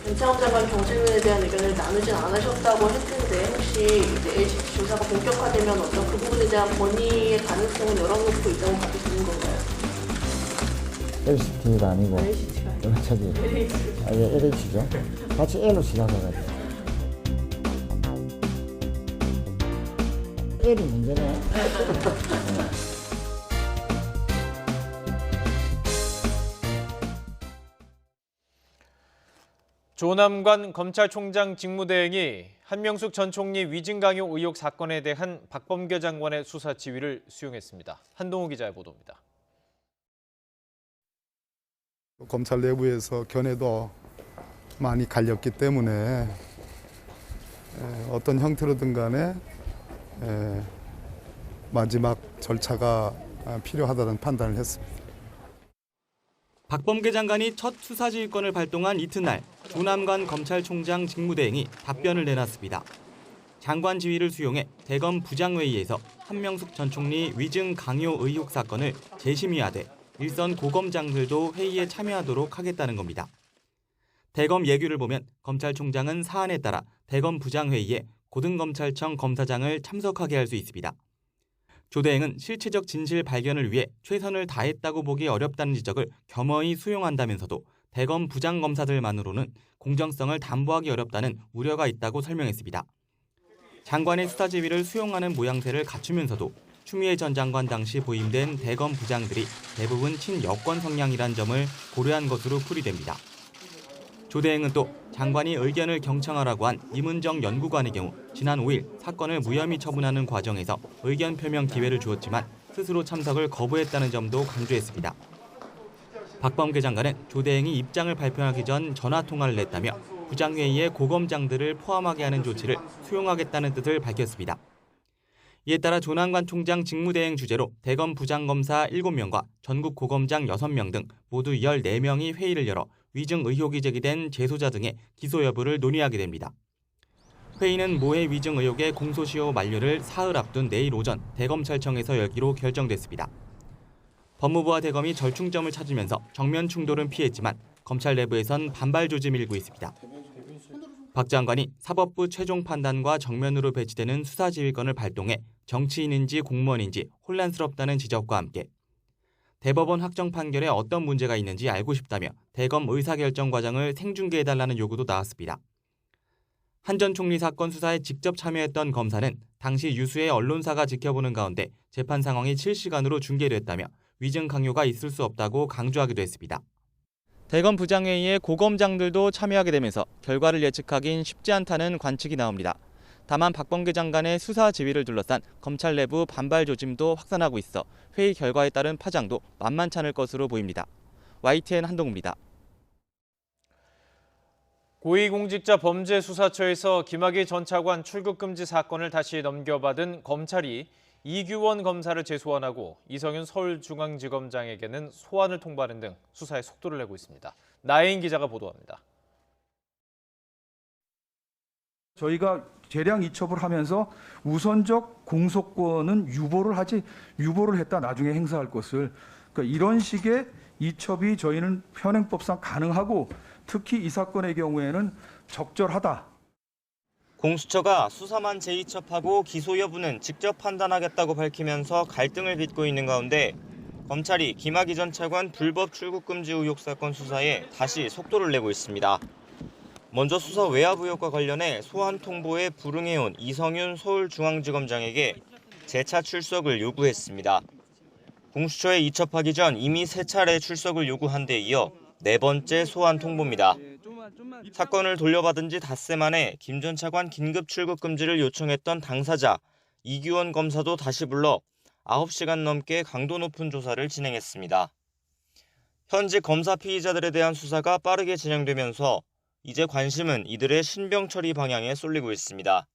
윤창호 장관 경질문에 대한 의견을 나누진 않으셨다고 했는데 혹시 이제 LCT 조사가 본격화되면 어떤 그 부분에 대한 건의의 가능성은 열어놓고 있다고 봐도 되는 건가요? LCT가 아니고 LH죠. 같이 L로 시작해가지고 L이 문제네. 조남관 검찰총장 직무대행이 한명숙 전 총리 위증 강요 의혹 사건에 대한 박범계 장관의 수사 지휘를 수용했습니다. 한동우 기자의 보도입니다. 검찰 내부에서 견해도 많이 갈렸기 때문에 어떤 형태로든 간에 마지막 절차가 필요하다는 판단을 했습니다. 박범계 장관이 첫 수사지휘권을 발동한 이튿날 조남관 검찰총장 직무대행이 답변을 내놨습니다. 장관 지휘를 수용해 대검 부장회의에서 한명숙 전 총리 위증 강요 의혹 사건을 재심의하되 일선 고검장들도 회의에 참여하도록 하겠다는 겁니다. 대검 예규를 보면 검찰총장은 사안에 따라 대검 부장회의에 고등검찰청 검사장을 참석하게 할 수 있습니다. 조 대행은 실체적 진실 발견을 위해 최선을 다했다고 보기 어렵다는 지적을 겸허히 수용한다면서도 대검 부장검사들만으로는 공정성을 담보하기 어렵다는 우려가 있다고 설명했습니다. 장관의 수사 지휘를 수용하는 모양새를 갖추면서도 추미애 전 장관 당시 보임된 대검 부장들이 대부분 친여권 성향이란 점을 고려한 것으로 풀이됩니다. 조 대행은 또 장관이 의견을 경청하라고 한 이문정 연구관의 경우 지난 5일 사건을 무혐의 처분하는 과정에서 의견 표명 기회를 주었지만 스스로 참석을 거부했다는 점도 강조했습니다. 박범계 장관은 조 대행이 입장을 발표하기 전 전화통화를 했다며 부장회의에 고검장들을 포함하게 하는 조치를 수용하겠다는 뜻을 밝혔습니다. 이에 따라 조남관 총장 직무대행 주재로 대검 부장검사 7명과 전국 고검장 6명 등 모두 14명이 회의를 열어 위증 의혹이 제기된 재소자 등의 기소 여부를 논의하게 됩니다. 회의는 모해 위증 의혹의 공소시효 만료를 사흘 앞둔 내일 오전 대검찰청에서 열기로 결정됐습니다. 법무부와 대검이 절충점을 찾으면서 정면 충돌은 피했지만 검찰 내부에선 반발 조짐이 일고 있습니다. 박 장관이 사법부 최종 판단과 정면으로 배치되는 수사지휘권을 발동해 정치인인지 공무원인지 혼란스럽다는 지적과 함께 대법원 확정 판결에 어떤 문제가 있는지 알고 싶다며 대검 의사결정 과정을 생중계해달라는 요구도 나왔습니다. 한 전 총리 사건 수사에 직접 참여했던 검사는 당시 유수의 언론사가 지켜보는 가운데 재판 상황이 실시간으로 중계됐다며 위증 강요가 있을 수 없다고 강조하기도 했습니다. 대검 부장회의에 고검장들도 참여하게 되면서 결과를 예측하긴 쉽지 않다는 관측이 나옵니다. 다만 박범계 장관의 수사 지휘를 둘러싼 검찰 내부 반발 조짐도 확산하고 있어 회의 결과에 따른 파장도 만만치 않을 것으로 보입니다. YTN 한동우입니다. 고위공직자범죄수사처에서 김학의 전 차관 출국금지 사건을 다시 넘겨받은 검찰이 이규원 검사를 재소환하고 이성윤 서울중앙지검장에게는 소환을 통보하는 등 수사에 속도를 내고 있습니다. 나혜인 기자가 보도합니다. 저희가 재량 이첩을 하면서 우선적 공소권은 유보를 했다 나중에 행사할 것을, 그러니까 이런 식의 이첩이 저희는 현행법상 가능하고 특히 이 사건의 경우에는 적절하다. 공수처가 수사만 재이첩하고 기소 여부는 직접 판단하겠다고 밝히면서 갈등을 빚고 있는 가운데 검찰이 김학의 전 차관 불법 출국금지 의혹 사건 수사에 다시 속도를 내고 있습니다. 먼저 수사 외압 의혹과 관련해 소환 통보에 불응해온 이성윤 서울중앙지검장에게 재차 출석을 요구했습니다. 공수처에 이첩하기 전 이미 3차례 출석을 요구한 데 이어 4번째 소환 통보입니다. 사건을 돌려받은 지 닷새 만에 김 전 차관 긴급 출국 금지를 요청했던 당사자 이규원 검사도 다시 불러 9시간 넘게 강도 높은 조사를 진행했습니다. 현직 검사 피의자들에 대한 수사가 빠르게 진행되면서 이제 관심은 이들의 신병 처리 방향에 쏠리고 있습니다.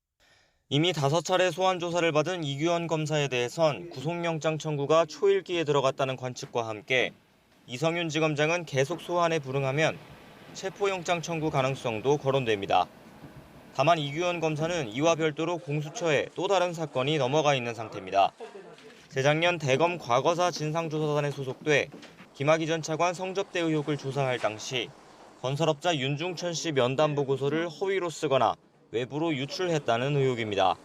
이미 5차례 소환 조사를 받은 이규현 검사에 대해선 구속영장 청구가 초읽기에 들어갔다는 관측과 함께 이성윤 지검장은 계속 소환에 불응하면 체포영장 청구 가능성도 거론됩니다. 다만 이규현 검사는 이와 별도로 공수처에 또 다른 사건이 넘어가 있는 상태입니다. 재작년 대검 과거사 진상조사단에 소속돼 김학의 전 차관 성접대 의혹을 조사할 당시 건설업자 윤중천 씨 면담 보고서를 허위로 쓰거나 외부로 유출했다는 의혹입니다.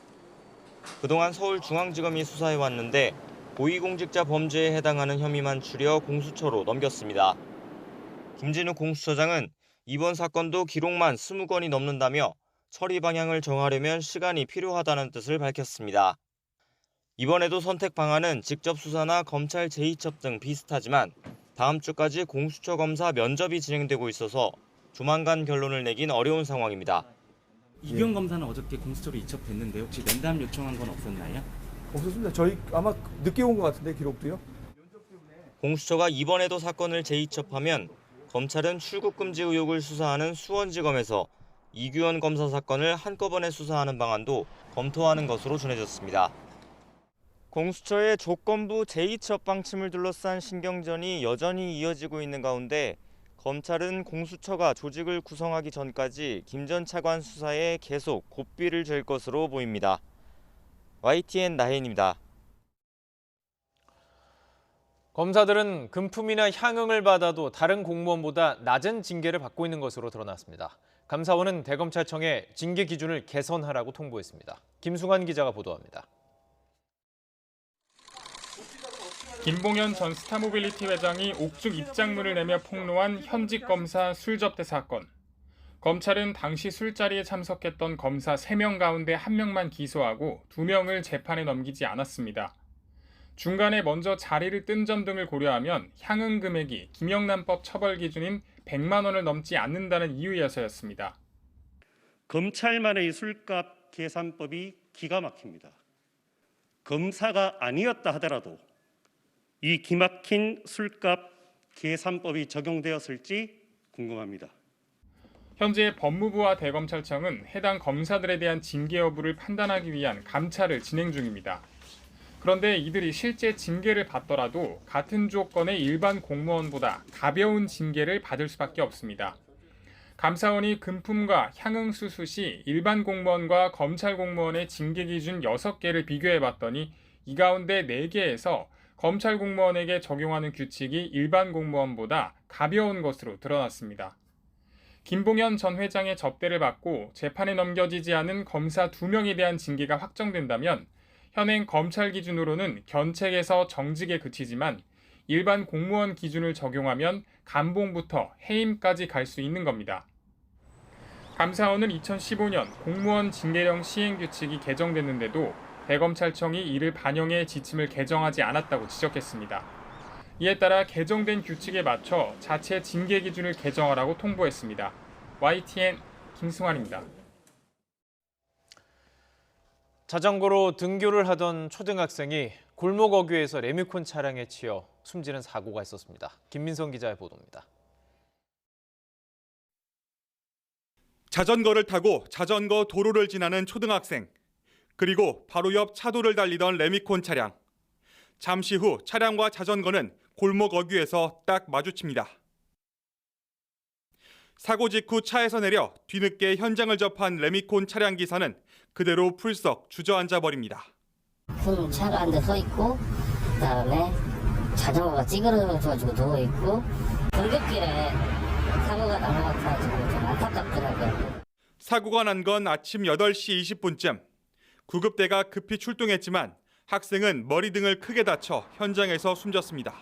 그동안 서울중앙지검이 수사해왔는데 고위공직자 범죄에 해당하는 혐의만 추려 공수처로 넘겼습니다. 김진욱 공수처장은 이번 사건도 기록만 20건이 넘는다며 처리 방향을 정하려면 시간이 필요하다는 뜻을 밝혔습니다. 이번에도 선택 방안은 직접 수사나 검찰 재이첩 등 비슷하지만 다음 주까지 공수처 검사 면접이 진행되고 있어서 조만간 결론을 내긴 어려운 상황입니다. 이규현 검사는 어저께 공수처로 이첩됐는데 혹시 면담 요청한 건 없었나요? 없었습니다. 저희 아마 늦게 온 것 같은데 기록도요. 공수처가 이번에도 사건을 재이첩하면 검찰은 출국금지 의혹을 수사하는 수원지검에서 이규현 검사 사건을 한꺼번에 수사하는 방안도 검토하는 것으로 전해졌습니다. 공수처의 조건부 재이첩 방침을 둘러싼 신경전이 여전히 이어지고 있는 가운데 검찰은 공수처가 조직을 구성하기 전까지 김 전 차관 수사에 계속 고삐를 잴 것으로 보입니다. YTN 나혜인입니다. 검사들은 금품이나 향응을 받아도 다른 공무원보다 낮은 징계를 받고 있는 것으로 드러났습니다. 감사원은 대검찰청에 징계 기준을 개선하라고 통보했습니다. 김승환 기자가 보도합니다. 김봉현 전 스타모빌리티 회장이 옥중 입장문을 내며 폭로한 현직 검사 술 접대 사건. 검찰은 당시 술자리에 참석했던 검사 3명 가운데 1명만 기소하고 2명을 재판에 넘기지 않았습니다. 중간에 먼저 자리를 뜬 점 등을 고려하면 향응 금액이 김영란법 처벌 기준인 100만 원을 넘지 않는다는 이유여서였습니다. 검찰만의 술값 계산법이 기가 막힙니다. 검사가 아니었다 하더라도 이 기막힌 술값 계산법이 적용되었을지 궁금합니다. 현재 법무부와 대검찰청은 해당 검사들에 대한 징계 여부를 판단하기 위한 감찰을 진행 중입니다. 그런데 이들이 실제 징계를 받더라도 같은 조건의 일반 공무원보다 가벼운 징계를 받을 수밖에 없습니다. 감사원이 금품과 향응 수수 시 일반 공무원과 검찰 공무원의 징계 기준 6개를 비교해봤더니 이 가운데 4개에서 검찰 공무원에게 적용하는 규칙이 일반 공무원보다 가벼운 것으로 드러났습니다. 김봉현 전 회장의 접대를 받고 재판에 넘겨지지 않은 검사 2명에 대한 징계가 확정된다면 현행 검찰 기준으로는 견책에서 정직에 그치지만 일반 공무원 기준을 적용하면 감봉부터 해임까지 갈 수 있는 겁니다. 감사원은 2015년 공무원 징계령 시행규칙이 개정됐는데도 대검찰청이 이를 반영해 지침을 개정하지 않았다고 지적했습니다. 이에 따라 개정된 규칙에 맞춰 자체 징계 기준을 개정하라고 통보했습니다. YTN 김승환입니다. 자전거로 등교를 하던 초등학생이 골목 어귀에서 레미콘 차량에 치여 숨지는 사고가 있었습니다. 김민성 기자의 보도입니다. 자전거를 타고 자전거 도로를 지나는 초등학생, 그리고 바로 옆 차도를 달리던 레미콘 차량. 잠시 후 차량과 자전거는 골목 어귀에서 딱 마주칩니다. 사고 직후 차에서 내려 뒤늦게 현장을 접한 레미콘 차량 기사는 그대로 풀썩 주저앉아 버립니다. 큰 차가 한 대 서 있고 그다음에 자전거가 찌그러져가지고 누워 있고 등굣길에 사고가 난 것 같아가지고 좀 안타깝더라고요. 사고가 난 건 아침 8시 20분쯤. 구급대가 급히 출동했지만 학생은 머리 등을 크게 다쳐 현장에서 숨졌습니다.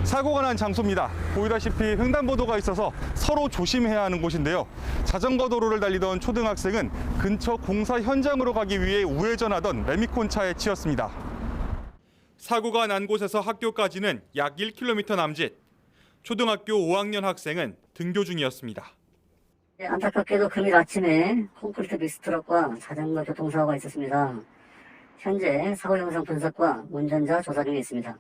사고가 난 장소입니다. 보이다시피 횡단보도가 있어서 서로 조심해야 하는 곳인데요. 자전거 도로를 달리던 초등학생은 근처 공사 현장으로 가기 위해 우회전하던 레미콘 차에 치였습니다. 사고가 난 곳에서 학교까지는 약 1km 남짓. 초등학교 5학년 학생은 등교 중이었습니다. 안타깝게도 금요일 아침에 콘크리트 믹스트럭과 자전거 교통사고가 있었습니다. 현재 사고 영상 분석과 운전자 조사 중에 있습니다.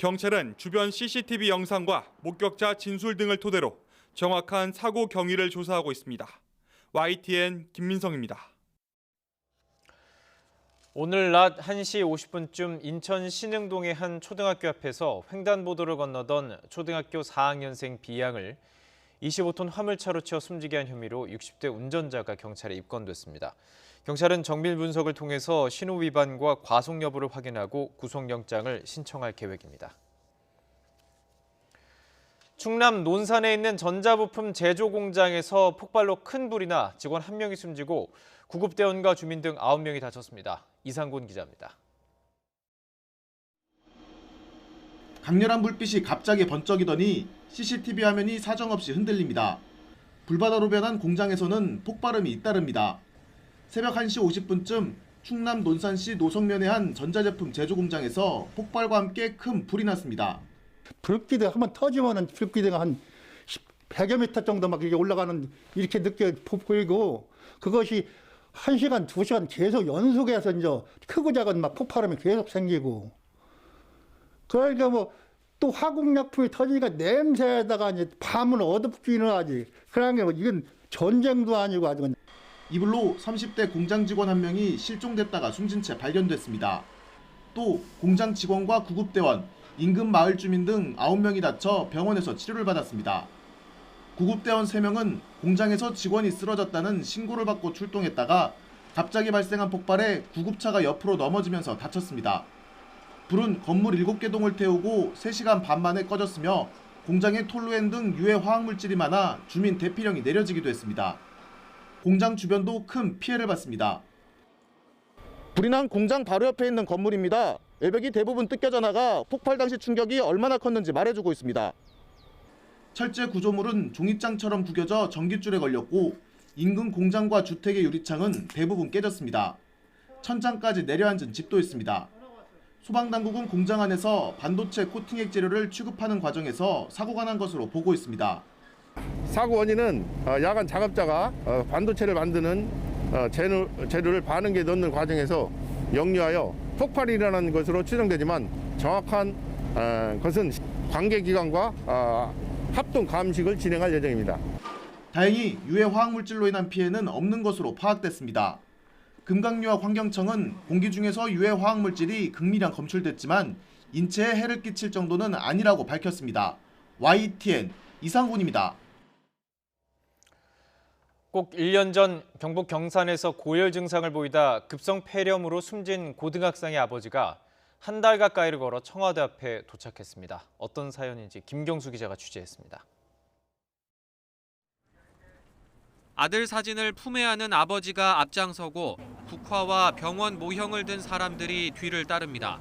경찰은 주변 CCTV 영상과 목격자 진술 등을 토대로 정확한 사고 경위를 조사하고 있습니다. YTN 김민성입니다. 오늘 낮 1시 50분쯤 인천 신흥동의 한 초등학교 앞에서 횡단보도를 건너던 초등학교 4학년생 B양을 25톤 화물차로 치어 숨지게 한 혐의로 60대 운전자가 경찰에 입건됐습니다. 경찰은 정밀 분석을 통해서 신호 위반과 과속 여부를 확인하고 구속영장을 신청할 계획입니다. 충남 논산에 있는 전자부품 제조 공장에서 폭발로 큰 불이 나 직원 1명이 숨지고 구급대원과 주민 등 9명이 다쳤습니다. 이상곤 기자입니다. 강렬한 불빛이 갑자기 번쩍이더니 CCTV 화면이 사정없이 흔들립니다. 불바다로 변한 공장에서는 폭발음이 잇따릅니다. 새벽 1시 50분쯤 충남 논산시 노성면의 한 전자제품 제조 공장에서 폭발과 함께 큰 불이 났습니다. 불기대가 한번 터지면은 불기대가 한 100여 미터 정도 막 이렇게 올라가는 이렇게 늦게 보이고 그것이 1시간, 2시간 계속 연속해서 이제 크고 작은 막 폭발음이 계속 생기고 그러니까 뭐 또 화공약품이 터지니까 냄새에다가 이제 밤은 어둡기는 하지. 그러니까 뭐 이건 전쟁도 아니고 아주. 이 불로 30대 공장 직원 1명이 실종됐다가 숨진 채 발견됐습니다. 또 공장 직원과 구급대원, 인근 마을 주민 등 9명이 다쳐 병원에서 치료를 받았습니다. 구급대원 3명은 공장에서 직원이 쓰러졌다는 신고를 받고 출동했다가 갑자기 발생한 폭발에 구급차가 옆으로 넘어지면서 다쳤습니다. 불은 건물 7개 동을 태우고 3시간 반 만에 꺼졌으며 공장에 톨루엔 등 유해 화학물질이 많아 주민 대피령이 내려지기도 했습니다. 공장 주변도 큰 피해를 봤습니다. 불이 난 공장 바로 옆에 있는 건물입니다. 외벽이 대부분 뜯겨져 나가 폭발 당시 충격이 얼마나 컸는지 말해주고 있습니다. 철제 구조물은 종잇장처럼 구겨져 전깃줄에 걸렸고 인근 공장과 주택의 유리창은 대부분 깨졌습니다. 천장까지 내려앉은 집도 있습니다. 소방당국은 공장 안에서 반도체 코팅액 재료를 취급하는 과정에서 사고가 난 것으로 보고 있습니다. 사고 원인은 야간 작업자가 반도체를 만드는 재료를 반응기에 넣는 과정에서 역류하여 폭발이 일어난 것으로 추정되지만 정확한 것은 관계기관과 합동 감식을 진행할 예정입니다. 다행히 유해 화학물질로 인한 피해는 없는 것으로 파악됐습니다. 금강유와 환경청은 공기 중에서 유해 화학물질이 극미량 검출됐지만 인체에 해를 끼칠 정도는 아니라고 밝혔습니다. YTN 이상곤입니다. 꼭 1년 전 경북 경산에서 고열 증상을 보이다 급성 폐렴으로 숨진 고등학생의 아버지가 한 달 가까이를 걸어 청와대 앞에 도착했습니다. 어떤 사연인지 김경수 기자가 취재했습니다. 아들 사진을 품에 안은 아버지가 앞장서고 국화와 병원 모형을 든 사람들이 뒤를 따릅니다.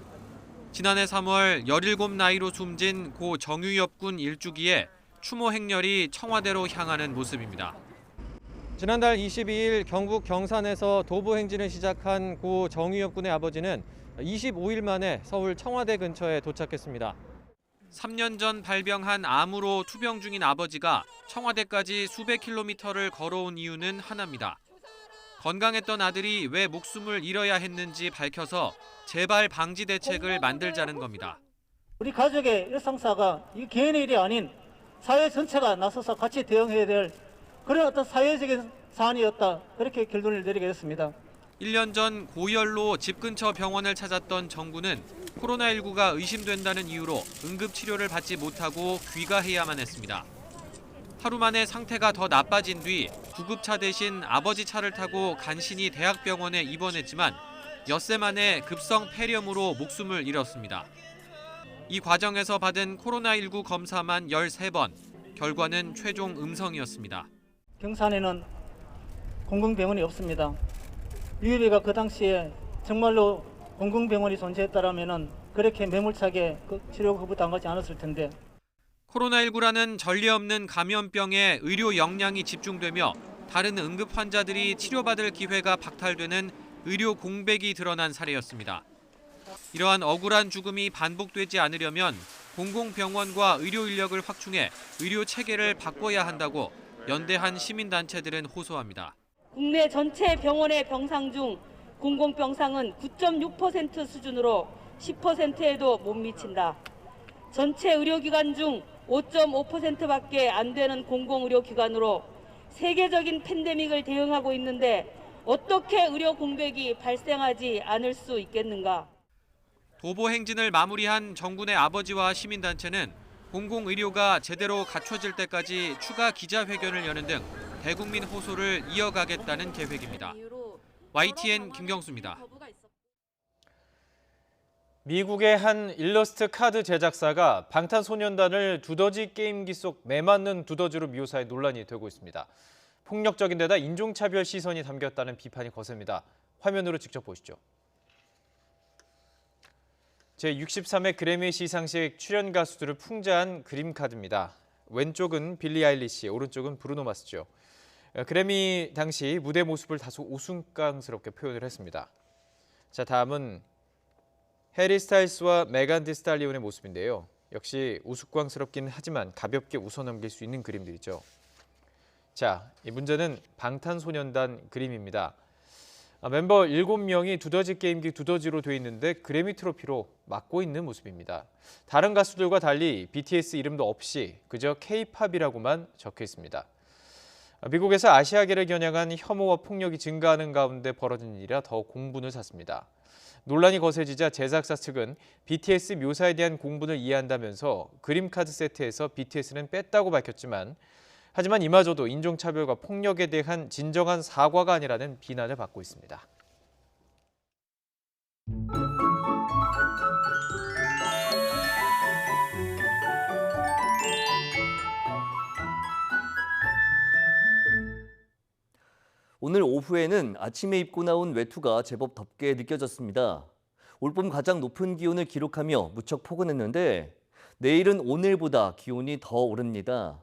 지난해 3월 17 나이로 숨진 고 정유엽 군 일주기에 추모 행렬이 청와대로 향하는 모습입니다. 지난달 22일 경북 경산에서 도보 행진을 시작한 고 정유엽 군의 아버지는 25일 만에 서울 청와대 근처에 도착했습니다. 3년 전 발병한 암으로 투병 중인 아버지가 청와대까지 수백 킬로미터를 걸어온 이유는 하나입니다. 건강했던 아들이 왜 목숨을 잃어야 했는지 밝혀서 재발 방지 대책을 만들자는 겁니다. 우리 가족의 일상사가 이 개인의 일이 아닌 사회 전체가 나서서 같이 대응해야 될 그런 어떤 사회적인 사안이었다. 그렇게 결론을 내리게 됐습니다. 1년 전 고열로 집 근처 병원을 찾았던 정군은 코로나19가 의심된다는 이유로 응급치료를 받지 못하고 귀가해야만 했습니다. 하루 만에 상태가 더 나빠진 뒤 구급차 대신 아버지 차를 타고 간신히 대학병원에 입원했지만 엿새 만에 급성 폐렴으로 목숨을 잃었습니다. 이 과정에서 받은 코로나19 검사만 13번, 결과는 최종 음성이었습니다. 경산에는 공공병원이 없습니다. 유일이가 그 당시에 정말로 공공병원이 존재했다라면은 그렇게 매몰차게 치료 거부당하지 않았을 텐데. 코로나19라는 전례 없는 감염병에 의료 역량이 집중되며 다른 응급 환자들이 치료받을 기회가 박탈되는 의료 공백이 드러난 사례였습니다. 이러한 억울한 죽음이 반복되지 않으려면 공공병원과 의료 인력을 확충해 의료 체계를 바꿔야 한다고 연대한 시민단체들은 호소합니다. 국내 전체 병원의 병상 중 공공병상은 9.6% 수준으로 10%에도 못 미친다. 전체 의료기관 중 5.5%밖에 안 되는 공공의료기관으로 세계적인 팬데믹을 대응하고 있는데 어떻게 의료 공백이 발생하지 않을 수 있겠는가? 도보 행진을 마무리한 정군의 아버지와 시민단체는 공공의료가 제대로 갖춰질 때까지 추가 기자회견을 여는 등 대국민 호소를 이어가겠다는 계획입니다. YTN 김경수입니다. 미국의 한 일러스트 카드 제작사가 방탄소년단을 두더지 게임기 속 매맞는 두더지로 묘사해 논란이 되고 있습니다. 폭력적인 데다 인종차별 시선이 담겼다는 비판이 거셉니다. 화면으로 직접 보시죠. 제63회 그래미 시상식 출연 가수들을 풍자한 그림 카드입니다. 왼쪽은 빌리 아일리시, 오른쪽은 브루노 마스죠. 그래미 당시 무대 모습을 다소 우스꽝스럽게 표현을 했습니다. 자, 다음은 해리 스타일스와 메간 디 스탈리온의 모습인데요. 역시 우스꽝스럽긴 하지만 가볍게 웃어넘길 수 있는 그림들이죠. 자, 이 문제는 방탄소년단 그림입니다. 멤버 7명이 두더지 게임기 두더지로 돼 있는데 그래미 트로피로 맞고 있는 모습입니다. 다른 가수들과 달리 BTS 이름도 없이 그저 K-팝이라고만 적혀 있습니다. 미국에서 아시아계를 겨냥한 혐오와 폭력이 증가하는 가운데 벌어진 일이라 더 공분을 샀습니다. 논란이 거세지자 제작사 측은 BTS 묘사에 대한 공분을 이해한다면서 그림 카드 세트에서 BTS는 뺐다고 밝혔지만 하지만 이마저도 인종차별과 폭력에 대한 진정한 사과가 아니라는 비난을 받고 있습니다. 오늘 오후에는 아침에 입고 나온 외투가 제법 덥게 느껴졌습니다. 올봄 가장 높은 기온을 기록하며 무척 포근했는데 내일은 오늘보다 기온이 더 오릅니다.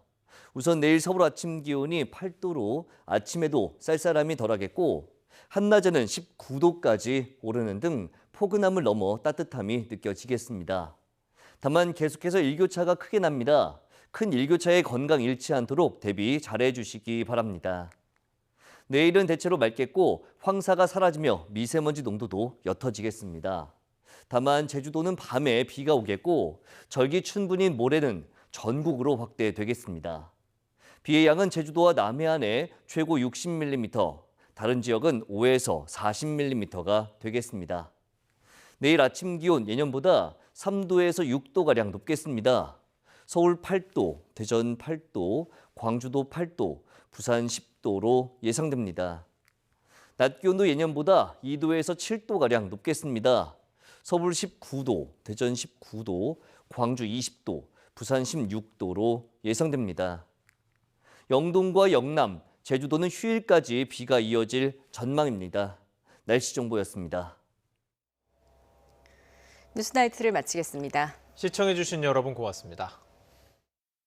우선 내일 서울 아침 기온이 8도로 아침에도 쌀쌀함이 덜하겠고 한낮에는 19도까지 오르는 등 포근함을 넘어 따뜻함이 느껴지겠습니다. 다만 계속해서 일교차가 크게 납니다. 큰 일교차에 건강 잃지 않도록 대비 잘해 주시기 바랍니다. 내일은 대체로 맑겠고 황사가 사라지며 미세먼지 농도도 옅어지겠습니다. 다만 제주도는 밤에 비가 오겠고 절기춘분인 모레는 전국으로 확대되겠습니다. 비의 양은 제주도와 남해안에 최고 60mm, 다른 지역은 5에서 40mm가 되겠습니다. 내일 아침 기온 예년보다 3도에서 6도가량 높겠습니다. 서울 8도, 대전 8도, 광주도 8도, 부산 10도로 예상됩니다. 낮 기온도 예년보다 2도에서 7도가량 높겠습니다. 서울 19도, 대전 19도, 광주 20도, 부산 16도로 예상됩니다. 영동과 영남, 제주도는 휴일까지 비가 이어질 전망입니다. 날씨 정보였습니다. 뉴스나이트를 마치겠습니다. 시청해주신 여러분 고맙습니다.